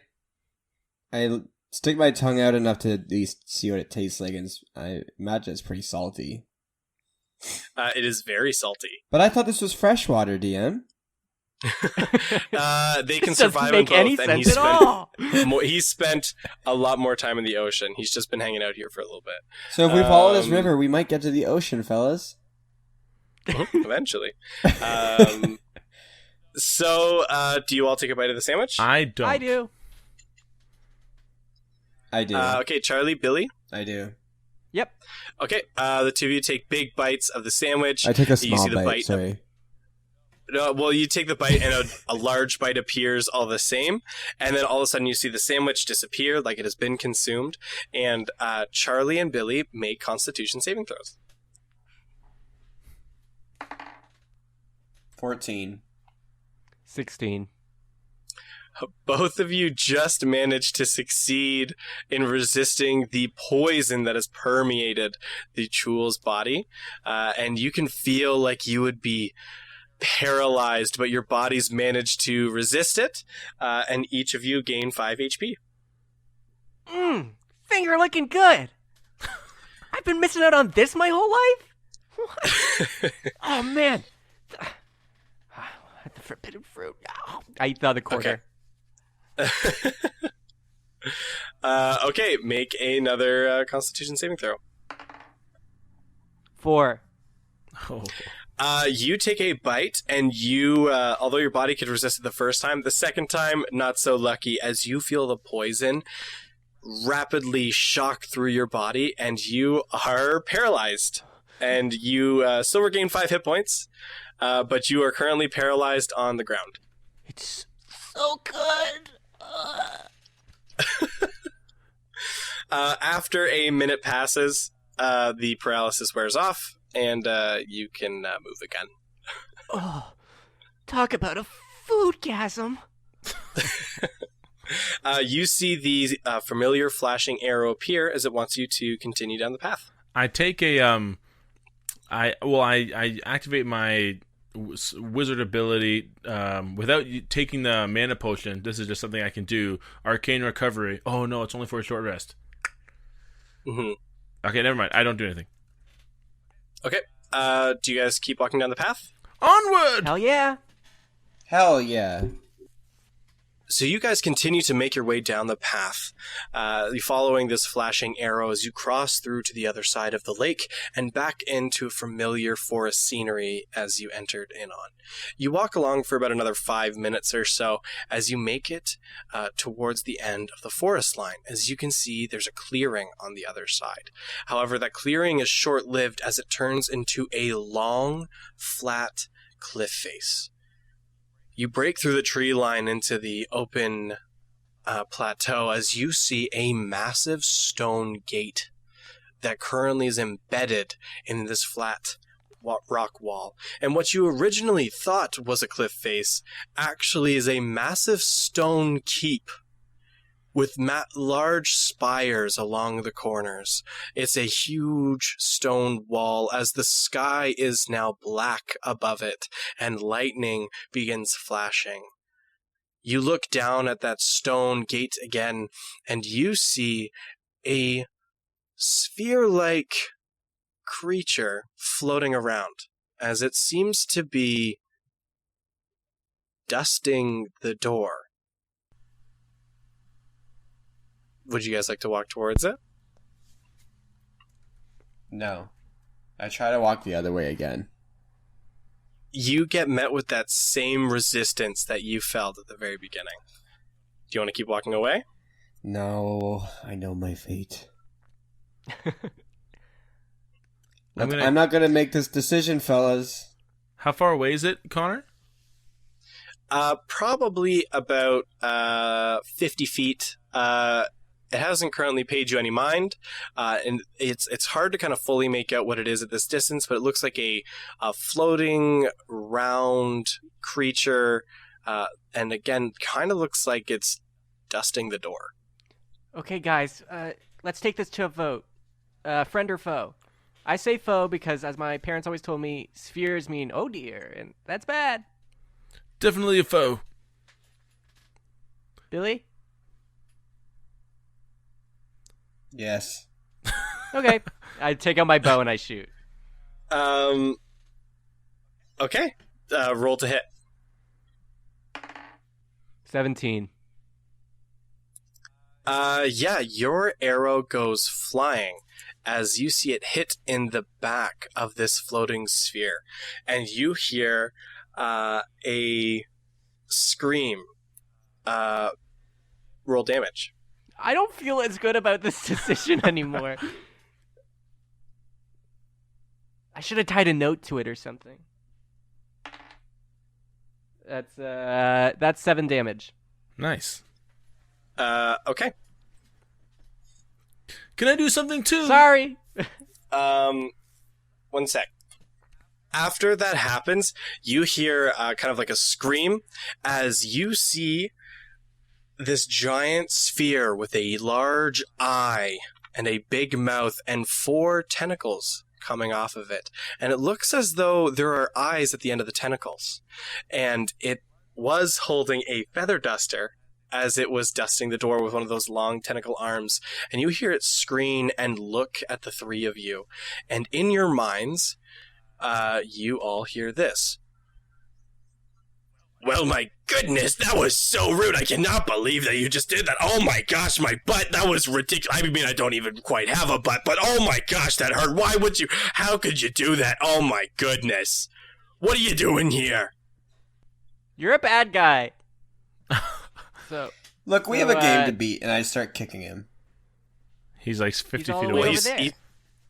I stick my tongue out enough to at least see what it tastes like, and I imagine it's pretty salty. It is very salty. But I thought this was freshwater, DM. They can This survive doesn't make on any both, and sense at all. He's spent a lot more time in the ocean. He's just been hanging out here for a little bit. So if we follow this river, we might get to the ocean, fellas. Eventually. So, do you all take a bite of the sandwich? I don't. I do. I do. Okay, Charlie, Billy. I do. Yep. Okay, the two of you take big bites of the sandwich. I take a You small see the bite. Sorry. No, well, you take the bite and a large bite appears all the same, and then all of a sudden you see the sandwich disappear like it has been consumed, and Charlie and Billy make Constitution saving throws. 14. 16. Both of you just managed to succeed in resisting the poison that has permeated the Chul's body, and you can feel like you would be paralyzed, but your bodies managed to resist it, and each of you gain 5 HP. Finger looking good. I've been missing out on this my whole life? What? Oh, man. The forbidden fruit. I eat the other quarter. Okay, make another Constitution saving throw. 4. Oh. You take a bite, and you, although your body could resist it the first time, the second time, not so lucky, as you feel the poison rapidly shock through your body, and you are paralyzed. And you still regain 5 hit points, but you are currently paralyzed on the ground. It's so good. After a minute passes, the paralysis wears off, and you can move again. Oh, talk about a foodgasm. You see the familiar flashing arrow appear as it wants you to continue down the path. I take a I activate my wizard ability without taking the mana potion. This is just something I can do. Arcane recovery. Oh no, it's only for a short rest. Mm-hmm. Okay, never mind. I don't do anything. Okay. Do you guys keep walking down the path? Onward! Hell yeah. Hell yeah. So you guys continue to make your way down the path, following this flashing arrow as you cross through to the other side of the lake and back into familiar forest scenery as you entered in on. You walk along for about another 5 minutes or so as you make it towards the end of the forest line. As you can see, there's a clearing on the other side. However, that clearing is short-lived as it turns into a long, flat cliff face. You break through the tree line into the open plateau as you see a massive stone gate that currently is embedded in this flat rock wall. And what you originally thought was a cliff face actually is a massive stone keep with large spires along the corners. It's a huge stone wall as the sky is now black above it and lightning begins flashing. You look down at that stone gate again and you see a sphere-like creature floating around as it seems to be dusting the door. Would you guys like to walk towards it? No. I try to walk the other way again. You get met with that same resistance that you felt at the very beginning. Do you want to keep walking away? No, I know my fate. I'm I'm not going to make this decision, fellas. How far away is it, Connor? Probably about 50 feet. It hasn't currently paid you any mind, and it's hard to kind of fully make out what it is at this distance, but it looks like a floating, round creature, and again, kind of looks like it's dusting the door. Okay, guys, let's take this to a vote. Friend or foe? I say foe because, as my parents always told me, spheres mean oh dear, and that's bad. Definitely a foe. Billy? Yes. Okay. I take out my bow and I shoot. Okay. Roll to hit. 17. Yeah, your arrow goes flying as you see it hit in the back of this floating sphere. And you hear a scream. Roll damage. I don't feel as good about this decision anymore. I should have tied a note to it or something. That's 7 damage. Nice. Okay. Can I do something too? Sorry. 1 sec. After that happens, you hear kind of like a scream as you see this giant sphere with a large eye and a big mouth and 4 tentacles coming off of it. And it looks as though there are eyes at the end of the tentacles. And it was holding a feather duster as it was dusting the door with one of those long tentacle arms. And you hear it scream and look at the 3 of you. And in your minds, you all hear this. Well, my goodness, that was so rude. I cannot believe that you just did that. Oh my gosh, my butt, that was ridiculous. I mean, I don't even quite have a butt, but oh my gosh, that hurt. Why would you? How could you do that? Oh my goodness. What are you doing here? You're a bad guy. Look, we have a game to beat, and I start kicking him. He's like 50 He's all feet the way away. over there.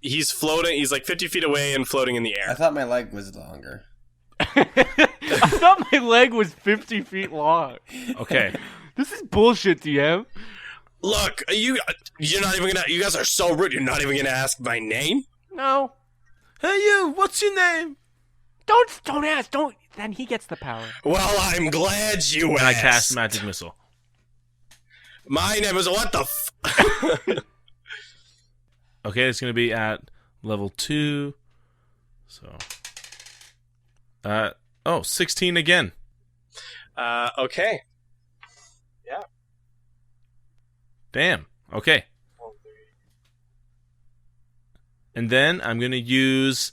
He's floating. He's like 50 feet away and floating in the I air. thought my leg was longer. I thought my leg was 50 feet long. Okay. This is bullshit, DM. Look, you're not even gonna. You guys are so rude. You're not even gonna ask my name. No. Hey, you. What's your name? Don't ask. Don't. Then he gets the power. Well, I'm glad you And asked. I cast magic missile. My name is what the Okay, it's gonna be at level 2. So, 16 again. Okay. Yeah. Damn. Okay. And then I'm gonna use.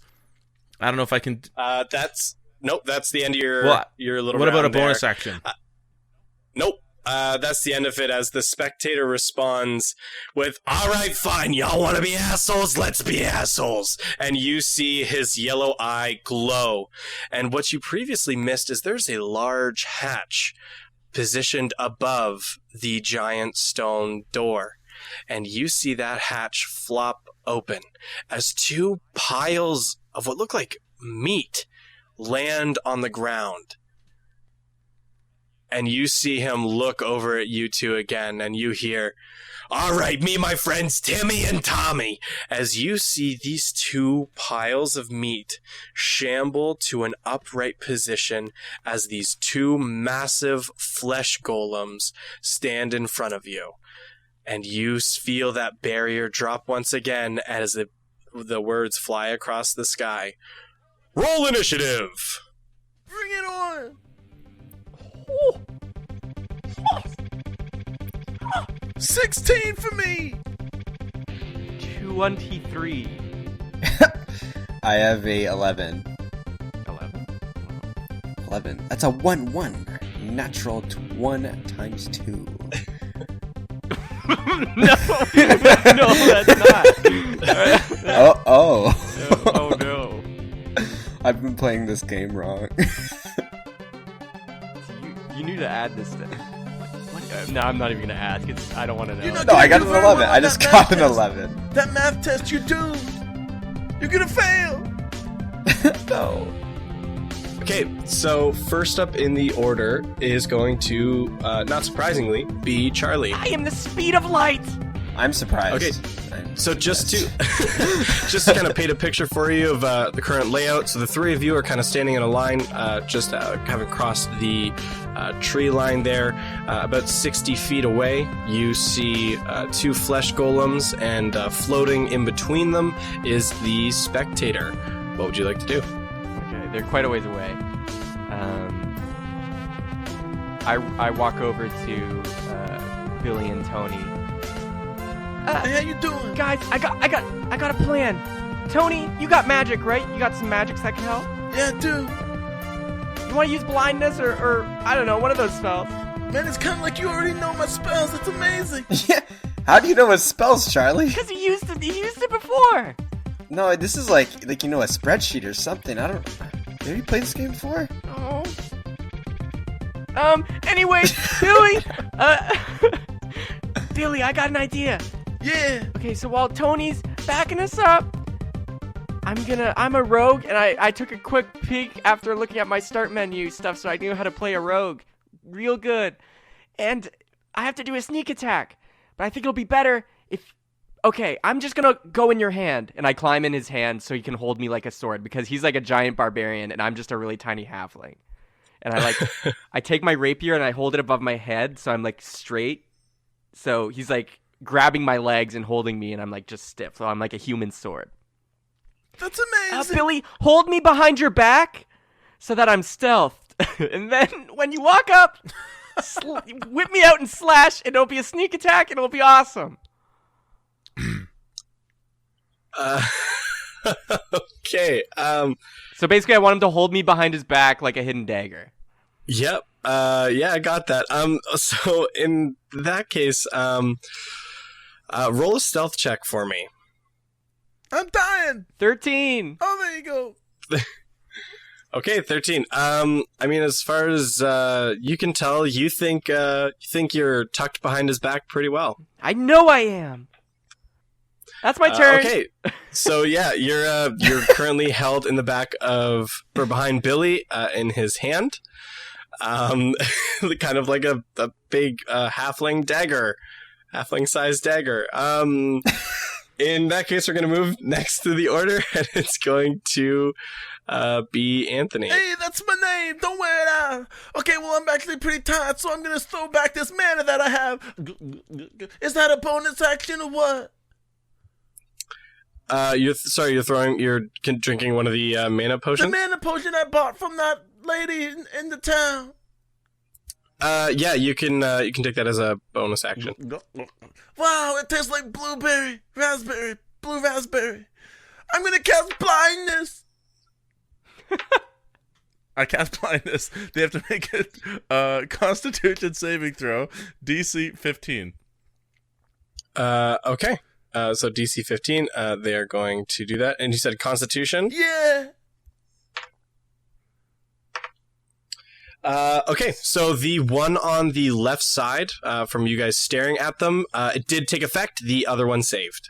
I don't know if I can. That's the end of your What? your little. What about a round there. bonus action? Nope. That's the end of it as the spectator responds with, all right, fine, y'all want to be assholes? Let's be assholes. And you see his yellow eye glow. And what you previously missed is there's a large hatch positioned above the giant stone door. And you see that hatch flop open as 2 piles of what look like meat land on the ground. And you see him look over at you 2 again, and you hear, all right, me, my friends, Timmy and Tommy, as you see these 2 piles of meat shamble to an upright position as these 2 massive flesh golems stand in front of you. And you feel that barrier drop once again as the words fly across the sky. Roll initiative! Bring it on! 16 for me! 23. I have a 11. 11. 11. That's a 1-1. Natural 1 times 2. No, that's not. Oh no. I've been playing this game wrong. You need to add this thing. No, I'm not even gonna ask. I don't want to know. No, I got an 11. I just got an 11. That math test, you're doomed. You're gonna fail. No. Okay, so first up in the order is going to, not surprisingly, be Charlie. I am the speed of light. I'm surprised. Okay, so just to kind of paint a picture for you of the current layout, so the 3 of you are kind of standing in a line, just having crossed the tree line there. About 60 feet away, you see 2 flesh golems, and floating in between them is the spectator. What would you like to do? Okay, they're quite a ways away. I walk over to Billy and Tony. Hey, how you doing? Guys, I got a plan. Tony, you got magic, right? You got some magics that can help? Yeah, dude. You want to use blindness or I don't know, one of those spells? Man, it's kind of like you already know my spells. It's amazing. Yeah. How do you know his spells, Charlie? Because he used it before. No, this is like a spreadsheet or something. I don't. Have you played this game before? Oh. Anyway, Billy. Billy, I got an idea. Yeah. Okay, so while Tony's backing us up, I'm a rogue, and I took a quick peek after looking at my start menu stuff, so I knew how to play a rogue real good. And I have to do a sneak attack, but I think it'll be better if... Okay, I'm just gonna go in your hand, and I climb in his hand so he can hold me like a sword, because he's like a giant barbarian, and I'm just a really tiny halfling. And I take my rapier, and I hold it above my head, so I'm like straight. So he's like grabbing my legs and holding me, and I'm like just stiff, so I'm like a human sword. That's amazing. Billy, hold me behind your back so that I'm stealthed. And then when you walk up, whip me out and slash, and it'll be a sneak attack, and it'll be awesome. Okay. So basically, I want him to hold me behind his back like a hidden dagger. Yep. Yeah, I got that. So in that case, roll a stealth check for me. I'm dying. 13. Oh, there you go. Okay, 13. I mean, as far as you can tell, you think you're tucked behind his back pretty well. I know I am. That's my turn. Okay, so yeah, you're currently held in the back of or behind Billy in his hand, kind of like a big halfling sized dagger. In that case, we're gonna move next to the order, and it's going to be Anthony. Hey, that's my name. Don't wear it out. Okay, well, I'm actually pretty tired, so I'm gonna throw back this mana that I have. Is that a bonus action or what? You're drinking one of the mana potions? The mana potion I bought from that lady in the town. Yeah, you can take that as a bonus action. Wow, it tastes like blueberry, raspberry, blue raspberry. I'm gonna cast blindness. I cast blindness. They have to make a Constitution saving throw, DC 15. Okay. So DC 15, they are going to do that. And you said Constitution? Yeah. Okay, so the one on the left side, from you guys staring at them, it did take effect. The other one saved.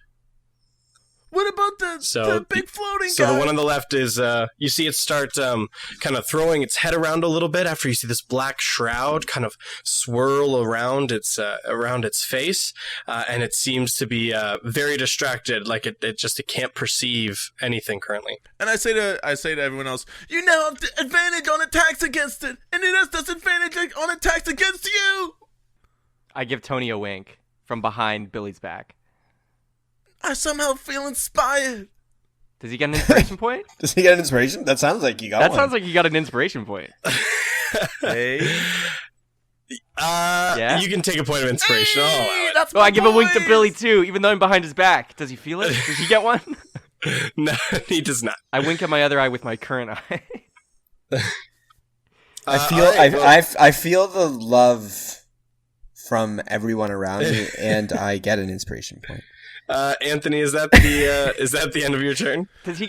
What about the big floating guy? So the one on the left is, you see it start kind of throwing its head around a little bit after you see this black shroud kind of swirl around its face, and it seems to be very distracted, like it can't perceive anything currently. And I say to everyone else, you now have the advantage on attacks against it, and it has disadvantage on attacks against you. I give Tony a wink from behind Billy's back. I somehow feel inspired. Does he get an inspiration point? Does he get an inspiration? That sounds like you got That one. sounds like you got an inspiration point. Hey. Yeah? You can take a point of inspiration. Hey, Oh, that's Oh, my I give a wink to boys. Billy too, even though I'm behind his back. Does he feel it? Does he get one? no, he does not. I wink at my other eye with my current eye. I feel the love from everyone around me, and I get an inspiration point. Anthony, is that the end of your turn? Does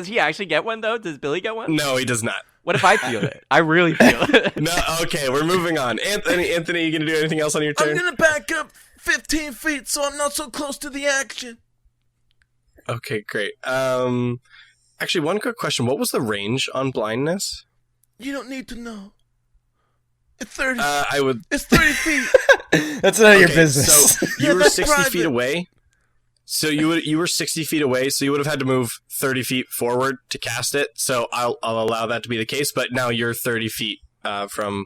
he actually get one though? Does Billy get one? No, he does not. What if I feel it? I really feel it. No, okay, we're moving on. Anthony, you gonna do anything else on your turn? I'm gonna back up 15 feet so I'm not so close to the action. Okay, great. Actually, one quick question. What was the range on blindness? You don't need to know. It's 30. It's 30 feet. That's none of your Okay, business. So Yeah, you were that's 60 feet private. away. So you were 60 feet away. So you would have had to move 30 feet forward to cast it. So I'll allow that to be the case. But now you're 30 feet from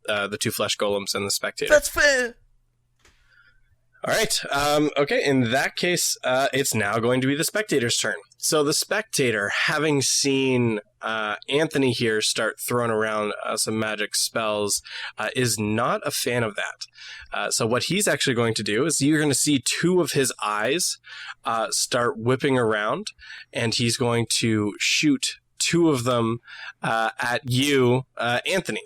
the two flesh golems and the spectator. That's fair. All right. Okay. In that case, it's now going to be the spectator's turn. So the spectator, having seen Anthony here start throwing around some magic spells, is not a fan of that. So what he's actually going to do is you're going to see two of his eyes start whipping around, and he's going to shoot two of them at you, Anthony.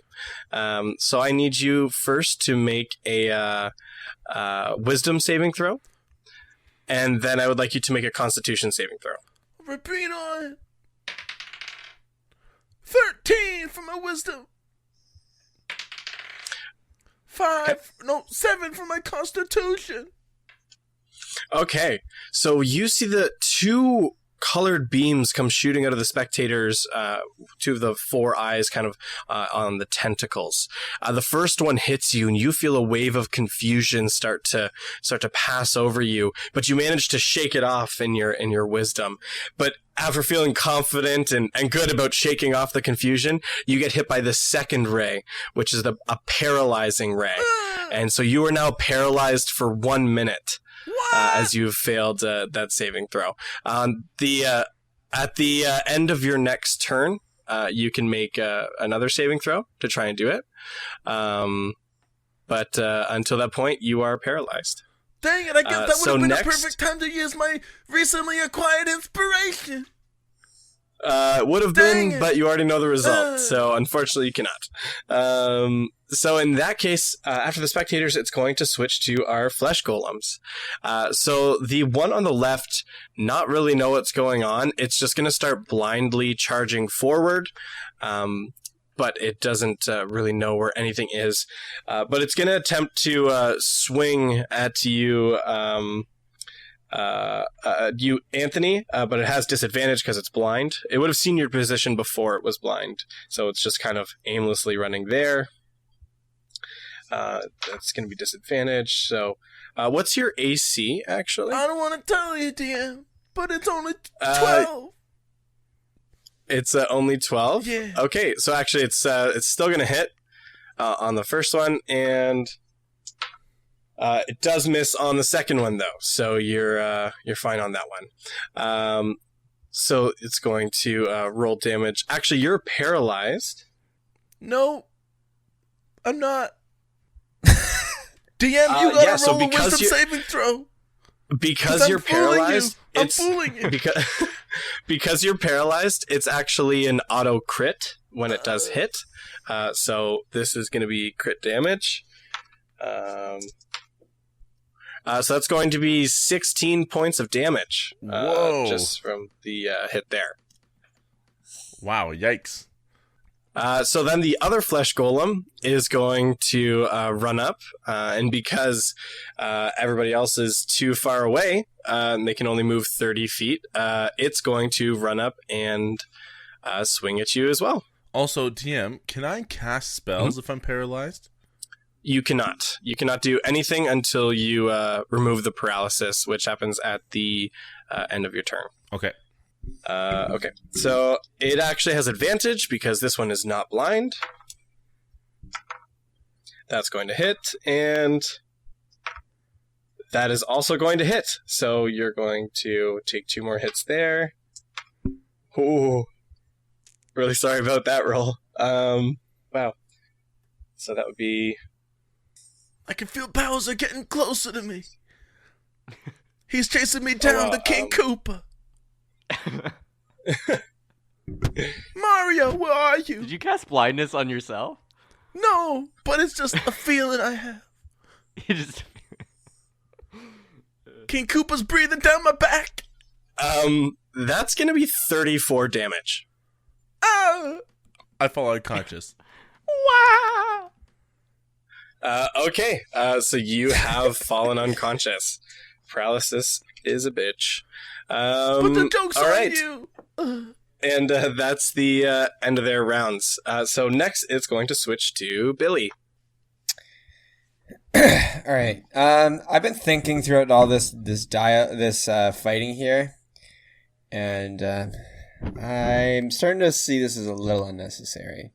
So I need you first to make a wisdom saving throw, and then I would like you to make a constitution saving throw. Repeat on. 13 for my wisdom. 7 for my constitution. Okay, so you see the two colored beams come shooting out of the spectators, two of the four eyes kind of on the tentacles. The first one hits you, and you feel a wave of confusion start to pass over you, but you manage to shake it off in your wisdom. But after feeling confident and good about shaking off the confusion, you get hit by the second ray, which is a paralyzing ray. And so you are now paralyzed for 1 minute. As you've failed that saving throw. At the end of your next turn, you can make another saving throw to try and do it. But until that point, you are paralyzed. Dang it, I guess that would have been next, a perfect time to use my recently acquired inspiration. Would have been, but you already know the result, so unfortunately you cannot. So in that case, after the spectators, it's going to switch to our flesh golems. So the one on the left, not really know what's going on. It's just going to start blindly charging forward, but it doesn't really know where anything is. But it's going to attempt to swing at you, you, Anthony, but it has disadvantage because it's blind. It would have seen your position before it was blind, so it's just kind of aimlessly running there. That's going to be disadvantage. So, what's your AC, actually? I don't want to tell you, DM, but it's only 12. It's only 12? Yeah. Okay, so actually it's still going to hit on the first one, and it does miss on the second one, though, so you're fine on that one. So it's going to roll damage. Actually, you're paralyzed. No, I'm not. DM, you gotta roll a wisdom saving throw. Because you're paralyzed, I'm fooling you. Because you're paralyzed, it's actually an auto crit when it does hit. So this is going to be crit damage. So that's going to be 16 points of damage. Whoa. Just from the hit there. Wow, yikes. So then the other flesh golem is going to run up, and because everybody else is too far away, they can only move 30 feet, it's going to run up and swing at you as well. Also, DM, can I cast spells if I'm paralyzed? You cannot. You cannot do anything until you remove the paralysis, which happens at the end of your turn. Okay. Okay, so it actually has advantage because this one is not blind. That's going to hit, and that is also going to hit. So you're going to take 2 more hits there. Ooh, really sorry about that roll. Wow. So that would be... I can feel Bowser getting closer to me. He's chasing me down to King Koopa. Mario, where are you? Did you cast blindness on yourself? No, but it's just a feeling I have. You just... King Koopa's breathing down my back. That's gonna be 34 damage. I fall unconscious. Wow. Okay, so you have fallen unconscious. Paralysis is a bitch. But the joke's all on right. you. And that's the end of their rounds. So next, it's going to switch to Billy. All right. I've been thinking throughout all this fighting here, and I'm starting to see this as a little unnecessary.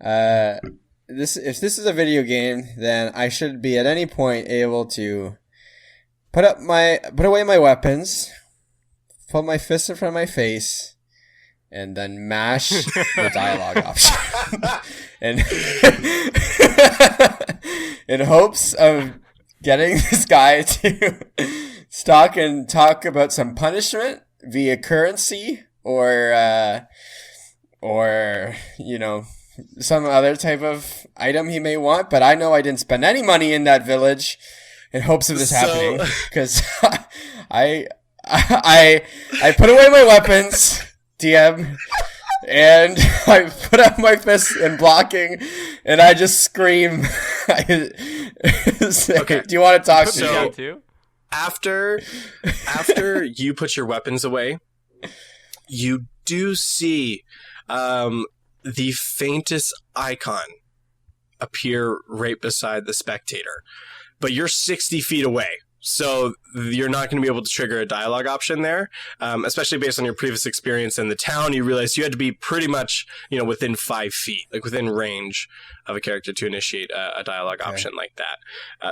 If this is a video game, then I should be at any point able to put away my weapons, put my fist in front of my face, and then mash the dialogue option. And in hopes of getting this guy to stalk and talk about some punishment via currency or you know, some other type of item he may want. But I know I didn't spend any money in that village in hopes of this happening, because I put away my weapons, DM, and I put up my fists in blocking, and I just scream. Okay. Do you want to talk to me? Too? After you put your weapons away, you do see the faintest icon appear right beside the spectator. But you're 60 feet away, so you're not going to be able to trigger a dialogue option there, especially based on your previous experience in the town. You realized you had to be pretty much, within 5 feet, like within range of a character to initiate a dialogue option like that.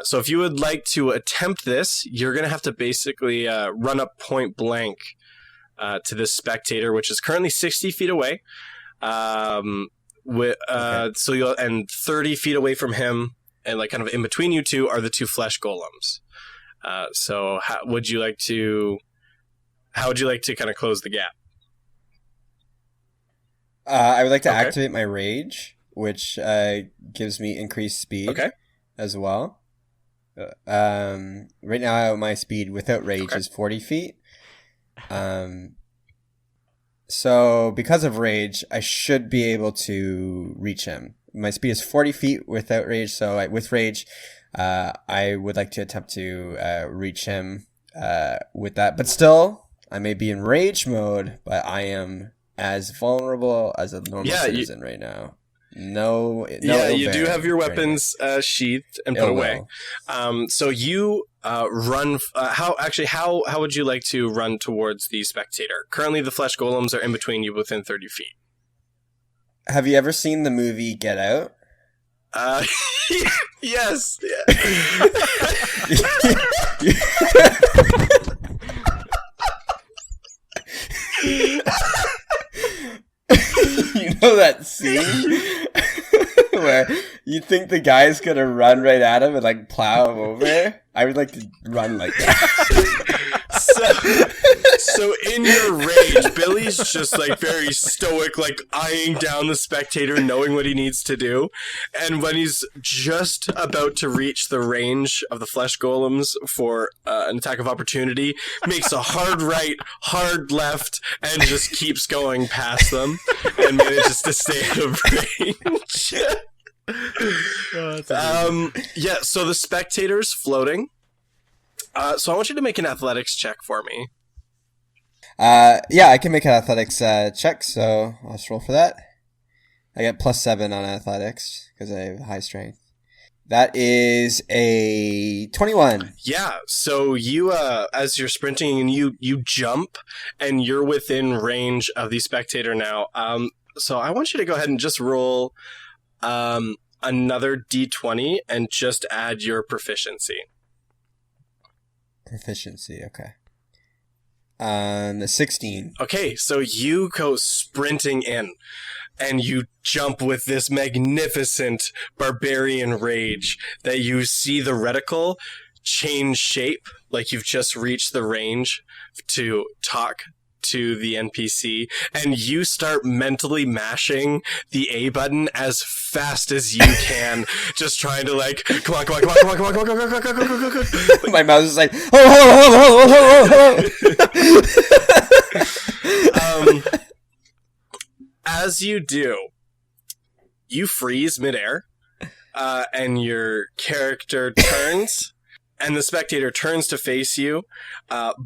So if you would like to attempt this, you're going to have to basically run up point blank to this spectator, which is currently 60 feet away. So you'll, and 30 feet away from him, and like kind of in between you two are the two flesh golems. So how would you like to kind of close the gap? I would like to activate my rage, which gives me increased speed as well. Right now my speed without rage is 40 feet. So because of rage, I should be able to reach him. My speed is 40 feet without rage, so with rage, I would like to attempt to reach him with that. But still, I may be in rage mode, but I am as vulnerable as a normal citizen right now. No. You do have your weapons sheathed and put away. So you run. How would you like to run towards the spectator? Currently, the flesh golems are in between you, within 30 feet. Have you ever seen the movie Get Out? Yes. Yeah. You know that scene where you think the guy's gonna run right at him and like plow him over? I would like to run like that. So in your rage, Billy's just like very stoic, like eyeing down the spectator, knowing what he needs to do. And when he's just about to reach the range of the flesh golems for an attack of opportunity, makes a hard right, hard left, and just keeps going past them and manages to stay out of range. So the spectator's floating. So I want you to make an athletics check for me. I can make an athletics check, so I'll just roll for that. I get +7 on athletics because I have high strength. That is a 21. Yeah, so you, as you're sprinting and you jump and you're within range of the spectator now. So I want you to go ahead and just roll another d20 and just add your proficiency. Proficiency, okay. 16. Okay, so you go sprinting in, and you jump with this magnificent barbarian rage that you see the reticle change shape, like you've just reached the range to talk to the NPC, and you start mentally mashing the A button as fast as you can, just trying to like, come on. My mouse is like, oh. As you do, you freeze midair, and your character turns, and the spectator turns to face you.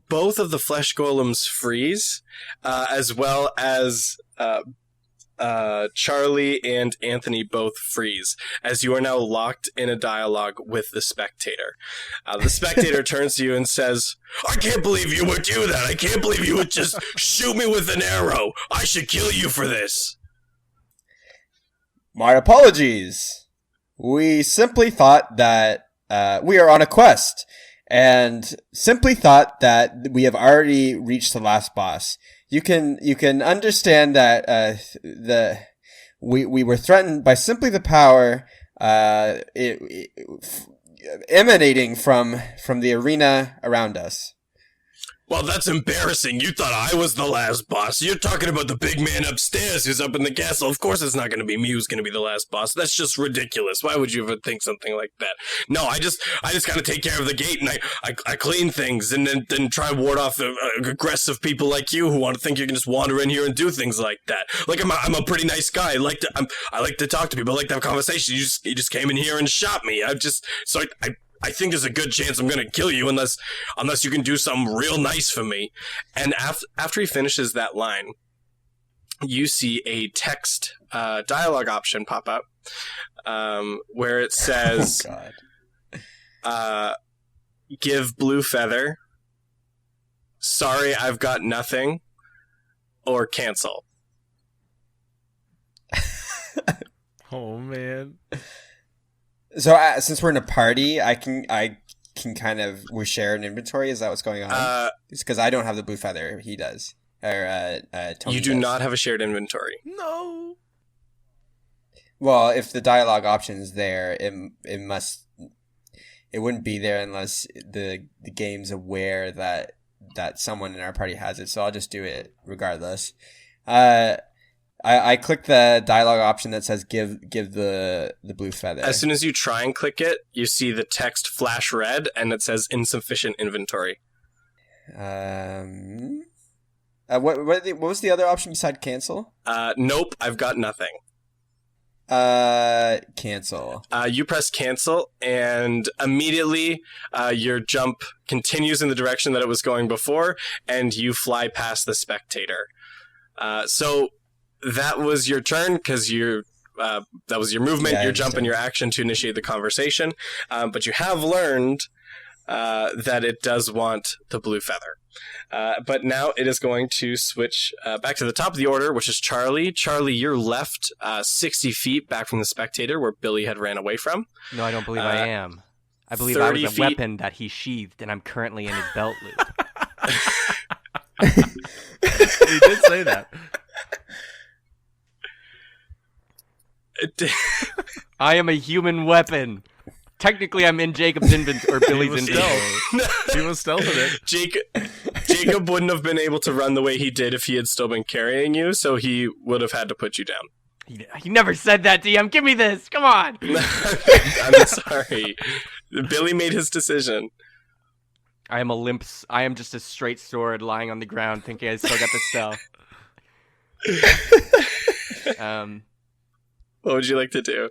Both of the flesh golems freeze, as well as Charlie and Anthony both freeze, as you are now locked in a dialogue with the spectator. The spectator turns to you and says, "I can't believe you would do that. I can't believe you would just shoot me with an arrow. I should kill you for this." My apologies. We simply thought that we are on a quest, and simply thought that we have already reached the last boss. You can understand that we were threatened by simply the power emanating from the arena around us. Well, that's embarrassing. You thought I was the last boss. You're talking about the big man upstairs who's up in the castle. Of course it's not going to be me who's going to be the last boss. That's just ridiculous. Why would you ever think something like that? No, I just got to take care of the gate, and I clean things, and then try and ward off aggressive people like you who want to think you can just wander in here and do things like that. Like, I'm a pretty nice guy. I like to talk to people. I like to have conversations. You just came in here and shot me. I think there's a good chance I'm gonna kill you unless you can do something real nice for me. And after he finishes that line, you see a text dialogue option pop up where it says, "Give blue feather, sorry I've got nothing, or cancel." Oh man. So since we're in a party, I can we share an inventory. Is that what's going on? It's because I don't have the blue feather. He does. Or Tony. You do does. not have a shared inventory. No. Well, if the dialogue option is there, it wouldn't be there unless the game's aware that someone in our party has it. So I'll just do it regardless. I click the dialogue option that says give the blue feather. As soon as you try and click it, you see the text flash red, and it says insufficient inventory. What was the other option beside cancel? Nope, I've got nothing. Cancel. You press cancel, and immediately your jump continues in the direction that it was going before, and you fly past the spectator. So that was your turn, because that was your movement, your jump, and your action to initiate the conversation. But you have learned that it does want the blue feather. But now it is going to switch back to the top of the order, which is Charlie. Charlie, you're left 60 feet back from the spectator where Billy had ran away from. No, I don't believe I am. I believe I was a weapon that he sheathed, and I'm currently in his belt loop. He did say that. I am a human weapon. Technically, I'm in Jacob's inventory, or Billy's inventory. He was stealthing it. Jacob wouldn't have been able to run the way he did if he had still been carrying you, so he would have had to put you down. He never said that, DM. Give me this. Come on. I'm sorry. Billy made his decision. I am just a straight sword lying on the ground, thinking I still got the stealth. What would you like to do?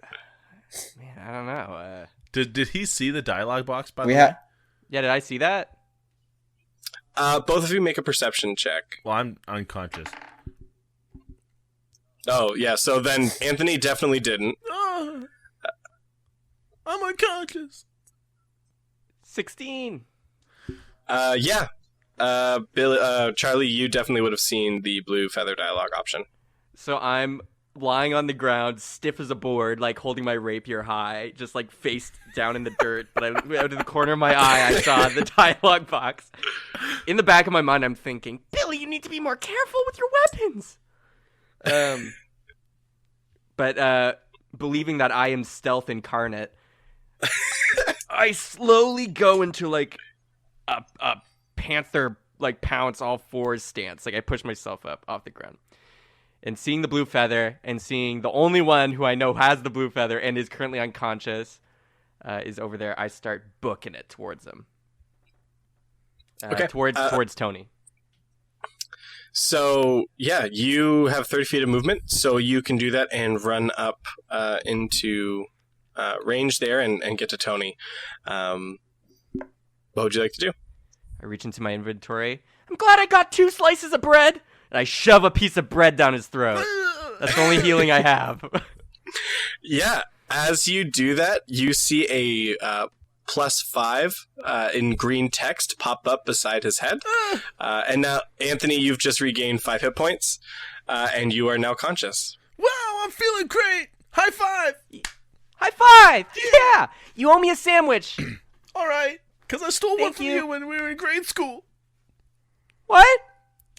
Man, I don't know. Did he see the dialogue box, by the way? Yeah, did I see that? Both of you make a perception check. Well, I'm unconscious. Oh, yeah, so then Anthony definitely didn't. I'm unconscious. 16. Yeah. Charlie, you definitely would have seen the blue feather dialogue option. So I'm lying on the ground, stiff as a board, like holding my rapier high, just like face down in the dirt. But out of the corner of my eye, I saw the dialogue box. In the back of my mind, I'm thinking, Billy, you need to be more careful with your weapons. But believing that I am stealth incarnate, I slowly go into like a panther, like pounce all fours stance. Like I push myself up off the ground. And seeing the blue feather, and seeing the only one who I know has the blue feather and is currently unconscious is over there, I start booking it towards him. Towards Tony. So, yeah, you have 30 feet of movement, so you can do that and run up into range there and get to Tony. What would you like to do? I reach into my inventory. I'm glad I got 2 slices of bread! And I shove a piece of bread down his throat. That's the only healing I have. Yeah, as you do that, you see a +5 in green text pop up beside his head. And now, Anthony, you've just regained 5 hit points, and you are now conscious. Wow, I'm feeling great! High five! High five! Yeah! You owe me a sandwich. All right, because I stole one Thank from you you when we were in grade school. What?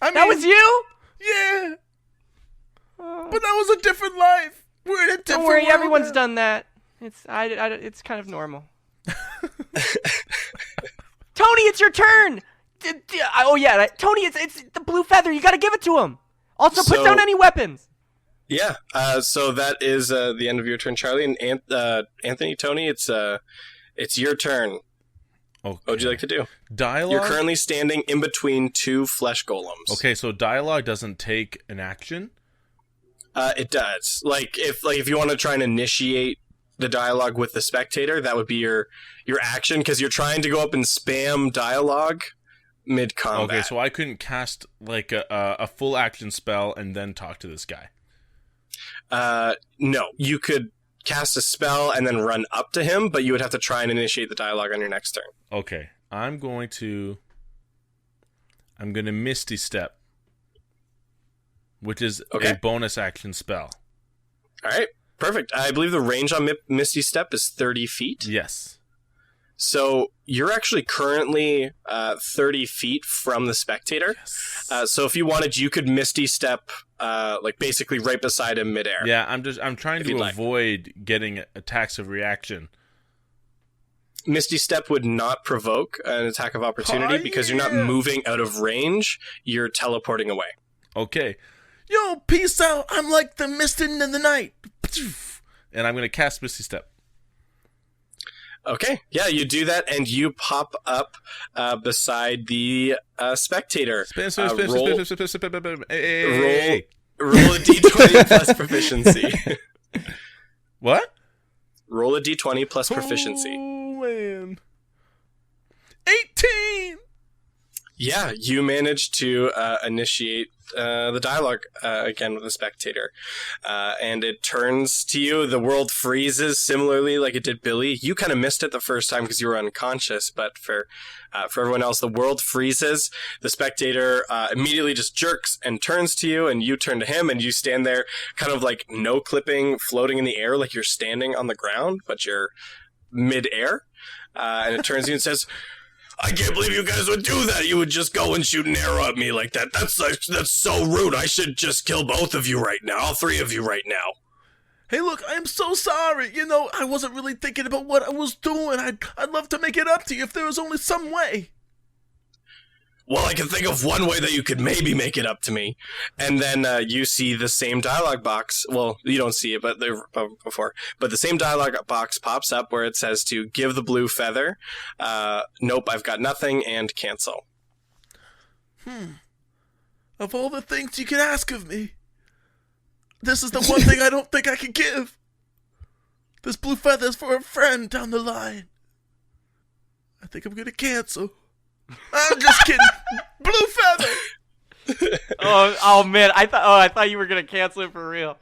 I mean, That was you? Yeah. But that was a different life. We're in a different Don't worry, world everyone's now. done that. It's kind of normal. Tony, it's your turn. Oh yeah, Tony, it's the blue feather. You got to give it to him. Also, put So- down any weapons. Yeah. So that is the end of your turn, Charlie. And Anthony, Tony, it's your turn. Okay. What would you like to do? Dialogue? You're currently standing in between two flesh golems. Okay, so dialogue doesn't take an action? It does. Like if you want to try and initiate the dialogue with the spectator, that would be your action, because you're trying to go up and spam dialogue mid-combat. Okay, so I couldn't cast like a full action spell and then talk to this guy. No, you could cast a spell and then run up to him, but you would have to try and initiate the dialogue on your next turn. Okay, I'm going to Misty Step, which is a bonus action spell. All right, perfect. I believe the range on Misty Step is 30 feet. Yes. So you're actually currently 30 feet from the spectator. Yes. So if you wanted, you could Misty Step like basically right beside him midair. Yeah, I'm trying If to you'd like. avoid getting attacks of reaction. Misty Step would not provoke an attack of opportunity because you're not moving out of range. You're teleporting away. Okay. Yo, peace out. I'm like the mist in the night. And I'm going to cast Misty Step. Okay, yeah, you do that, and you pop up beside the spectator. Roll a d20 plus proficiency. What? Roll a d20 plus proficiency. Oh, man. 18! Yeah, you manage to initiate the dialogue again with the spectator. And it turns to you. The world freezes similarly like it did Billy. You kind of missed it the first time because you were unconscious, but for everyone else, the world freezes. The spectator immediately just jerks and turns to you, and you turn to him, and you stand there kind of like no clipping, floating in the air like you're standing on the ground, but you're mid-air. And it turns to you and says, I can't believe you guys would do that. You would just go and shoot an arrow at me like that. That's so rude. I should just kill both of you right now. All three of you right now. Hey, look, I'm so sorry. You know, I wasn't really thinking about what I was doing. I'd love to make it up to you if there was only some way. Well, I can think of one way that you could maybe make it up to me. And then you see the same dialogue box. Well, you don't see it, but before. But the same dialogue box pops up where it says to give the blue feather. Nope, I've got nothing, and cancel. Of all the things you could ask of me, this is the one thing I don't think I can give. This blue feather's for a friend down the line. I think I'm gonna cancel. I'm just kidding. Blue feather. Oh man, I thought you were gonna cancel it for real.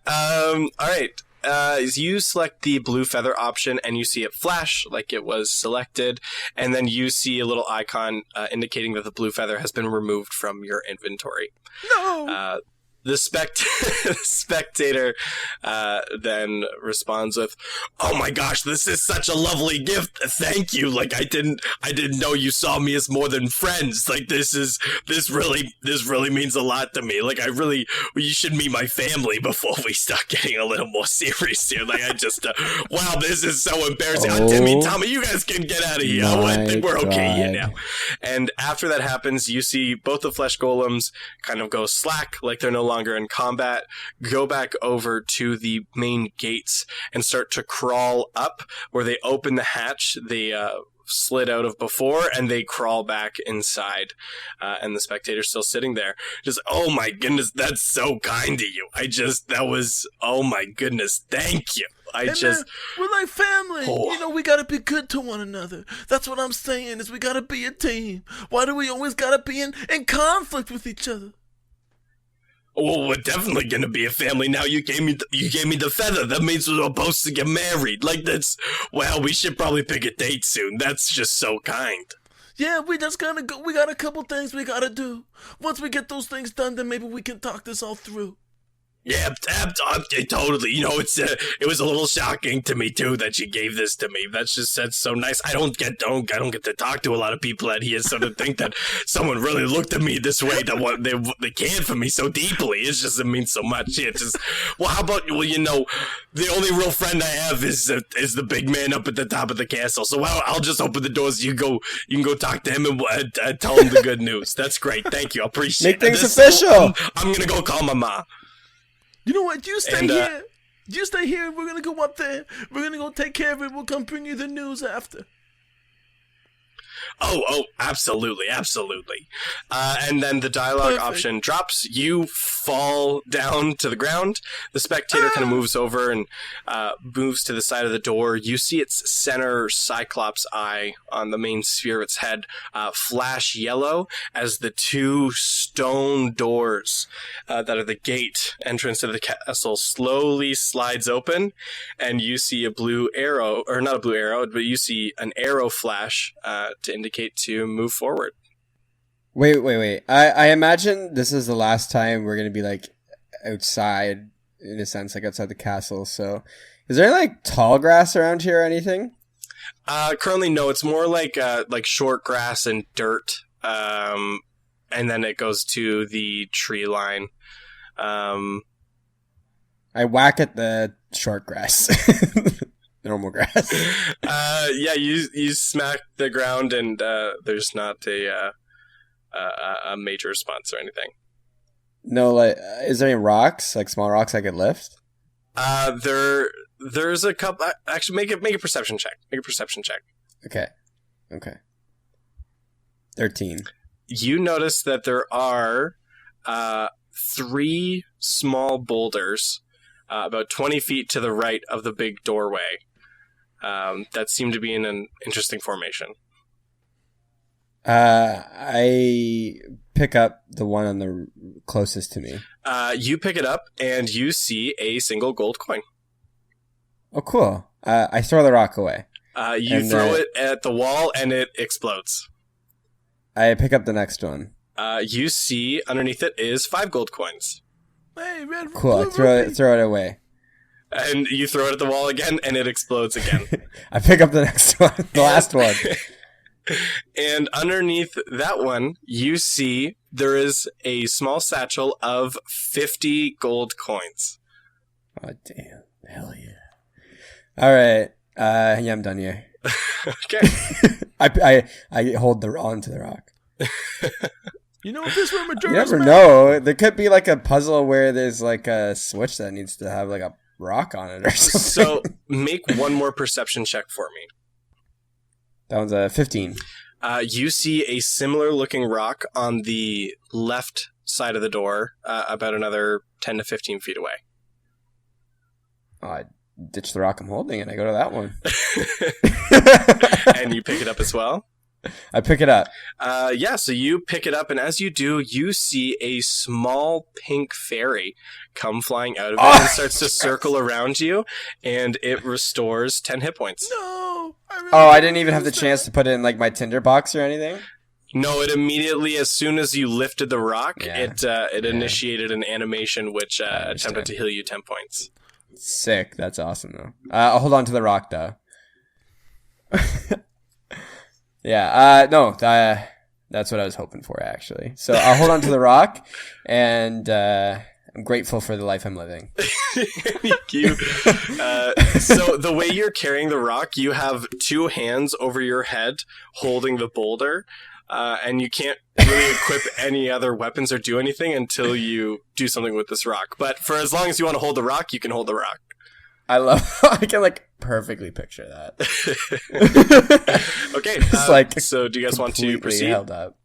All right. You select the blue feather option, and you see it flash like it was selected, and then you see a little icon indicating that the blue feather has been removed from your inventory. No. The spectator then responds with, "Oh my gosh, this is such a lovely gift! Thank you! Like I didn't know you saw me as more than friends. Like this really means a lot to me. Like you should meet my family before we start getting a little more serious here. Like I just, wow, this is so embarrassing. Timmy, Tommy, you guys can get out of here. I think we're okay here now." And after that happens, you see both the flesh golems kind of go slack, like they're no longer in combat, go back over to the main gates and start to crawl up where they open the hatch they slid out of before, and they crawl back inside, and the spectator's still sitting there. Just, oh my goodness, that's so kind to you. Oh my goodness, thank you. We're like family. Oh. You know, we gotta be good to one another. That's what I'm saying, is we gotta be a team. Why do we always gotta be in conflict with each other? Well, we're definitely gonna be a family now. You gave me the feather. That means we're supposed to get married. Like that's, well, we should probably pick a date soon. That's just so kind. Yeah, we just gotta go. We got a couple things we gotta do. Once we get those things done, then maybe we can talk this all through. Yeah, totally. You know, it was a little shocking to me too that she gave this to me. That's so nice. I don't get to talk to a lot of people out here, so to think that someone really looked at me this way, that what they cared for me so deeply, it means so much. How about, you know, the only real friend I have is the big man up at the top of the castle. So I'll just open the doors. You can go talk to him and tell him the good news. That's great. Thank you. I appreciate it. Make things official. I'm gonna go call my ma. You know what? You stay here. You stay here. We're gonna go up there. We're gonna go take care of it. We'll come bring you the news after. Oh, absolutely. And then the dialogue option drops. You fall down to the ground. The spectator kind of moves over and moves to the side of the door. You see its center cyclops eye on the main sphere of its head flash yellow as the two stone doors that are the gate entrance to the castle slowly slides open, and you see a blue arrow, or not a blue arrow, but you see an arrow flash to indicate to move forward. Wait. I imagine this is the last time we're gonna be like outside, in a sense, like outside the castle. So, is there any like tall grass around here or anything? Currently, no. It's more like short grass and dirt, and then it goes to the tree line. I whack at the short grass. Normal grass. Yeah, you smack the ground, and there's not a major response or anything. No, like, is there any rocks, like small rocks I could lift? There's a couple. Actually, make a perception check. Okay. 13. You notice that there are 3 small boulders about 20 feet to the right of the big doorway that seem to be in an interesting formation. I pick up the one on the closest to me. You pick it up, and you see a single gold coin. Oh, cool. I throw the rock away. You throw it at the wall, and it explodes. I pick up the next one. You see underneath it is 5 gold coins. Hey, cool. I throw it away. And you throw it at the wall again, and it explodes again. I pick up the next one, the last one. And underneath that one, you see there is a small satchel of 50 gold coins. Oh, damn. Hell yeah. All right. Yeah, I'm done here. Okay. I hold onto the rock. You know what this room You never know. There could be like a puzzle where there's like a switch that needs to have like a rock on it or something. So make one more perception check for me. That one's a 15. You see a similar looking rock on the left side of the door, about another 10 to 15 feet away. Oh, I ditch the rock I'm holding and I go to that one. And you pick it up as well? I pick it up. Yeah, so you pick it up, and as you do, you see a small pink fairy come flying out of it and starts to circle around you, and it restores 10 hit points. No! I didn't even have the chance to put it in like my Tinder box or anything? No, it immediately, as soon as you lifted the rock, it initiated an animation which attempted to heal you 10 points. Sick. That's awesome, though. I'll hold on to the rock, though. Yeah, no, that's what I was hoping for, actually. So I'll hold on to the rock, and I'm grateful for the life I'm living. Thank you. So the way you're carrying the rock, you have 2 hands over your head holding the boulder, and you can't really equip any other weapons or do anything until you do something with this rock. But for as long as you want to hold the rock, you can hold the rock. I can like perfectly picture that. Okay, It's like so do you guys want to proceed? Held up.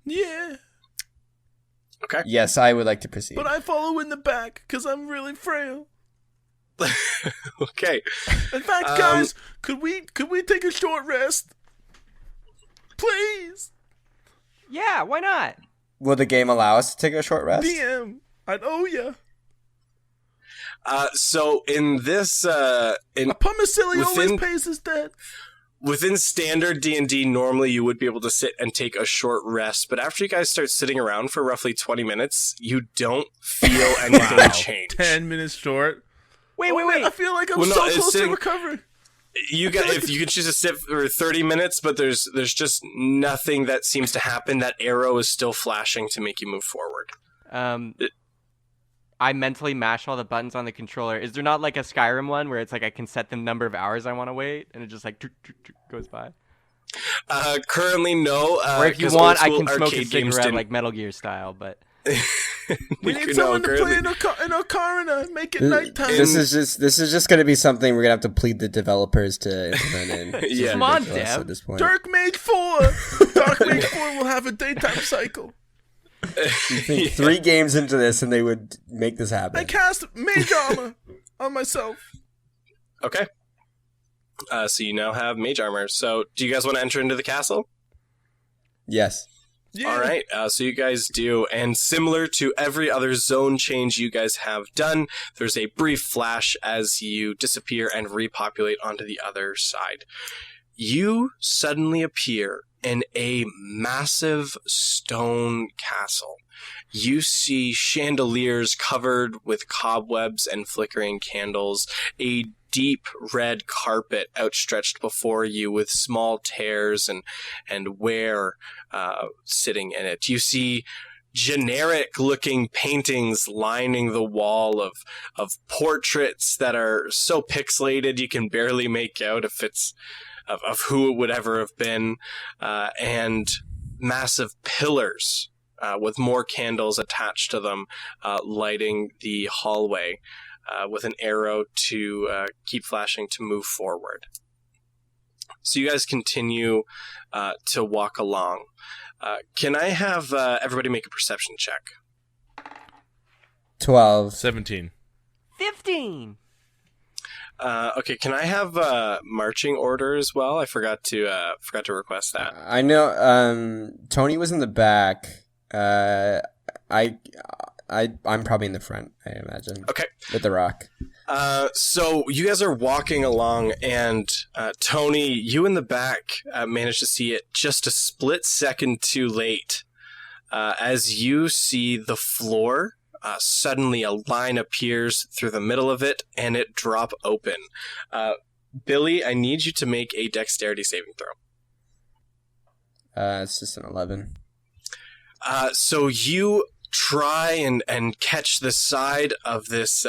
Yeah. Okay. Yes, I would like to proceed. But I follow in the back because I'm really frail. Okay. In fact, guys, could we take a short rest? Please. Yeah, why not? Will the game allow us to take a short rest? DM, I'd owe ya. So in this, A Pumicilli always pays his debt. within standard D&D, normally you would be able to sit and take a short rest, but after you guys start sitting around for roughly 20 minutes, you don't feel anything change. 10 minutes short. Wait. I feel like I'm Well, no, so it's close to sitting- recovering. You got if you could choose to sit for 30 minutes, but there's just nothing that seems to happen. That arrow is still flashing to make you move forward. I mentally mash all the buttons on the controller. Is there not like a Skyrim one where it's like I can set the number of hours I want to wait, and it just like goes by? Currently, no. Or if you 'cause want, I old can school smoke a arcade games cigarette didn't- like Metal Gear style, but... We need No, someone to play currently- in our car and make it nighttime. This is just going to be something we're going to have to plead the developers to implement in. It's Yeah. just Come on, ridiculous Deb. At this point. Dark Mage 4! Dark Mage 4 will have a daytime cycle. You think 3 games into this and they would make this happen? I cast Mage Armor on myself. Okay. So you now have mage armor. So do you guys want to enter into the castle? Yes. Yeah. All right, so you guys do, and similar to every other zone change you guys have done, there's a brief flash as you disappear and repopulate onto the other side. You suddenly appear in a massive stone castle. You see chandeliers covered with cobwebs and flickering candles, a deep red carpet outstretched before you with small tears and wear sitting in it. You see generic looking paintings lining the wall of portraits that are so pixelated you can barely make out if it's of who it would ever have been, and massive pillars with more candles attached to them lighting the hallway with an arrow to keep flashing to move forward. So you guys continue to walk along. Can I have everybody make a perception check? 12. 17. 15! Okay, can I have marching order as well? I forgot to request that. I know Tony was in the back. I'm probably in the front, I imagine. Okay. With the rock. So you guys are walking along, and Tony, you in the back managed to see it just a split second too late. As you see the floor, suddenly a line appears through the middle of it, and it drop open. Billy, I need you to make a dexterity saving throw. It's just an 11. So you try and catch the side of this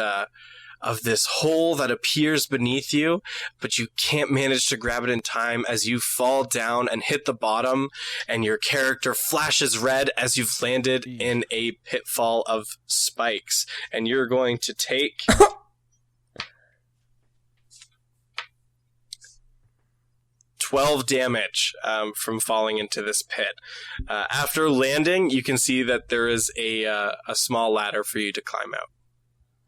hole that appears beneath you, but you can't manage to grab it in time as you fall down and hit the bottom, and your character flashes red as you've landed in a pitfall of spikes, and you're going to take 12 damage from falling into this pit. After landing, you can see that there is a small ladder for you to climb out.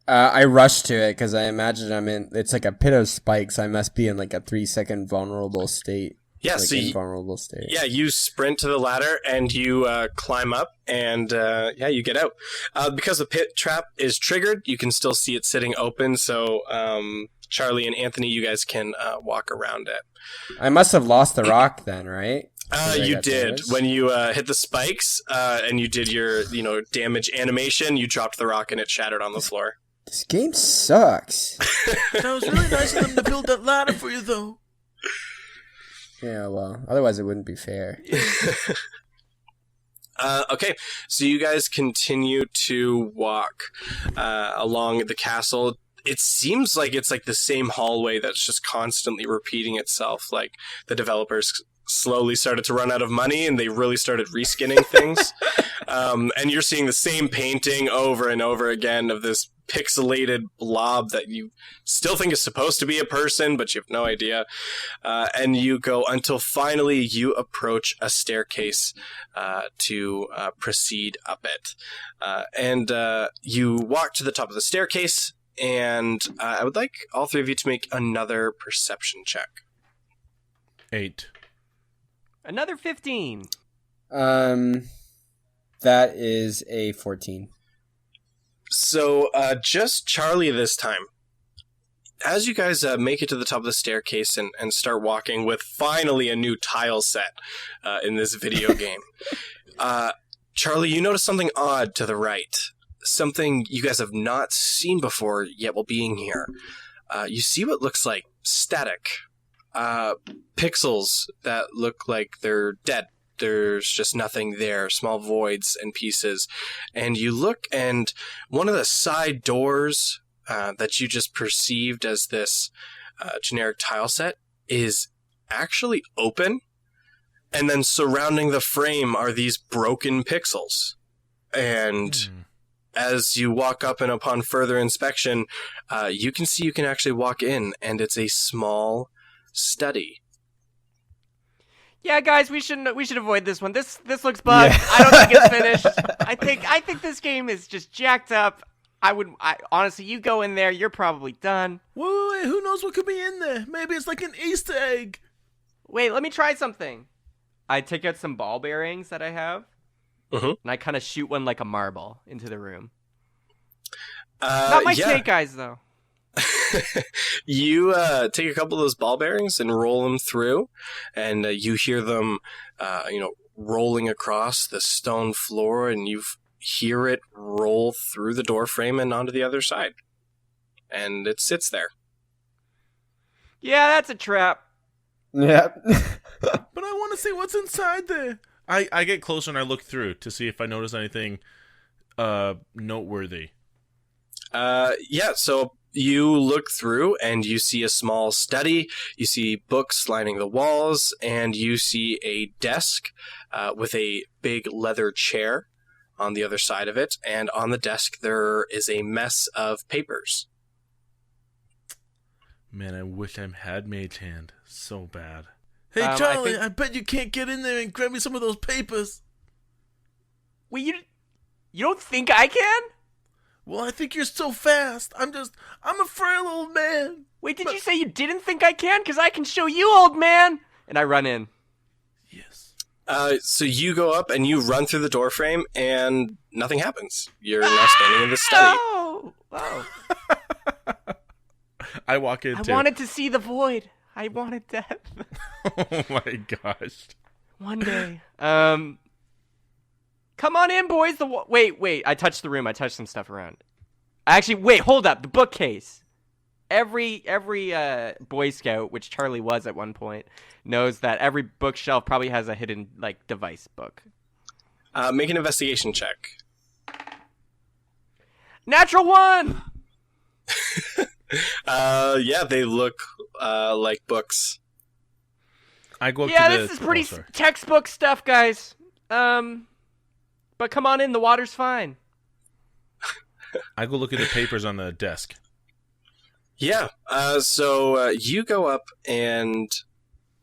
I rushed to it because I imagine it's like a pit of spikes. I must be in like a 3-second vulnerable state. Yeah, like so invulnerable state. Yeah, you sprint to the ladder and you climb up, and you get out. Because the pit trap is triggered, you can still see it sitting open, so Charlie and Anthony, you guys can walk around it. I must have lost the rock then, right? You did. When you hit the spikes and you did your damage animation, you dropped the rock and it shattered on the floor. This game sucks. That was really nice of them to build that ladder for you, though. Yeah, well, otherwise it wouldn't be fair. Okay, so you guys continue to walk along the castle. It seems like it's like the same hallway that's just constantly repeating itself. Like the developers slowly started to run out of money and they really started reskinning things. And you're seeing the same painting over and over again of this pixelated blob that you still think is supposed to be a person, but you have no idea. And you go until finally you approach a staircase to proceed up it. And you walk to the top of the staircase, and I would like all three of you to make another perception check. 8. Another 15. That is a 14. So just Charlie this time. as you guys make it to the top of the staircase and start walking with finally a new tile set in this video game, Charlie, you notice something odd to the right. Something you guys have not seen before yet while being here. You see what looks like static. Pixels that look like they're dead. There's just nothing there, small voids and pieces. And you look, and one of the side doors that you just perceived as this generic tile set is actually open. And then surrounding the frame are these broken pixels. And as you walk up and upon further inspection, you can see you can actually walk in, and it's a small study. Yeah, guys, we should avoid this one. This looks bugged. Yeah. I don't think it's finished. I think this game is just jacked up. Honestly, you go in there, you're probably done. Wait, who knows what could be in there? Maybe it's like an Easter egg. Wait, let me try something. I take out some ball bearings that I have, and I kind of shoot one like a marble into the room. Not my snake eyes, though. You take a couple of those ball bearings and roll them through, and you hear them, rolling across the stone floor, and you hear it roll through the door frame and onto the other side. And it sits there. Yeah, that's a trap. Yeah. But I want to see what's inside there. I get closer and I look through to see if I notice anything noteworthy. So you look through and you see a small study, you see books lining the walls, and you see a desk with a big leather chair on the other side of it, and on the desk there is a mess of papers. Man, I wish I had Mage Hand so bad. Hey, Charlie, I bet you can't get in there and grab me some of those papers. Wait, you don't think I can? Well, I think you're so fast. I'm a frail old man. Wait, did you say you didn't think I can? Because I can show you, old man. And I run in. Yes. So you go up and you run through the door frame, and nothing happens. You're now standing in the study. Oh! I walk in, too. I wanted to see the void. I wanted death. Oh my gosh. One day. Come on in, boys. Wait. I touched the room. I touched some stuff around. Actually, wait, hold up. The bookcase. Every Boy Scout, which Charlie was at one point, knows that every bookshelf probably has a hidden device book. Make an investigation check. Natural 1. They look like books. I go up to this is pretty textbook stuff, guys. But come on in, the water's fine. I go look at the papers on the desk. Yeah, so you go up and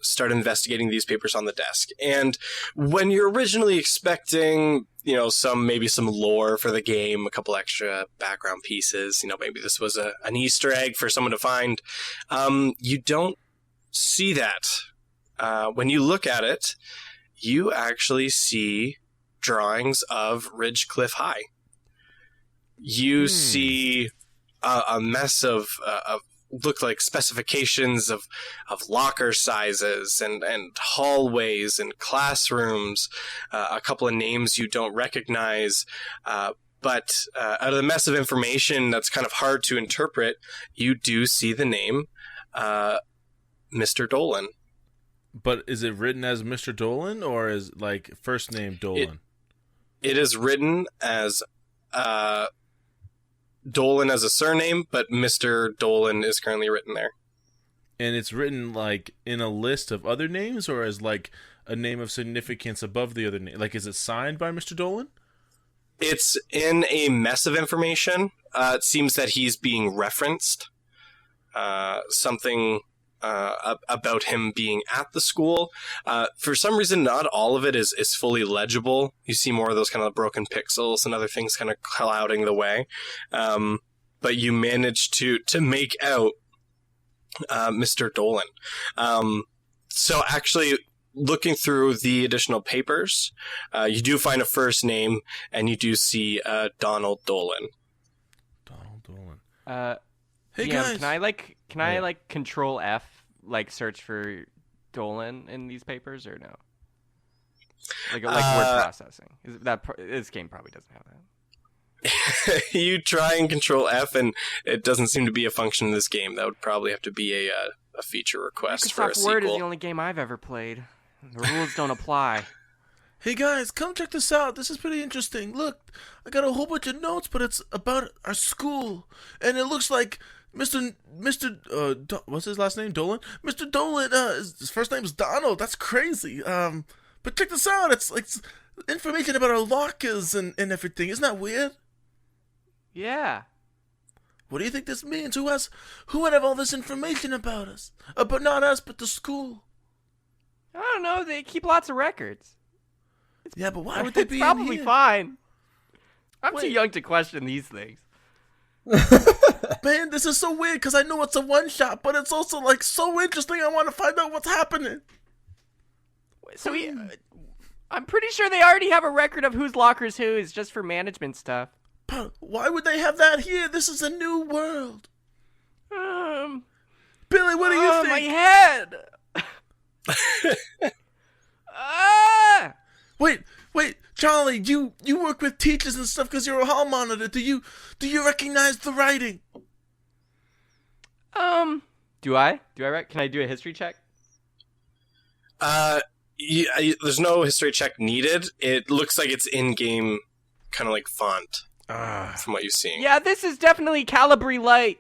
start investigating these papers on the desk. And when you're originally expecting, maybe some lore for the game, a couple extra background pieces, maybe this was an Easter egg for someone to find, you don't see that. When you look at it, you actually see drawings of Ridgecliff High. You see a mess of look like specifications of locker sizes and hallways and classrooms, a couple of names you don't recognize, but out of the mess of information that's kind of hard to interpret, you do see the name Mr. Dolan. But is it written as Mr. Dolan or is first name Dolan? It is written as Dolan as a surname, but Mr. Dolan is currently written there. And it's written in a list of other names, or as a name of significance above the other name? Is it signed by Mr. Dolan? It's in a mess of information. It seems that he's being referenced. Something about him being at the school. For some reason, not all of it is fully legible. You see more of those kind of broken pixels and other things kind of clouding the way. But you manage to make out Mr. Dolan. So actually, looking through the additional papers, you do find a first name, and you do see Donald Dolan. Donald Dolan. Hey DM, guys. can I like control F, like search for Dolan in these papers or no? Like word processing. This game probably doesn't have that. You try and control F, and it doesn't seem to be a function in this game. That would probably have to be a feature request for a Microsoft Word is sequel. the only game I've ever played. The rules don't apply. Hey guys, come check this out. This is pretty interesting. Look, I got a whole bunch of notes, but it's about our school, and it looks like Mr. What's his last name? Dolan. Mr. Dolan. His first name is Donald. That's crazy. But check this out. It's like information about our lockers and everything. Isn't that weird? Yeah. What do you think this means? Who would have all this information about us? But not us, but the school. I don't know. They keep lots of records. Yeah, but why would they It's be probably in here? fine. I'm too Wait. young to question these things. Man, this is so weird because I know it's a one-shot, but it's also like so interesting. I want to find out what's happening. So I'm pretty sure they already have a record of whose lockers who is just for management stuff. But why would they have that here? This is a new world. Billy, what do you My think? head. Ah! Wait, Charlie, you work with teachers and stuff because you're a hall monitor. Do you recognize the writing? Do I? Can I do a history check? There's no history check needed. It looks like it's in-game, kind of like font, from what you're seeing. Yeah, this is definitely Calibri Light.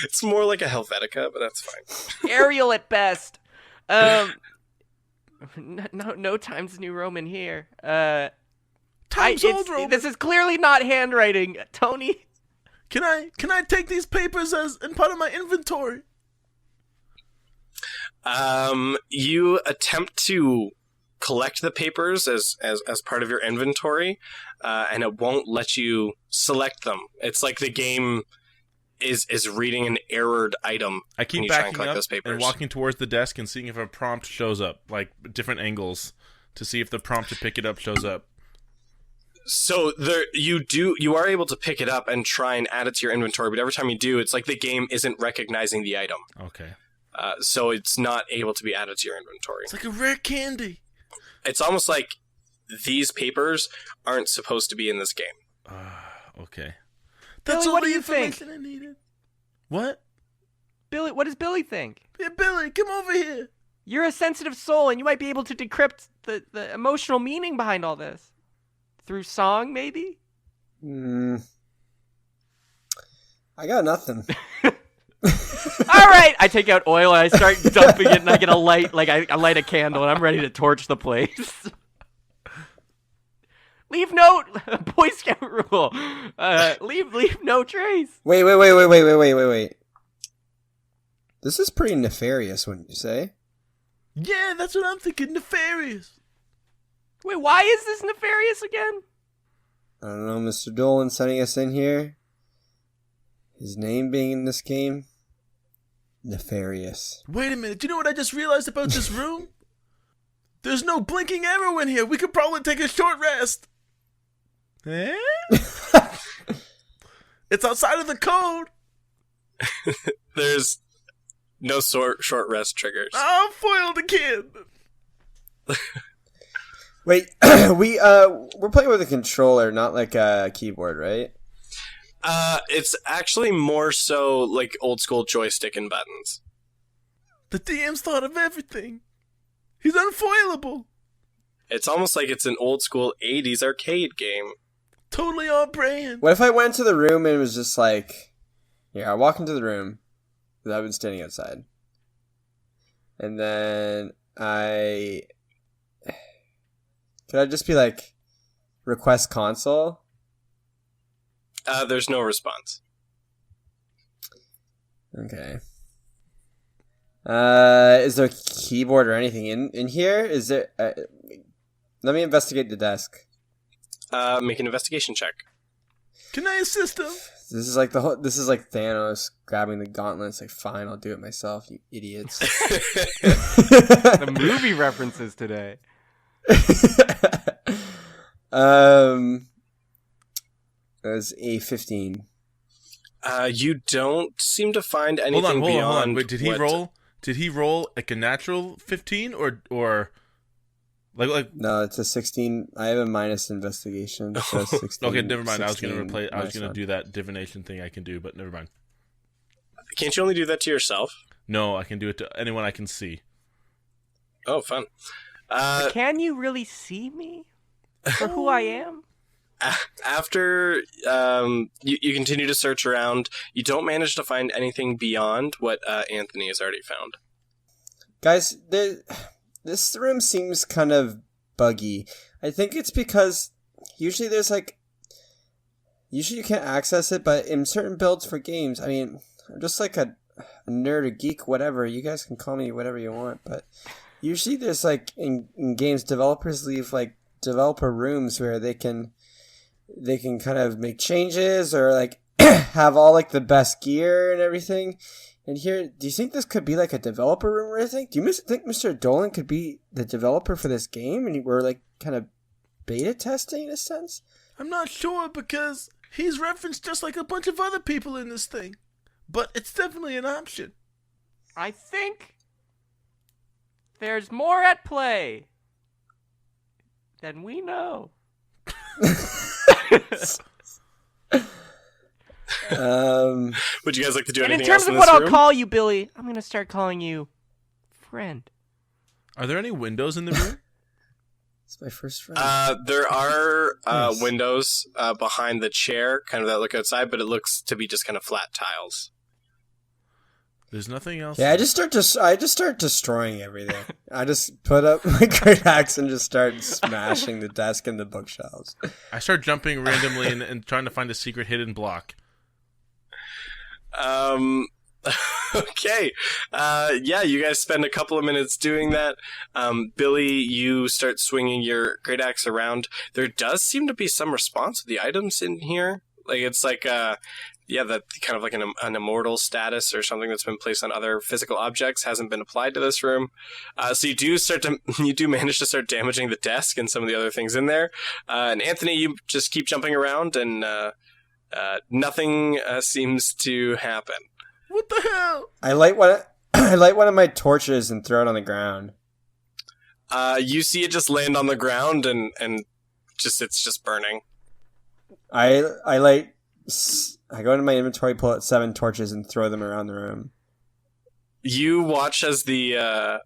It's more like a Helvetica, but that's fine. Arial at best. No Times New Roman here. Times Old Roman. This is clearly not handwriting, Tony. Can I take these papers as part of my inventory? You attempt to collect the papers as part of your inventory, and it won't let you select them. It's like the game is reading an errored item. I when keep you try and backing collect up those papers. and walking towards the desk and seeing if a prompt shows up, like different angles, to see if the prompt to pick it up shows up. So you are able to pick it up and try and add it to your inventory, but every time you do, it's like the game isn't recognizing the item. Okay. So it's not able to be added to your inventory. It's like a rare candy. It's almost like these papers aren't supposed to be in this game. Okay. That's Billy, all what the do you think? information I needed. What? Billy, what does Billy think? Hey, Billy, come over here. You're a sensitive soul, and you might be able to decrypt the emotional meaning behind all this. Through song, maybe? I got nothing. All right, I take out oil and I start dumping it, and I get a light, like I light a candle, and I'm ready to torch the place. Leave note, Boy Scout rule. Leave no trace. Wait. This is pretty nefarious, wouldn't you say? Yeah, that's what I'm thinking. Nefarious. Wait, why is this nefarious again? I don't know, Mr. Dolan sending us in here. His name being in this game. Nefarious. Wait a minute. Do you know what I just realized about this room? There's no blinking arrow in here. We could probably take a short rest. Eh? It's outside of the code. There's no short rest triggers. I'm foiled again. Wait, we're playing with a controller, not like a keyboard, right? It's actually more so like old school joystick and buttons. The DM's thought of everything. He's unfoilable. It's almost like it's an old school 80s arcade game. Totally on brand. What if I went to the room and it was just like, here, I walk into the room, because I've been standing outside. And then could I just be like, request console? There's no response. Okay. Is there a keyboard or anything in here? Is there... let me investigate the desk. Make an investigation check. Can I assist him? This is like this is like Thanos grabbing the gauntlet. It's like, fine, I'll do it myself, you idiots. The movie references today. It was a 15. You don't seem to find anything Hold beyond. on. Wait, did he roll? Did he roll like a natural 15 or like? No, it's a 16. I have a minus investigation, so 16. Okay, never mind. I was 16 gonna do that divination thing I can do, but never mind. Can't you only do that to yourself? No, I can do it to anyone I can see. Oh, fun. Can you really see me for who I am? After you continue to search around, you don't manage to find anything beyond what Anthony has already found. Guys, this room seems kind of buggy. I think it's because usually you can't access it, but in certain builds for games, I mean, I'm just like a nerd, a geek, whatever. You guys can call me whatever you want, but usually there's like in games, developers leave like developer rooms where they can kind of make changes or like have all like the best gear and everything. And here, do you think this could be like a developer room or anything? Do you think Mr. Dolan could be the developer for this game and we're like kind of beta testing in a sense? I'm not sure because he's referenced just like a bunch of other people in this thing, but it's definitely an option. I think there's more at play than we know. Would you guys like to do And in anything terms else of in what this I'll room? call you, Billy, I'm gonna start calling you friend. Are there any windows in the room? It's my first friend. There are Nice. windows behind the chair, kind of that look outside, but it looks to be just kind of flat tiles. There's nothing else. Yeah, I just start destroying everything. I just put up my great axe and just start smashing the desk and the bookshelves. I start jumping randomly and trying to find a secret hidden block. Okay. Yeah, you guys spend a couple of minutes doing that. Billy, you start swinging your great axe around. There does seem to be some response to the items in here. Like, it's like, that kind of like an immortal status or something that's been placed on other physical objects hasn't been applied to this room. So you do manage to start damaging the desk and some of the other things in there. And Anthony, you just keep jumping around and nothing seems to happen. What the hell? I light one of my torches and throw it on the ground. You see it just land on the ground and it's just burning. I go into my inventory, pull out 7 torches, and throw them around the room. You watch as the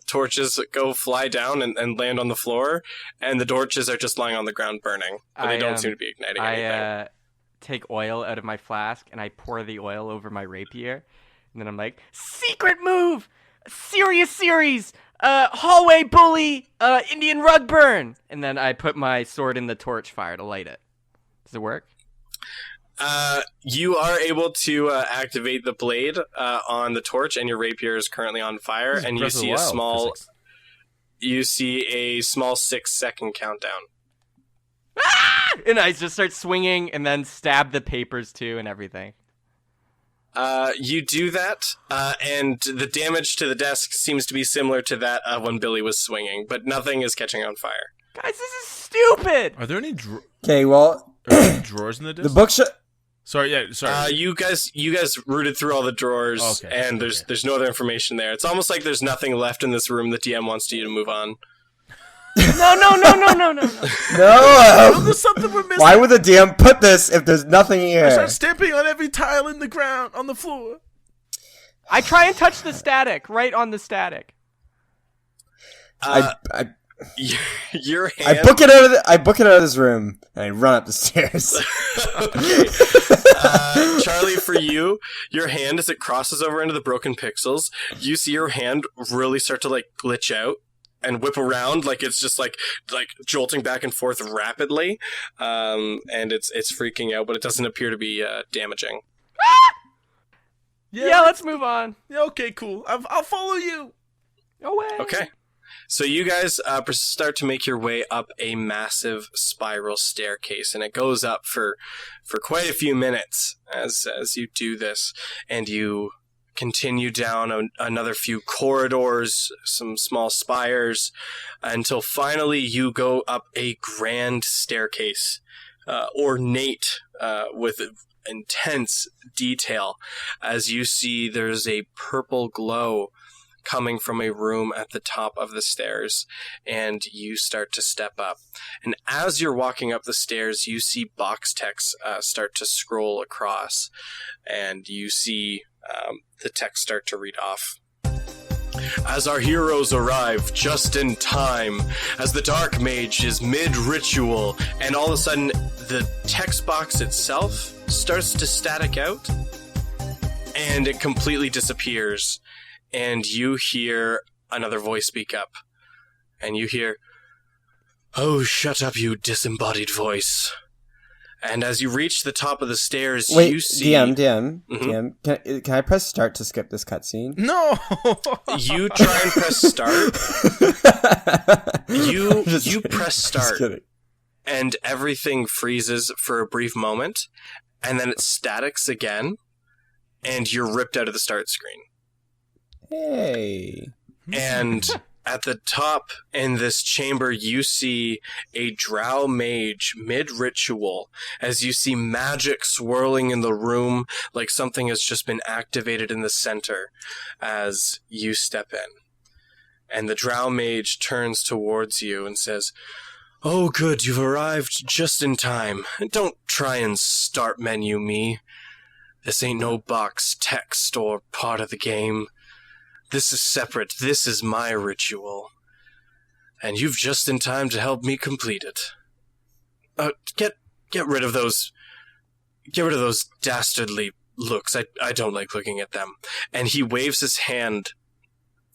torches fly down and land on the floor, and the torches are just lying on the ground burning. But they don't seem to be igniting anything. I take oil out of my flask and I pour the oil over my rapier, and then I'm like, secret move, serious series, hallway bully, Indian rug burn, and then I put my sword in the torch fire to light it. Does it work? You are able to activate the blade on the torch, and your rapier is currently on fire. And you see a small 6-second countdown. Ah! And I just start swinging, and then stab the papers too, and everything. You do that, and the damage to the desk seems to be similar to that of when Billy was swinging, but nothing is catching on fire. Guys, this is stupid. Are there any Okay, well, drawers in the the desk? bookshelf. Sorry. You guys rooted through all the drawers, and there's no other information there. It's almost like there's nothing left in this room. The DM wants you to move on. No. No! There's something we're missing. Why would the DM put this if there's nothing here? I start stamping on every tile in the ground, on the floor. I try and touch the static, right on the static. Your hand. I book it out of this room and I run up the stairs. Okay. Charlie, for you, your hand, as it crosses over into the broken pixels, you see your hand really start to like glitch out and whip around, like it's just like jolting back and forth rapidly, and it's freaking out, but it doesn't appear to be damaging. Yeah, let's move on. Yeah, okay, cool. I'll follow you. Away. Okay. So you guys start to make your way up a massive spiral staircase, and it goes up for quite a few minutes as you do this, and you continue down another few corridors, some small spires, until finally you go up a grand staircase, ornate with intense detail as you see there's a purple glow coming from a room at the top of the stairs, and you start to step up. And as you're walking up the stairs, you see box text start to scroll across, and you see the text start to read off. As our heroes arrive just in time, as the Dark Mage is mid-ritual, and all of a sudden the text box itself starts to static out, and it completely disappears, and you hear another voice speak up, and you hear, "Oh, shut up, you disembodied voice." And as you reach the top of the stairs, you see... DM. Can I press start to skip this cutscene? No! You try and press start. You press start. And everything freezes for a brief moment. And then it statics again. And you're ripped out of the start screen. Hey. And... at the top in this chamber, you see a drow mage mid-ritual as you see magic swirling in the room like something has just been activated in the center as you step in. And the drow mage turns towards you and says, "Oh, good, you've arrived just in time. Don't try and start menu me. This ain't no box text or part of the game. This is separate. This is my ritual. And you've just in time to help me complete it. Get rid of those... Get rid of those dastardly looks. I don't like looking at them." And he waves his hand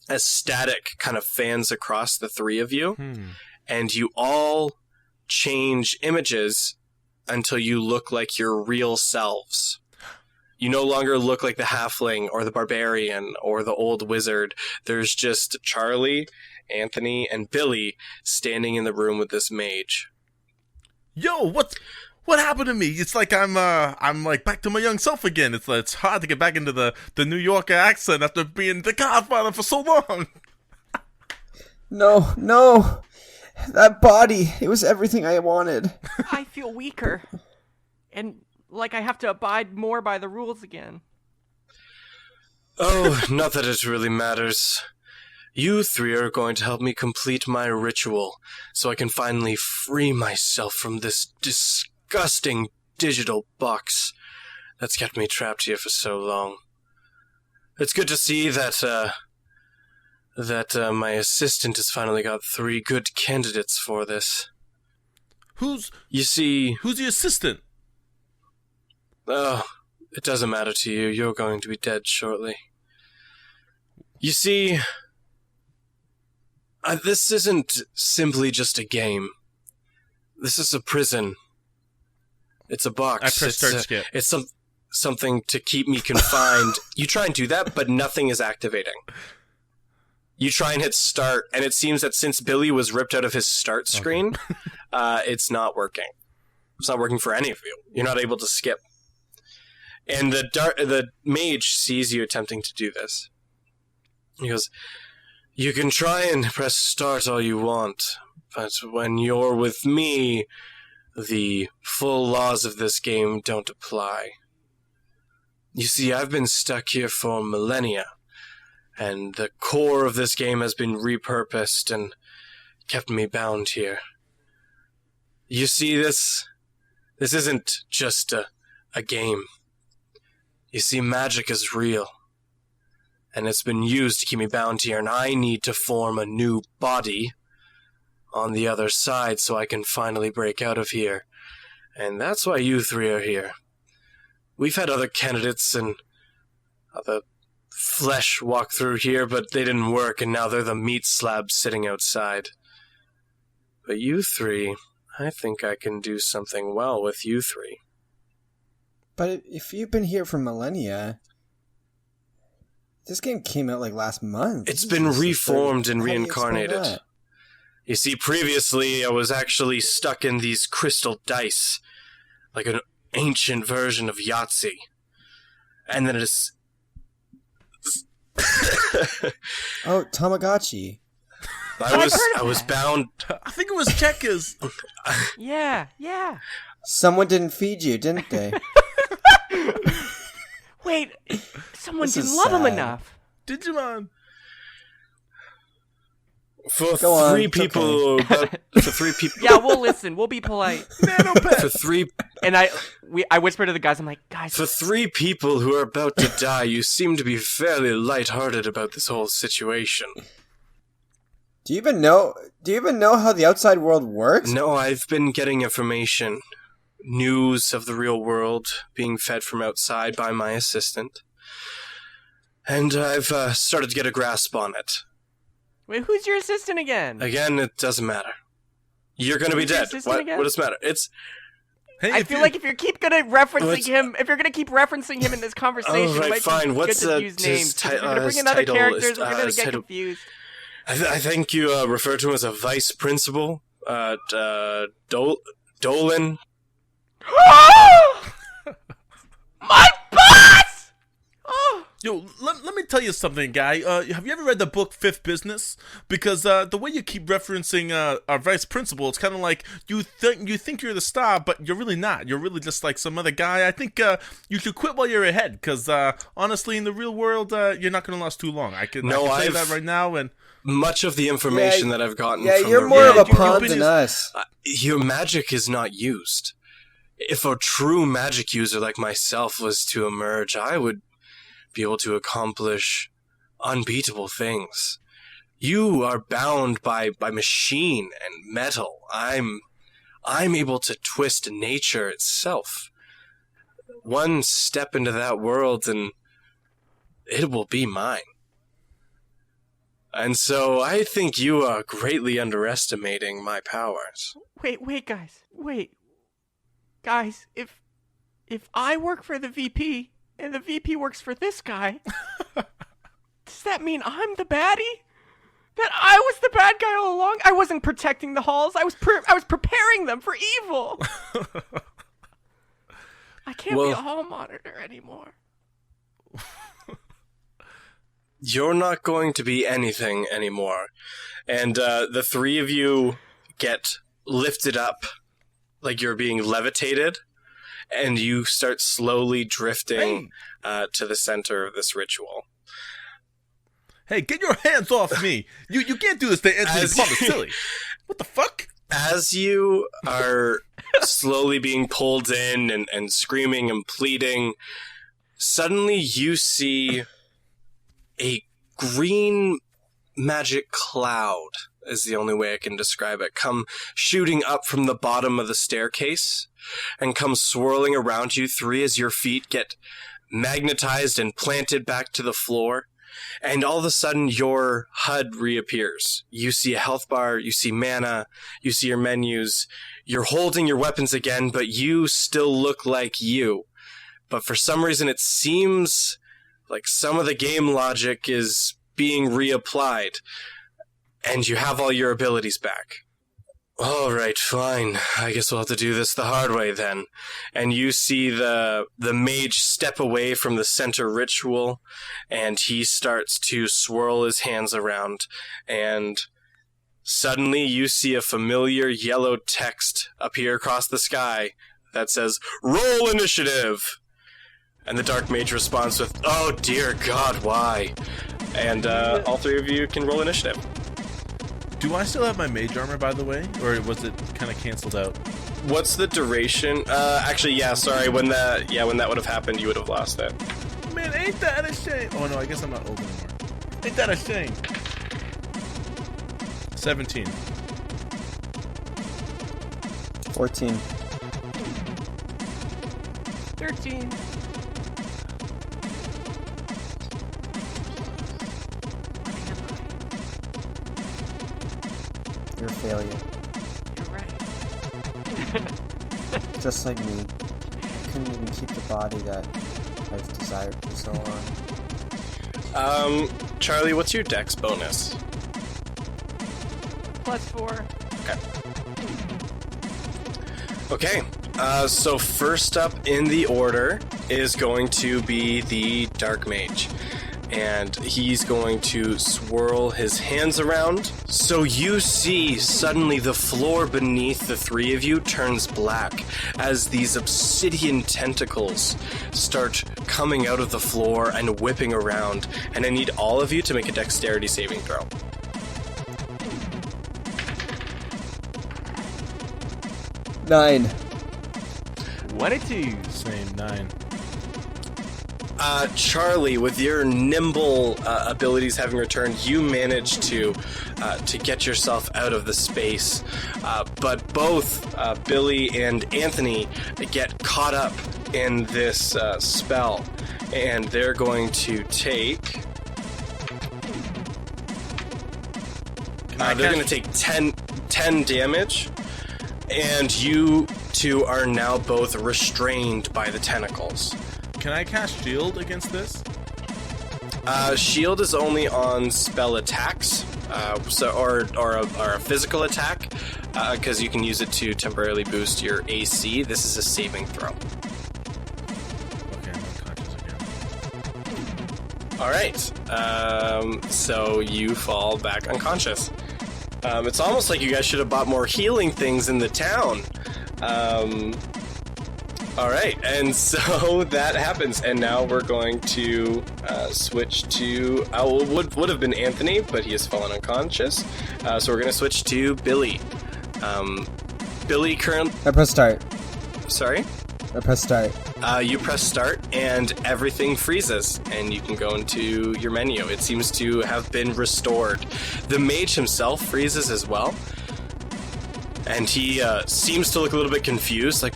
as static kind of fans across the three of you. And you all change images until you look like your real selves. You no longer look like the halfling or the barbarian or the old wizard. There's just Charlie, Anthony, and Billy standing in the room with this mage. Yo, what happened to me? It's like I'm like back to my young self again. It's hard to get back into the New Yorker accent after being the Godfather for so long. No. That body, it was everything I wanted. I feel weaker. And like I have to abide more by the rules again. Oh, not that it really matters. You three are going to help me complete my ritual, so I can finally free myself from this disgusting digital box that's kept me trapped here for so long. It's good to see that my assistant has finally got 3 good candidates for this. Who's the assistant? Oh, it doesn't matter to you. You're going to be dead shortly. You see, this isn't simply just a game. This is a prison. It's a box. I press start skip. It's something to keep me confined. You try and do that, but nothing is activating. You try and hit start, and it seems that since Billy was ripped out of his start screen, it's not working. It's not working for any of you. You're not able to skip. And the mage sees you attempting to do this. He goes, "You can try and press start all you want, but when you're with me, the full laws of this game don't apply. You see, I've been stuck here for millennia, and the core of this game has been repurposed and kept me bound here. You see, this isn't just a game. You see, magic is real, and it's been used to keep me bound here, and I need to form a new body on the other side so I can finally break out of here. And that's why you three are here. We've had other candidates and other flesh walk through here, but they didn't work, and now they're the meat slabs sitting outside. But you three, I think I can do something well with you three." But if you've been here for millennia, this game came out like last month. It's been reformed and reincarnated. You see, previously I was actually stuck in these crystal dice, like an ancient version of Yahtzee. And then it's... Oh, Tamagotchi. I was bound... I think it was checkers. Yeah. Someone didn't feed you, didn't they? Wait, someone This didn't is love him sad. enough. Digimon. For Go on, three it's people, for three people, Yeah, we'll listen. We'll be polite. for three And I whisper to the guys. I'm like, guys, For three people who are about to die, you seem to be fairly lighthearted about this whole situation. Do you even know how the outside world works? No, I've been getting information, news of the real world being fed from outside by my assistant. And I've started to get a grasp on it. wait, who's your assistant again? Again, it doesn't matter. You're gonna be Who's your dead. assistant What again? does it matter? It's... Hey, I feel like if you keep gonna referencing What's- him, if you're gonna keep referencing him in this conversation, Oh, it right, might fine. be What's, good to use his names. 'cause if ti- we're gonna bring his in other title characters, is- we're gonna his get title- confused. I think you refer to him as a vice principal. Dolan. My boss! Oh, Yo, let me tell you something, guy. Have you ever read the book Fifth Business? Because the way you keep referencing our vice principal, it's kind of like you think you're the star, but you're really not. You're really just like some other guy. I think you should quit while you're ahead, because honestly, in the real world, you're not going to last too long. I can tell you that right now. And Much of the information that I've gotten Yeah, from you're the more real of a world pawn is- than us. Your magic is not used. If a true magic user like myself was to emerge, I would be able to accomplish unbeatable things. You are bound by machine and metal. I'm able to twist nature itself. One step into that world and it will be mine. And so I think you are greatly underestimating my powers. wait, guys, wait, guys. If I work for the VP and the VP works for this guy, does that mean I'm the baddie? That I was the bad guy all along? I wasn't protecting the halls. I was preparing them for evil. I can't be Well- a hall monitor anymore. You're not going to be anything anymore. And the three of you get lifted up like you're being levitated, and you start slowly drifting to the center of this ritual. hey, get your hands off me! You can't do this to Anthony As- Palmasilli. What the fuck? As you are slowly being pulled in and screaming and pleading, suddenly you see a green magic cloud, is the only way I can describe it, come shooting up from the bottom of the staircase and come swirling around you three as your feet get magnetized and planted back to the floor. And all of a sudden, your HUD reappears. You see a health bar, you see mana, you see your menus. You're holding your weapons again, but you still look like you. But for some reason, it seems like some of the game logic is being reapplied. And you have all your abilities back. All right, fine. I guess we'll have to do this the hard way then. And you see the mage step away from the center ritual, and he starts to swirl his hands around, and suddenly you see a familiar yellow text appear across the sky that says, "Roll initiative!" And the Dark Mage responds with, "Oh dear God, why?" And all three of you can roll initiative. Do I still have my mage armor, by the way, or was it kind of canceled out? What's the duration? Actually, yeah, sorry. When that would have happened, you would have lost it. Man, ain't that a shame? Oh no, I guess I'm not old anymore. Ain't that a shame? 17. 14. 13. You're a failure. You're right. Just like me. I couldn't even keep the body that I've desired for so long. Charlie, what's your dex bonus? +4. Okay, so first up in the order is going to be the Dark Mage. and he's going to swirl his hands around. So you see suddenly the floor beneath the three of you turns black as these obsidian tentacles start coming out of the floor and whipping around. And I need all of you to make a dexterity saving throw. 9. 22. Same 9. Charlie, with your nimble abilities having returned, you manage to get yourself out of the space. But both Billy and Anthony get caught up in this spell, and they're going to take. They're going to take 10 damage, and you two are now both restrained by the tentacles. Can I cast shield against this? Shield is only on spell attacks, or a physical attack, because you can use it to temporarily boost your AC. This is a saving throw. Okay, I'm unconscious again. All right. So you fall back unconscious. It's almost like you guys should have bought more healing things in the town. All right, and so that happens, and now we're going to switch to would have been Anthony, but he has fallen unconscious. So we're going to switch to Billy. Billy currently. I press start. Sorry. I press start. You press start, and everything freezes, and you can go into your menu. It seems to have been restored. The mage himself freezes as well, and he seems to look a little bit confused, like,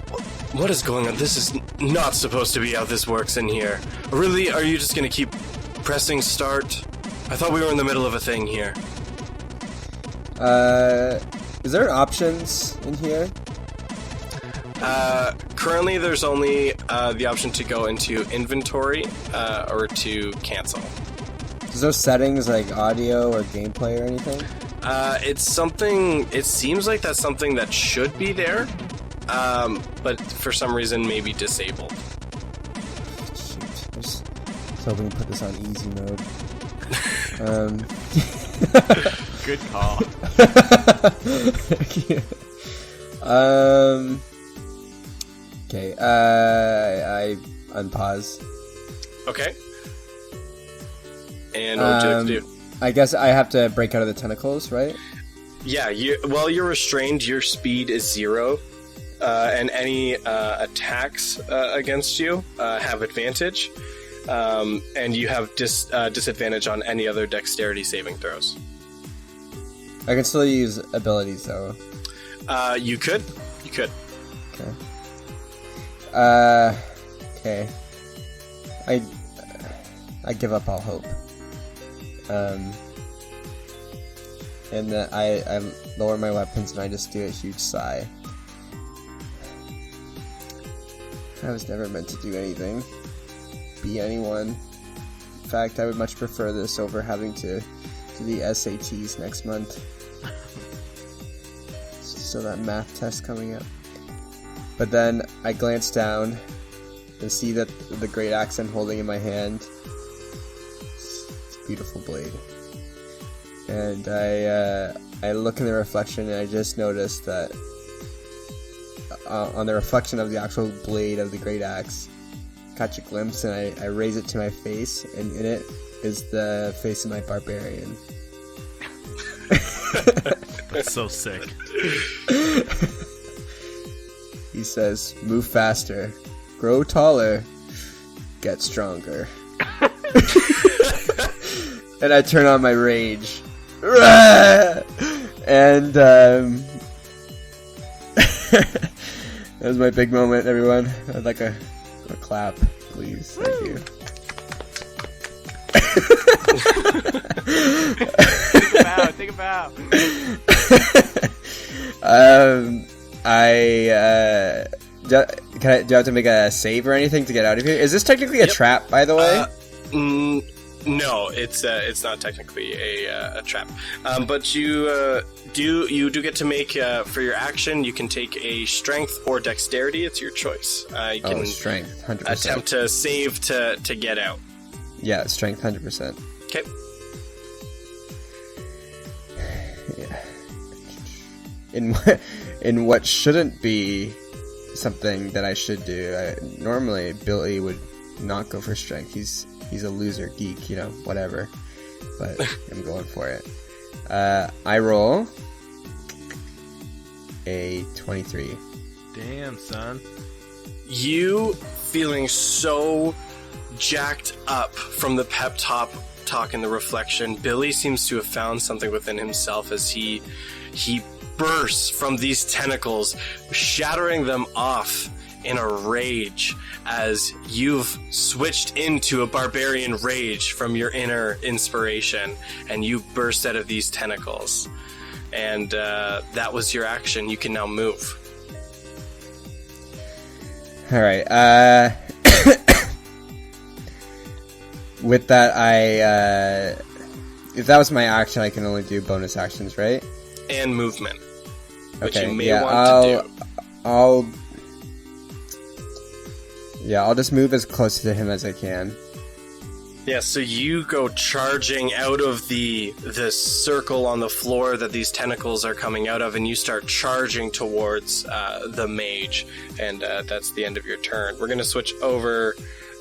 what is going on? This is not supposed to be how this works in here. Really? Are you just going to keep pressing start? I thought we were in the middle of a thing here. Is there options in here? Currently, there's only the option to go into inventory or to cancel. Is there settings like audio or gameplay or anything? It's something. It seems like that's something that should be there, but for some reason maybe disabled. Shoot, I was hoping to put this on easy mode. Good call. Okay, I unpause. Okay. And what would you like to do? I guess I have to break out of the tentacles, right? Yeah, while you're restrained, your speed is 0, and any attacks against you have advantage, and you have disadvantage on any other dexterity saving throws. I can still use abilities, though. You could. Okay. Okay. I give up all hope. And then I lower my weapons and I just do a huge sigh. I was never meant to do anything. Be anyone. In fact, I would much prefer this over having to do the SATs next month. So that math test coming up. But then I glance down and see that the great axe I'm holding in my hand, it's a beautiful blade. And I look in the reflection and I just noticed that on the reflection of the actual blade of the great axe, catch a glimpse, and I raise it to my face, and in it is the face of my barbarian. That's so sick. He says, "Move faster, grow taller, get stronger." And I turn on my rage. And that was my big moment, everyone. I'd like a clap, please. Thank you. Take a bow. Do I have to make a save or anything to get out of here? Is this technically a trap, by the way? No, it's not technically a trap. But you do get to make for your action. You can take a strength or dexterity. It's your choice. You can strength, 100%. attempt to save to get out. Yeah, strength 100%. Okay. Yeah. In what shouldn't be something that I should do. Normally, Billy would not go for strength. He's a loser geek, whatever. But I'm going for it. I roll a 23. Damn, son. You feeling so jacked up from the pep talk and the reflection, Billy seems to have found something within himself as he bursts from these tentacles, shattering them off in a rage as you've switched into a barbarian rage from your inner inspiration, and you burst out of these tentacles. And that was your action. You can now move. All right. With that, if that was my action, I can only do bonus actions, right? And movement. Which Okay. you may want to do. I'll just move as close to him as I can. Yeah, so you go charging out of the circle on the floor that these tentacles are coming out of, and you start charging towards the mage, and that's the end of your turn. We're going to switch over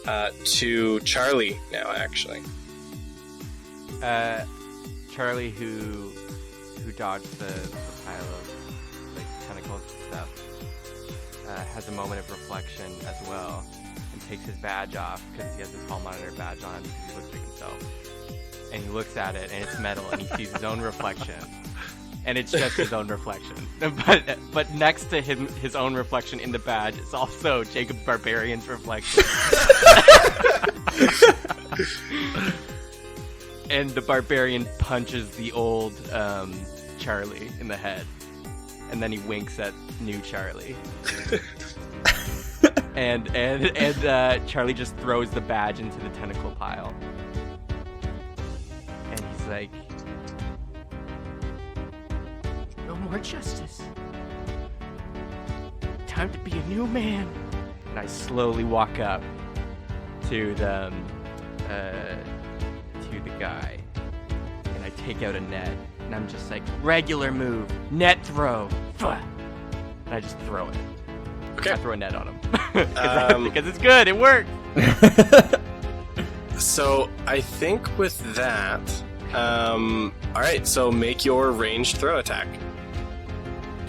to Charlie now, actually. Charlie, who dodged the pile of tentacles and stuff, has a moment of reflection as well, and takes his badge off because he has his hall monitor badge on because he looks like himself. And he looks at it, and it's metal, and he sees his own reflection, and it's just his own reflection. But next to his own reflection in the badge is also Jacob Barbarian's reflection. And the Barbarian punches the old Charlie in the head, and then he winks at new Charlie. and Charlie just throws the badge into the tentacle pile, and he's like, "No more justice. Time to be a new man." And I slowly walk up to the guy, and I take out a net, and I'm just like, regular move, net throw, and I just throw it. Okay. I throw a net on him because it's good. It worked. So I think with that, all right. So make your ranged throw attack.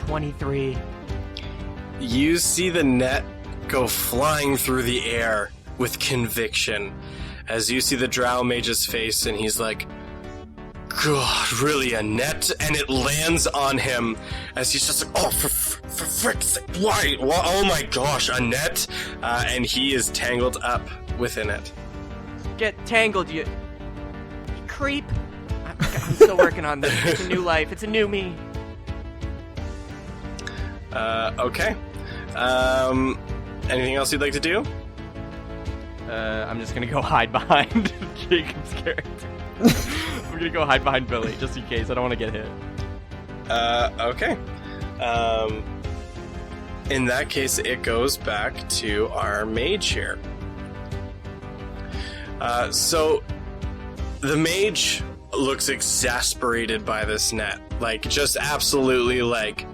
23. You see the net go flying through the air with conviction as you see the Drow Mage's face, and he's like, "God, really, a net?" And it lands on him as he's just like, "Oh, for frick's sake, why? Oh my gosh, a net!" And he is tangled up within it. Get tangled, you creep. I'm still working on this. It's a new life. It's a new me. Okay. Anything else you'd like to do? I'm just gonna go hide behind Jacob's character. I'm gonna go hide behind Billy, just in case. I don't want to get hit. Okay. In that case, it goes back to our mage here. So, the mage looks exasperated by this net. Like, just absolutely, like,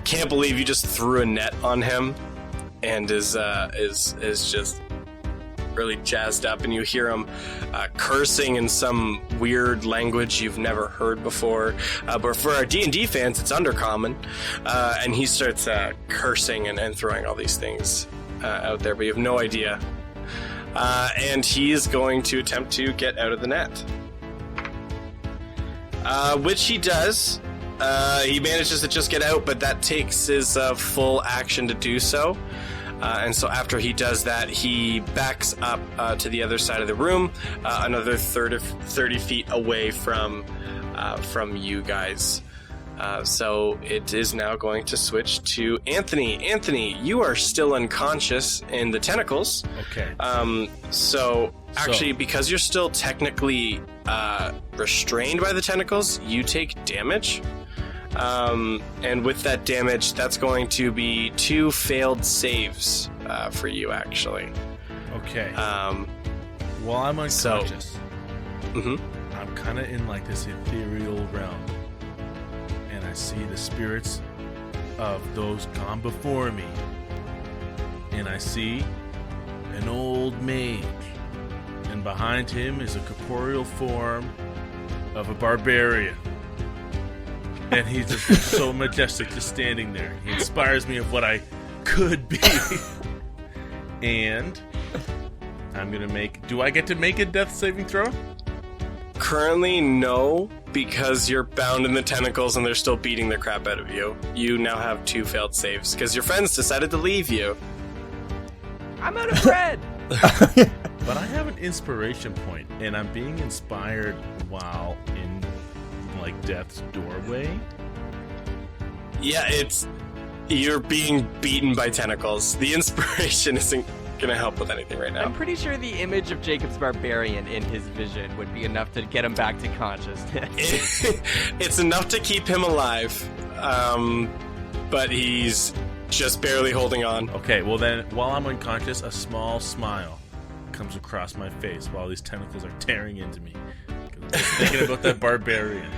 can't believe you just threw a net on him, and is just really jazzed up, and you hear him cursing in some weird language you've never heard before, but for our D&D fans it's undercommon, and he starts cursing and throwing all these things out there, but you have no idea, and he is going to attempt to get out of the net, which he does. He manages to just get out, but that takes his full action to do so. And so after he does that, he backs up to the other side of the room, another 30 feet away from you guys. So it is now going to switch to Anthony. Anthony, you are still unconscious in the tentacles. Okay. So actually, because you're still technically restrained by the tentacles, you take damage. And with that damage, that's going to be 2 failed saves for you, actually. Okay. While I'm unconscious, Mhm. I'm kind of in like this ethereal realm, and I see the spirits of those gone before me, and I see an old mage, and behind him is a corporeal form of a barbarian, and he's just so majestic, just standing there. He inspires me of what I could be, and I'm gonna make. Do I get to make a death saving throw? Currently, no, because you're bound in the tentacles and they're still beating the crap out of you. You now have 2 failed saves because your friends decided to leave you. I'm out of bread. But I have an inspiration point, and I'm being inspired while in like death's doorway. Yeah, you're being beaten by tentacles. The inspiration isn't gonna help with anything right I'm now. pretty sure the image of Jacob's barbarian in his vision would be enough to get him back to consciousness. It's enough to keep him alive, but he's just barely holding on. Okay, well then, while I'm unconscious, a small smile comes across my face while these tentacles are tearing into me. 'Cause I'm just thinking about that barbarian.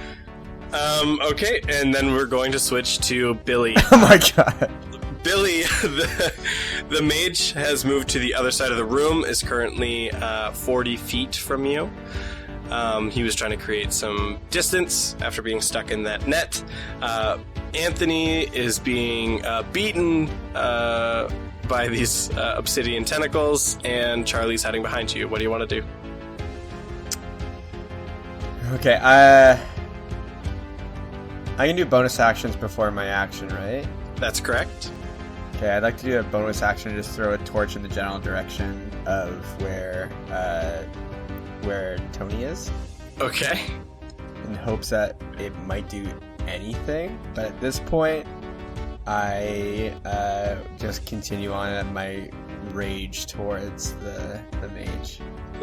Okay, and then we're going to switch to Billy. Oh my god. Billy, the mage has moved to the other side of the room, is currently 40 feet from you. He was trying to create some distance after being stuck in that net. Anthony is being beaten by these obsidian tentacles, and Charlie's hiding behind you. What do you want to do? Okay, I can do bonus actions before my action, right? That's correct. Okay, I'd like to do a bonus action and just throw a torch in the general direction of where Tony is, Okay. in hopes that it might do anything. But at this point, I just continue on at my rage towards the mage.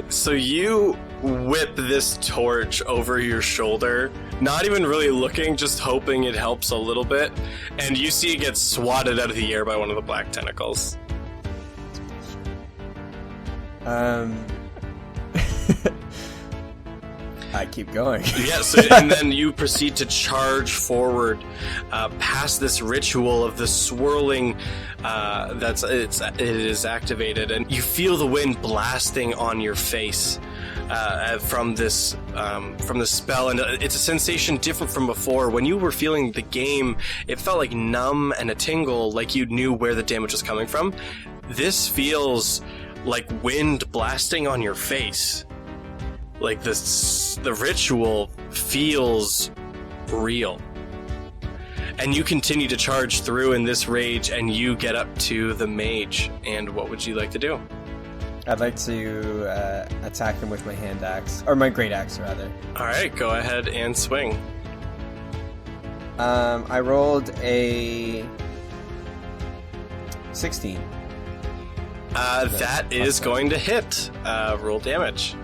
So you whip this torch over your shoulder, not even really looking, just hoping it helps a little bit, and you see it get swatted out of the air by one of the black tentacles. I keep going. Yeah, so, and then you proceed to charge forward past this ritual of the swirling it is activated, and you feel the wind blasting on your face from the spell, and it's a sensation different from before. When you were feeling the game, it felt like numb and a tingle, like you knew where the damage was coming from. This feels like wind blasting on your face. Like the ritual feels real. And you continue to charge through in this rage, and you get up to the mage. And what would you like to do? I'd like to attack him with my hand axe, or my great axe rather. Alright, go ahead and swing. I rolled a 16. That is going to hit. Roll damage.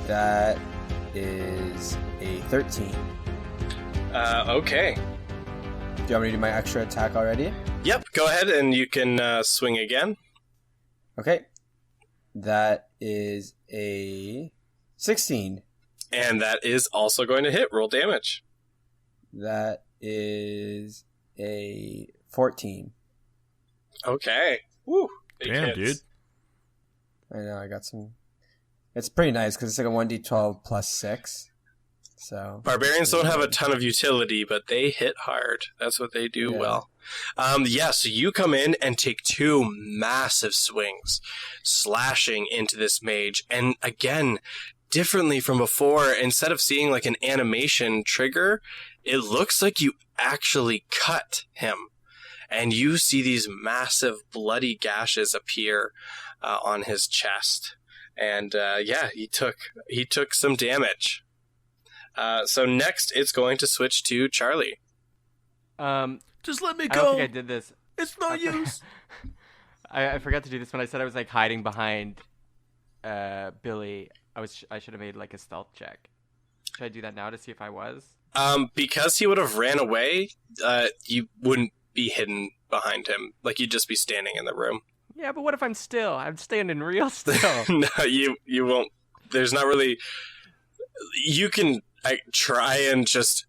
That is a 13. Okay. Do you want me to do my extra attack already? Yep, go ahead and you can swing again. Okay. That is a 16. And that is also going to hit. Roll damage. That is a 14. Okay. Woo. Big Damn, hits. dude. I know, I got some... It's pretty nice, because it's like a 1d12 plus 6. So... Barbarians don't have a ton of utility, but they hit hard. That's what they do well. So you come in and take 2 massive swings, slashing into this mage. And again, differently from before, instead of seeing like an animation trigger, it looks like you actually cut him. And you see these massive bloody gashes appear on his chest. And he took some damage. So next, it's going to switch to Charlie. Just let me I don't go. think I did this. It's no use. I forgot to do this when I said I was like hiding behind Billy. I should have made like a stealth check. Should I do that now to see if I was? Because he would have ran away, you wouldn't be hidden behind him. Like, you'd just be standing in the room. Yeah, but what if I'm still? I'm standing real still. No, you won't. There's not really. You can try and just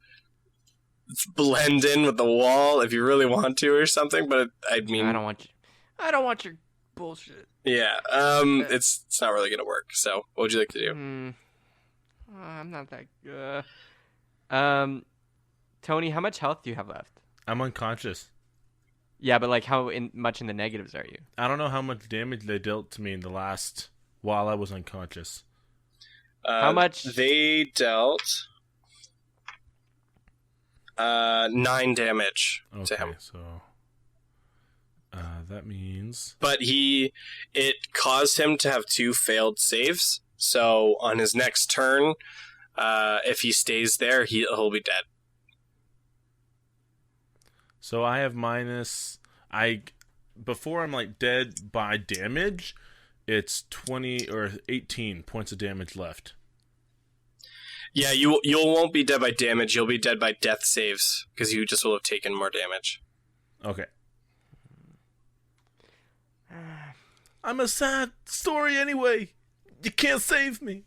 blend in with the wall if you really want to or something, but I mean, I don't want your bullshit. yeah, it's not really gonna work. So, what would you like to do? I'm not that good. Tony, how much health do you have left? I'm unconscious. Yeah, but like how much in the negatives are you? I don't know how much damage they dealt to me in the last while I was unconscious. How much? They dealt 9 damage to him. So that means... But it caused him to have 2 failed saves. So on his next turn, if he stays there, he'll be dead. So I have before I'm like dead by damage, it's 20 or 18 points of damage left. Yeah, you won't be dead by damage. You'll be dead by death saves because you just will have taken more damage. Okay. I'm a sad story anyway. You can't save me.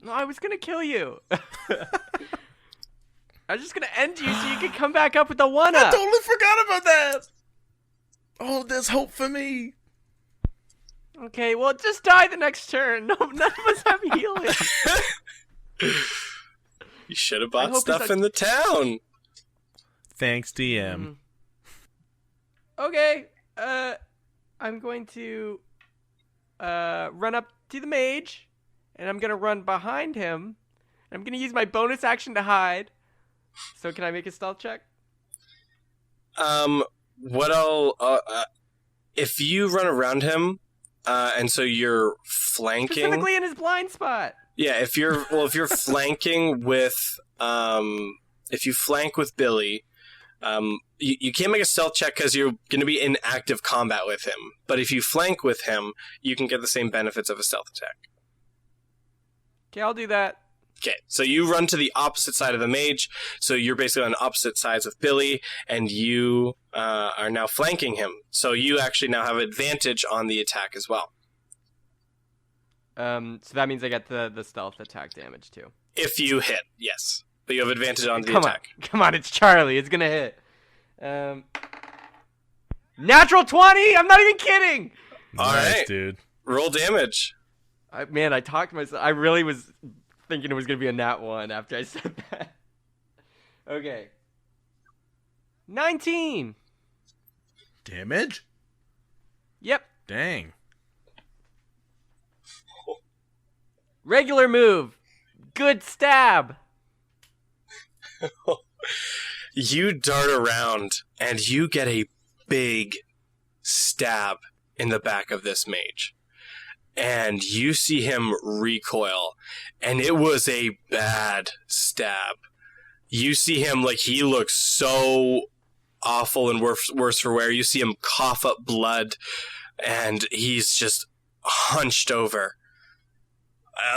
No, I was gonna kill you. I was just gonna end you so you could come back up with the 1-up. I totally forgot about that. Oh, there's hope for me. Okay, well, just die the next turn. No, none of us have healing. You should have bought stuff in the town. Thanks, DM. Okay, I'm going to run up to the mage, and I'm gonna run behind him. I'm gonna use my bonus action to hide. So can I make a stealth check? If you run around him, and so you're flanking, Specifically in his blind spot. Yeah, if you're flanking with, if you flank with Billy, you can't make a stealth check because you're going to be in active combat with him. But if you flank with him, you can get the same benefits of a stealth attack. Okay, I'll do that. Okay, so you run to the opposite side of the mage, so you're basically on opposite sides with Billy, and you are now flanking him. So you actually now have advantage on the attack as well. So that means I get the stealth attack damage too. If you hit, yes. But you have advantage on the attack. Come on, it's Charlie. It's gonna hit. Natural 20! I'm not even kidding! All Nice, right, dude. Roll damage. I talked myself. I really was thinking it was gonna be a nat 1 after I said that. Okay. 19! Damage? Yep. Dang. Regular move. Good stab. You dart around, and you get a big stab in the back of this mage. And you see him recoil, and it was a bad stab. You see him, like, he looks so awful and worse for wear. You see him cough up blood, and he's just hunched over,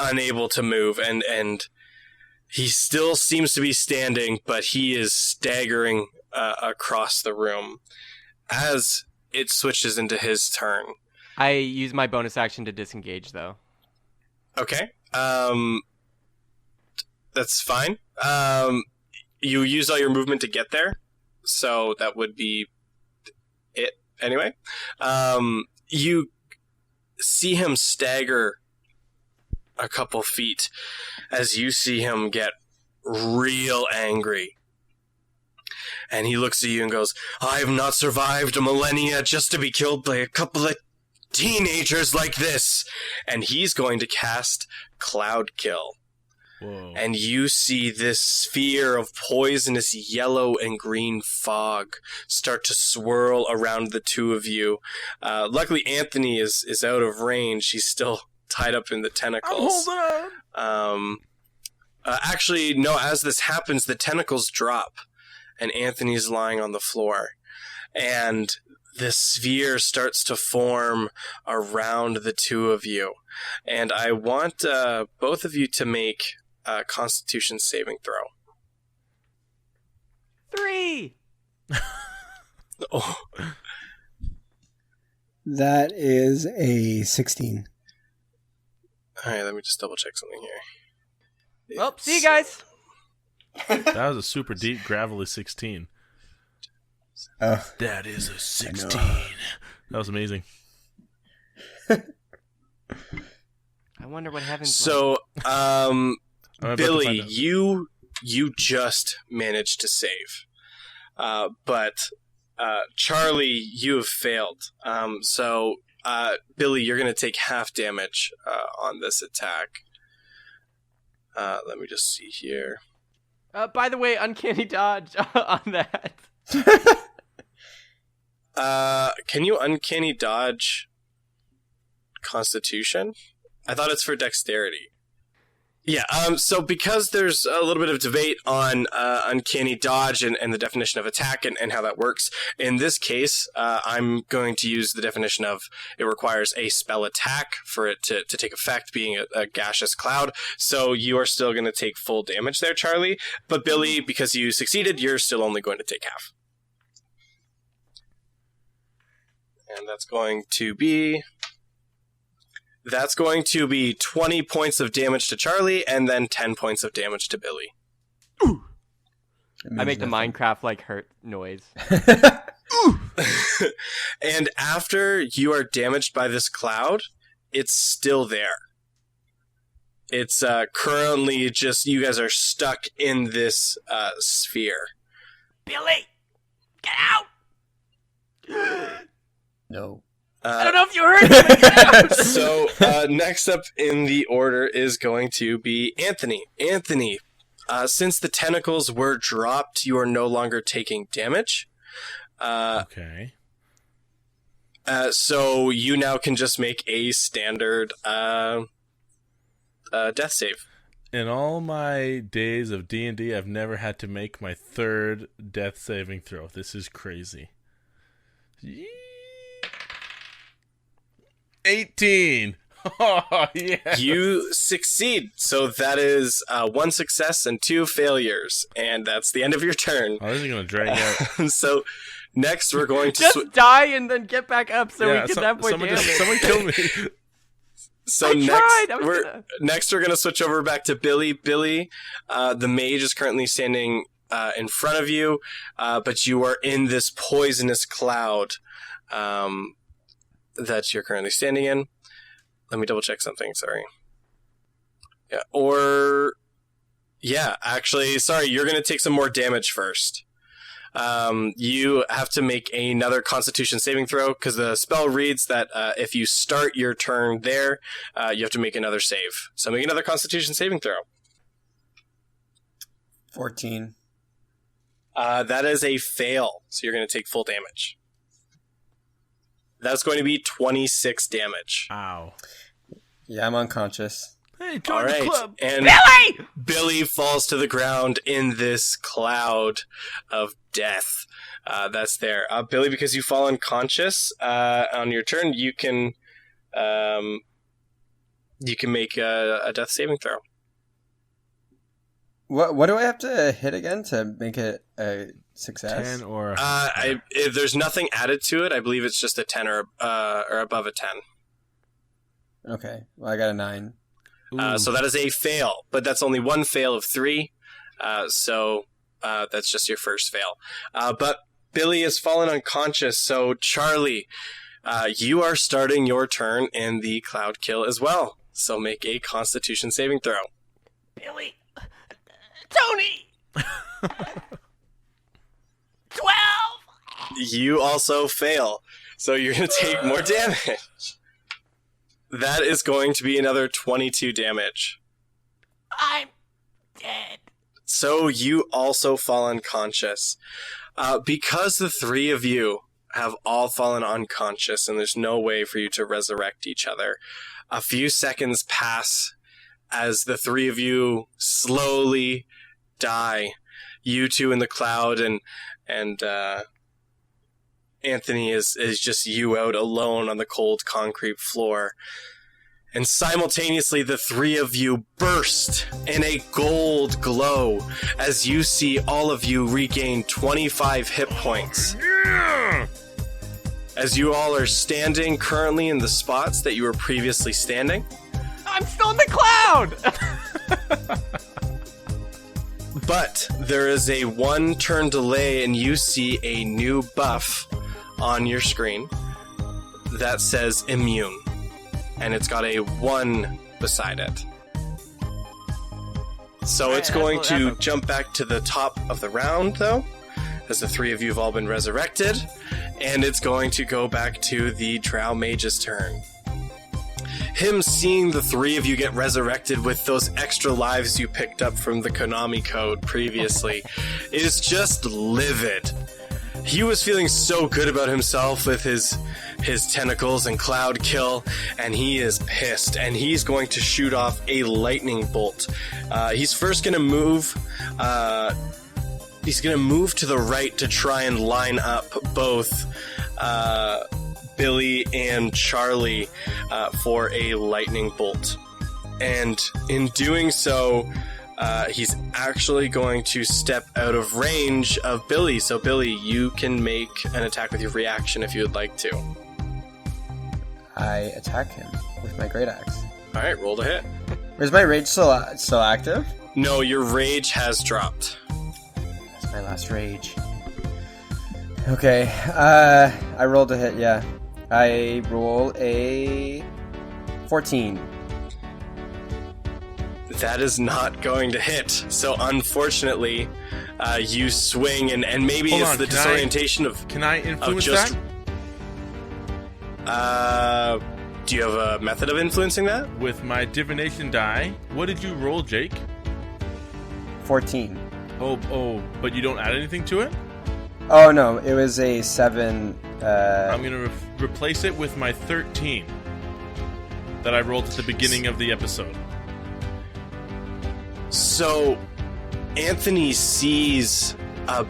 unable to move, and he still seems to be standing, but he is staggering across the room as it switches into his turn. I use my bonus action to disengage, though. Okay. That's fine. You use all your movement to get there, so that would be it anyway. You see him stagger a couple feet as you see him get real angry. And he looks at you and goes, "I have not survived a millennia just to be killed by a couple of teenagers like this." And he's going to cast Cloud Kill. Whoa. And you see this sphere of poisonous yellow and green fog start to swirl around the two of you. Luckily, Anthony is out of range. He's still tied up in the tentacles. I'm holding on. Actually, no, as this happens, the tentacles drop, and Anthony's lying on the floor. And this sphere starts to form around the two of you. And I want both of you to make a Constitution saving throw. 3! Oh. That is a 16. All right, let me just double check something here. Well, see you guys. That was a super deep, gravelly 16. Oh, That is a 16. That was amazing. I wonder what heaven's So, I'm about to Billy, find out. you just managed to save, but Charlie, you have failed. So, Billy, you're going to take half damage on this attack. Let me just see here. By the way, uncanny dodge on that. Can you uncanny dodge Constitution? I thought it's for dexterity. Yeah, so because there's a little bit of debate on uncanny dodge and the definition of attack and how that works, in this case, I'm going to use the definition of it requires a spell attack for it to take effect, being a gaseous cloud. So you are still going to take full damage there, Charlie. But Billy, because you succeeded, you're still only going to take half. And that's going to be 20 points of damage to Charlie, and then 10 points of damage to Billy. I make the Minecraft like hurt noise. And after you are damaged by this cloud, it's still there. It's currently just, you guys are stuck in this sphere. Billy, get out! no. I don't know if you heard me. But get out! So next up in the order is going to be Anthony. Anthony, since the tentacles were dropped, you are no longer taking damage. Okay. So you now can just make a standard death save. In all my days of D&D, I've never had to make my third death saving throw. This is crazy. 18. Oh, yeah. You succeed. So that is 1 success and 2 failures. And that's the end of your turn. Oh, this is going to drag out. So next we're going to... Just die and then get back up so we can have more damage. Someone kill me. So I next, tried. I was gonna... next we're going to switch over back to Billy. Billy, the mage is currently standing in front of you, but you are in this poisonous cloud that you're currently standing in. Let me double check something, sorry. Actually, sorry, you're going to take some more damage first. You have to make another Constitution saving throw, because the spell reads that if you start your turn there, you have to make another save. So make another Constitution saving throw. 14. That is a fail, so you're going to take full damage. That's going to be 26 damage. Ow. Yeah, I'm unconscious. Hey, join All the right, club. and Billy! Billy falls to the ground in this cloud of death. That's there. Billy, because you fall unconscious on your turn, you can make a death saving throw. What do I have to hit again to make it a success? 10 or... If there's nothing added to it. I believe it's just a 10 or above a 10. Okay, well I got a 9. So that is a fail, but that's only one fail of 3. So that's just your first fail. But Billy has fallen unconscious, so Charlie, you are starting your turn in the cloud kill as well. So make a Constitution saving throw. Billy! Tony! 12! You also fail, so you're going to take more damage. That is going to be another 22 damage. I'm dead. So you also fall unconscious. Because the 3 of you have all fallen unconscious and there's no way for you to resurrect each other, a few seconds pass as the 3 of you slowly die. You two in the cloud, and Anthony is just you out alone on the cold concrete floor. And simultaneously, the 3 of you burst in a gold glow as you see all of you regain 25 hit points. as you all are standing currently in the spots that you were previously standing. I'm still in the cloud! But there is a 1 turn delay, and you see a new buff on your screen that says immune. And it's got a 1 beside it. So it's going to jump back to the top of the round, though, as the 3 of you have all been resurrected. And it's going to go back to the Drow Mage's turn. Him seeing the 3 of you get resurrected with those extra lives you picked up from the Konami code previously is just livid. He was feeling so good about himself with his tentacles and cloud kill, and he is pissed, and he's going to shoot off a lightning bolt. He's first going to move. He's going to move to the right to try and line up both Billy and Charlie for a lightning bolt. And in doing so, he's actually going to step out of range of Billy. So Billy, you can make an attack with your reaction if you would like to. I attack him with my great axe. Alright, roll to hit. Is my rage still active? No, your rage has dropped. That's my last rage. Okay, I rolled a hit, yeah. I roll a 14. That is not going to hit. So unfortunately, you swing, and maybe Hold it's on, the disorientation of... Can I influence just, that? Do you have a method of influencing that? With my divination die. What did you roll, Jake? 14. Oh, but you don't add anything to it? Oh, no, it was a 7. I'm going to replace it with my 13 that I rolled at the beginning of the episode. So, Anthony sees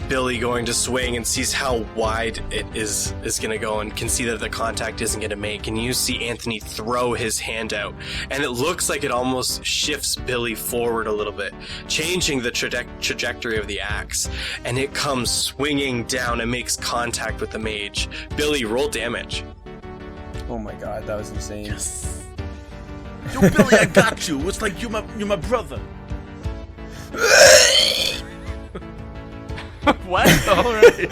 Billy going to swing and sees how wide it is going to go, and can see that the contact isn't going to make. And you see Anthony throw his hand out, and it looks like it almost shifts Billy forward a little bit, changing the trajectory of the axe. And it comes swinging down and makes contact with the mage. Billy, roll damage. Oh my god, that was insane. Yes. Yo, Billy, I got you. It's like you're my brother. What? All right.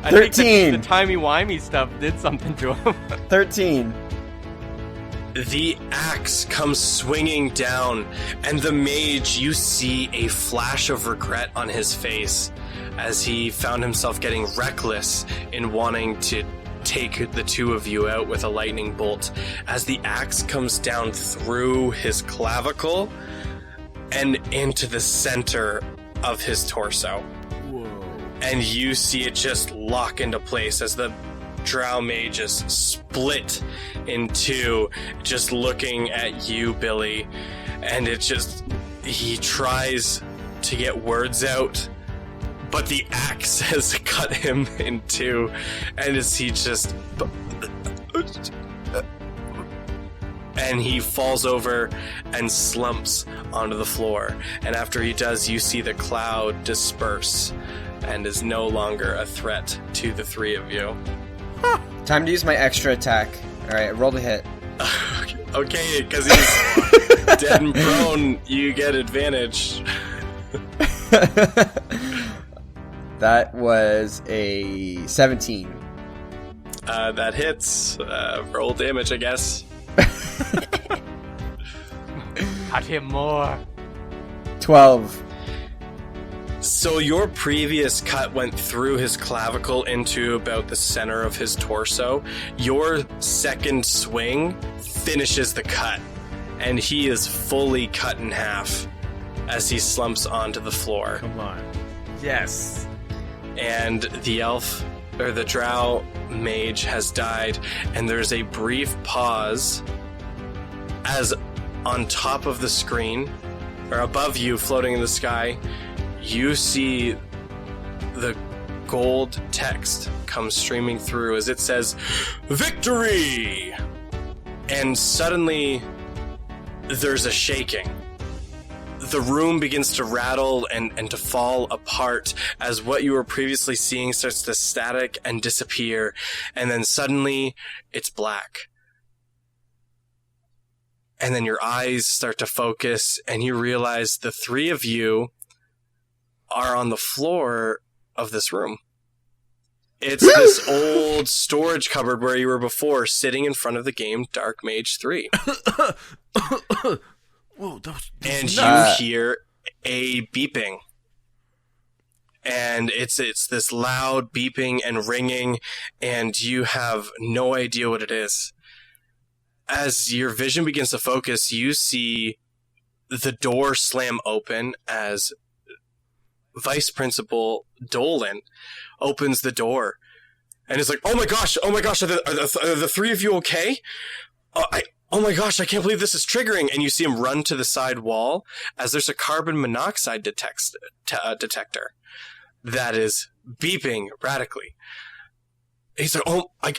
I 13. think the timey-wimey stuff did something to him. 13. The axe comes swinging down, and the mage, you see a flash of regret on his face as he found himself getting reckless in wanting to take the 2 of you out with a lightning bolt, as the axe comes down through his clavicle and into the center of his torso. Whoa. And you see it just lock into place as the Drow Mage is split in 2, just looking at you, Billy. And he tries to get words out, but the axe has cut him in 2, and as he just... And he falls over and slumps onto the floor. And after he does, you see the cloud disperse and is no longer a threat to the 3 of you. Time to use my extra attack. Alright, roll to hit. Okay, because he's dead and prone, you get advantage. That was a 17. That hits. Roll damage, I guess. Cut him more. 12. So your previous cut went through his clavicle into about the center of his torso. Your second swing finishes the cut, and he is fully cut in half as he slumps onto the floor. Come on. Yes. And the elf, or the Drow Mage, has died, and there's a brief pause as on top of the screen, or above you, floating in the sky, you see the gold text come streaming through as it says, "Victory!" And suddenly, there's a shaking. the room begins to rattle and to fall apart as what you were previously seeing starts to static and disappear, and then suddenly it's black. And then your eyes start to focus, and you realize the three of you are on the floor of this room. It's this old storage cupboard where you were before, sitting in front of the game Dark Mage 3. Whoa, that was And nuts. you hear a beeping. And it's this loud beeping and ringing, and you have no idea what it is. As your vision begins to focus, you see the door slam open as Vice Principal Dolan opens the door. And is like, oh my gosh, are the three of you okay? Oh my gosh, I can't believe this is triggering. And you see him run to the side wall as there's a carbon monoxide detector that is beeping radically. He's like, oh, I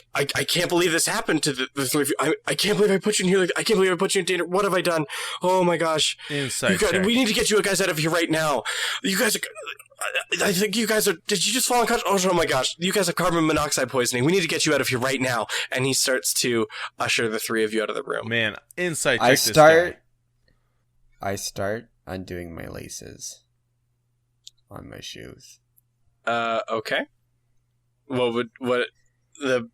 can't believe this happened to the three of you. I can't believe I put you in here. I can't believe I put you in danger. What have I done? Oh my gosh. Insight check. We need to get you guys out of here right now. You guys are... I think you guys are... Did you just fall unconscious? Oh my gosh. You guys have carbon monoxide poisoning. We need to get you out of here right now. And he starts to usher the three of you out of the room. Man, insight check this guy. I start undoing my laces on my shoes. Okay. What the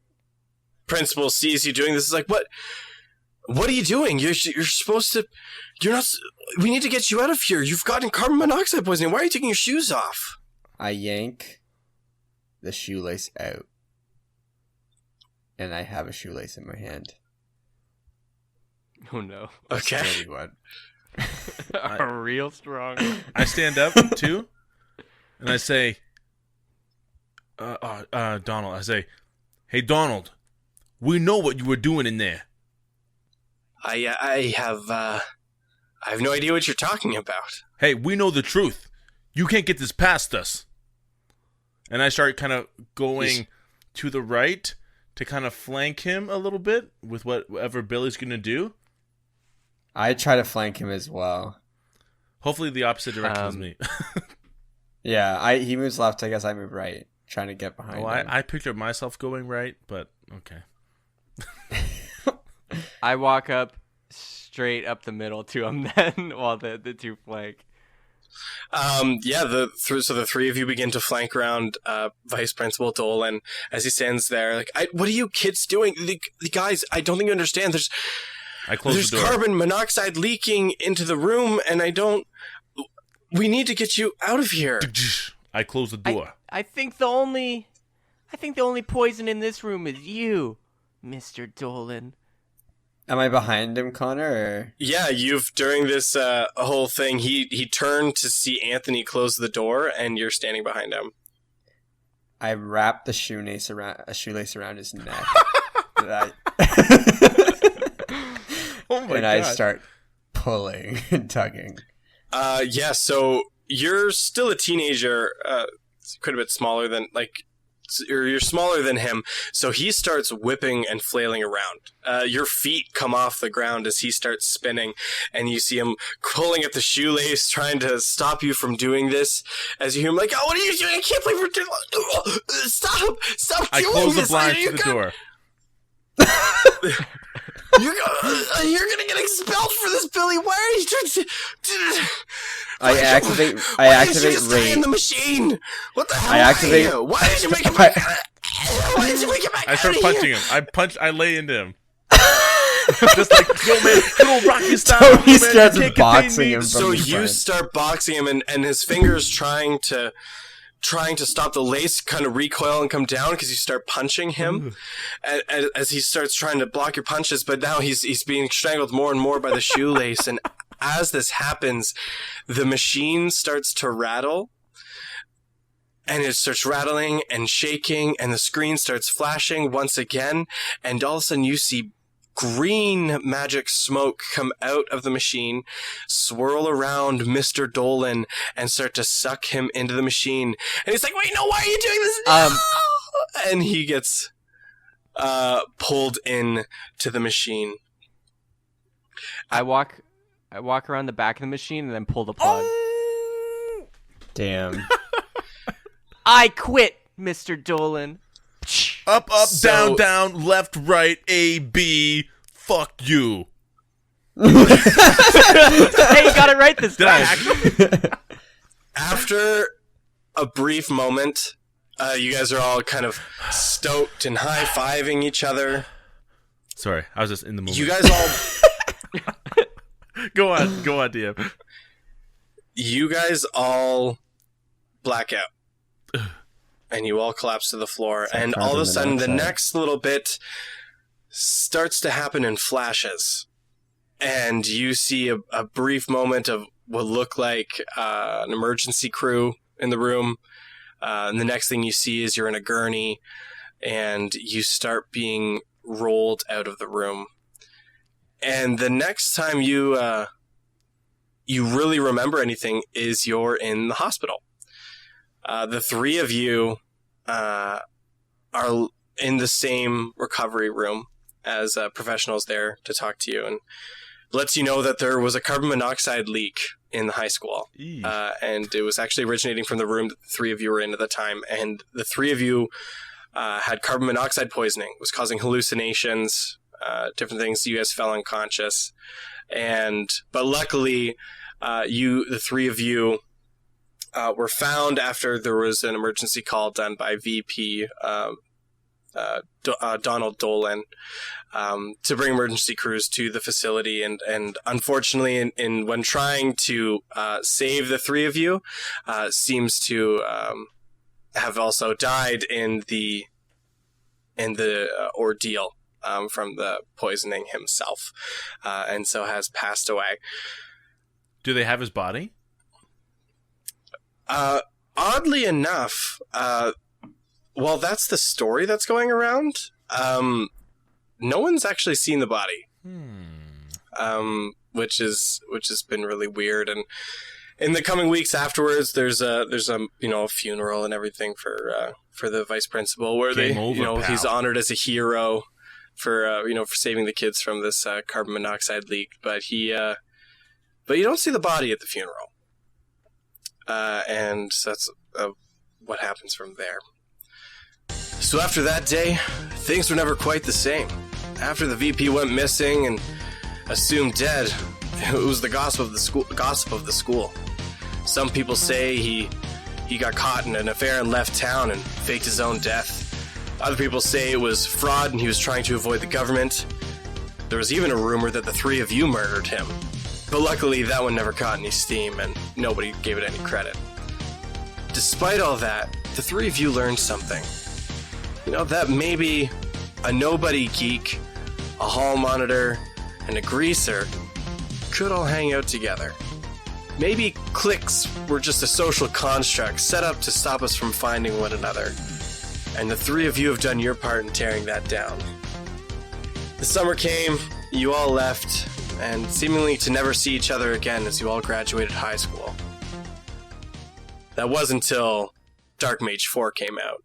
principal sees you doing this is like, what are you doing? You're supposed to... You're not... We need to get you out of here. You've gotten carbon monoxide poisoning. Why are you taking your shoes off? I yank the shoelace out. And I have a shoelace in my hand. Oh no. Okay. Really what? Real strong. I stand up too, and I say, Donald. I say, hey Donald, we know what you were doing in there. I have no idea what you're talking about. Hey, we know the truth. You can't get this past us. And I start kind of going to the right to kind of flank him a little bit with whatever Billy's going to do. I try to flank him as well. Hopefully the opposite direction as me. Yeah, he moves left, I guess I move right, trying to get behind him. I pictured myself going right, but okay. I walk up straight up the middle to him then, while the two flank. So the three of you begin to flank around Vice Principal Dolan as he stands there. Like, what are you kids doing? The guys, I don't think you understand. There's the door. Carbon monoxide leaking into the room, and we need to get you out of here. I close the door. I think the only poison in this room is you, Mr. Dolan. Am I behind him, Connor? Or? Yeah, during this whole thing, he turned to see Anthony close the door, and you're standing behind him. I wrap the shoelace around his neck. Oh my God. I start pulling and tugging. So you're still a teenager, quite a bit smaller than, you're smaller than him, so he starts whipping and flailing around. Your feet come off the ground as he starts spinning, and you see him pulling at the shoelace, trying to stop you from doing this. As you hear him like, "Oh, what are you doing? I can't believe we're doing... Stop I doing close this! the blinds to the door. You're gonna get expelled for this, Billy. Why are you trying to... I activate Why did you just stay rage. in the machine? What the hell? I activate- Are you? Why did you make it back? Why did you make it back? I start out of punching here? him. I lay into him. Just like, yo man, little Rocky style. Tony man, starts you can't boxing contain me. him. So the you front. start boxing him, and his fingers trying to stop the lace kind of recoil and come down because you start punching him as he starts trying to block your punches, but now he's being strangled more and more by the shoelace. And as this happens, the machine starts to rattle, and it starts rattling and shaking, and the screen starts flashing once again, and all of a sudden you see green magic smoke come out of the machine, swirl around Mr. Dolan, and start to suck him into the machine. And he's like, "Wait, no, why are you doing this?" No! And he gets pulled in to the machine. I walk I walk around the back of the machine and then pull the plug. Damn. I quit, Mr. Dolan. Up, up, So- down, down, left, right, A, B. Fuck you. Hey, you got it right this Did I time. actually? After a brief moment, you guys are all kind of stoked and high-fiving each other. Sorry, I was just in the moment. You guys all Go on, DM. you guys all black out. And you all collapse to the floor. And all of a sudden, the next little bit starts to happen in flashes. And you see a brief moment of what looked like an emergency crew in the room. And the next thing you see is you're in a gurney. And you start being rolled out of the room. And the next time you really remember anything is you're in the hospital. The three of you are in the same recovery room as professionals there to talk to you, and lets you know that there was a carbon monoxide leak in the high school. And it was actually originating from the room that the three of you were in at the time. And the three of you had carbon monoxide poisoning. It was causing hallucinations, different things. You guys fell unconscious. But luckily, the three of you were found after there was an emergency call done by VP Donald Dolan to bring emergency crews to the facility. And unfortunately, when trying to save the three of you, seems to have also died in the ordeal from the poisoning himself, and so has passed away. Do they have his body? Oddly enough, well, that's the story that's going around. No one's actually seen the body, which has been really weird. And in the coming weeks afterwards, there's a funeral and everything for the vice principal, where Game over, he's pal. honored as a hero for for saving the kids from this carbon monoxide leak. But you don't see the body at the funeral. And that's what happens from there. So after that day, things were never quite the same. After the VP went missing and assumed dead, it was the gossip of the school. Some people say he got caught in an affair and left town and faked his own death. Other people say it was fraud and he was trying to avoid the government. There was even a rumor that the three of you murdered him. But luckily, that one never caught any steam, and nobody gave it any credit. Despite all that, the three of you learned something. That maybe a nobody geek, a hall monitor, and a greaser could all hang out together. Maybe cliques were just a social construct set up to stop us from finding one another. And the three of you have done your part in tearing that down. The summer came, you all left, and seemingly to never see each other again as you all graduated high school. That was until Dark Mage 4 came out.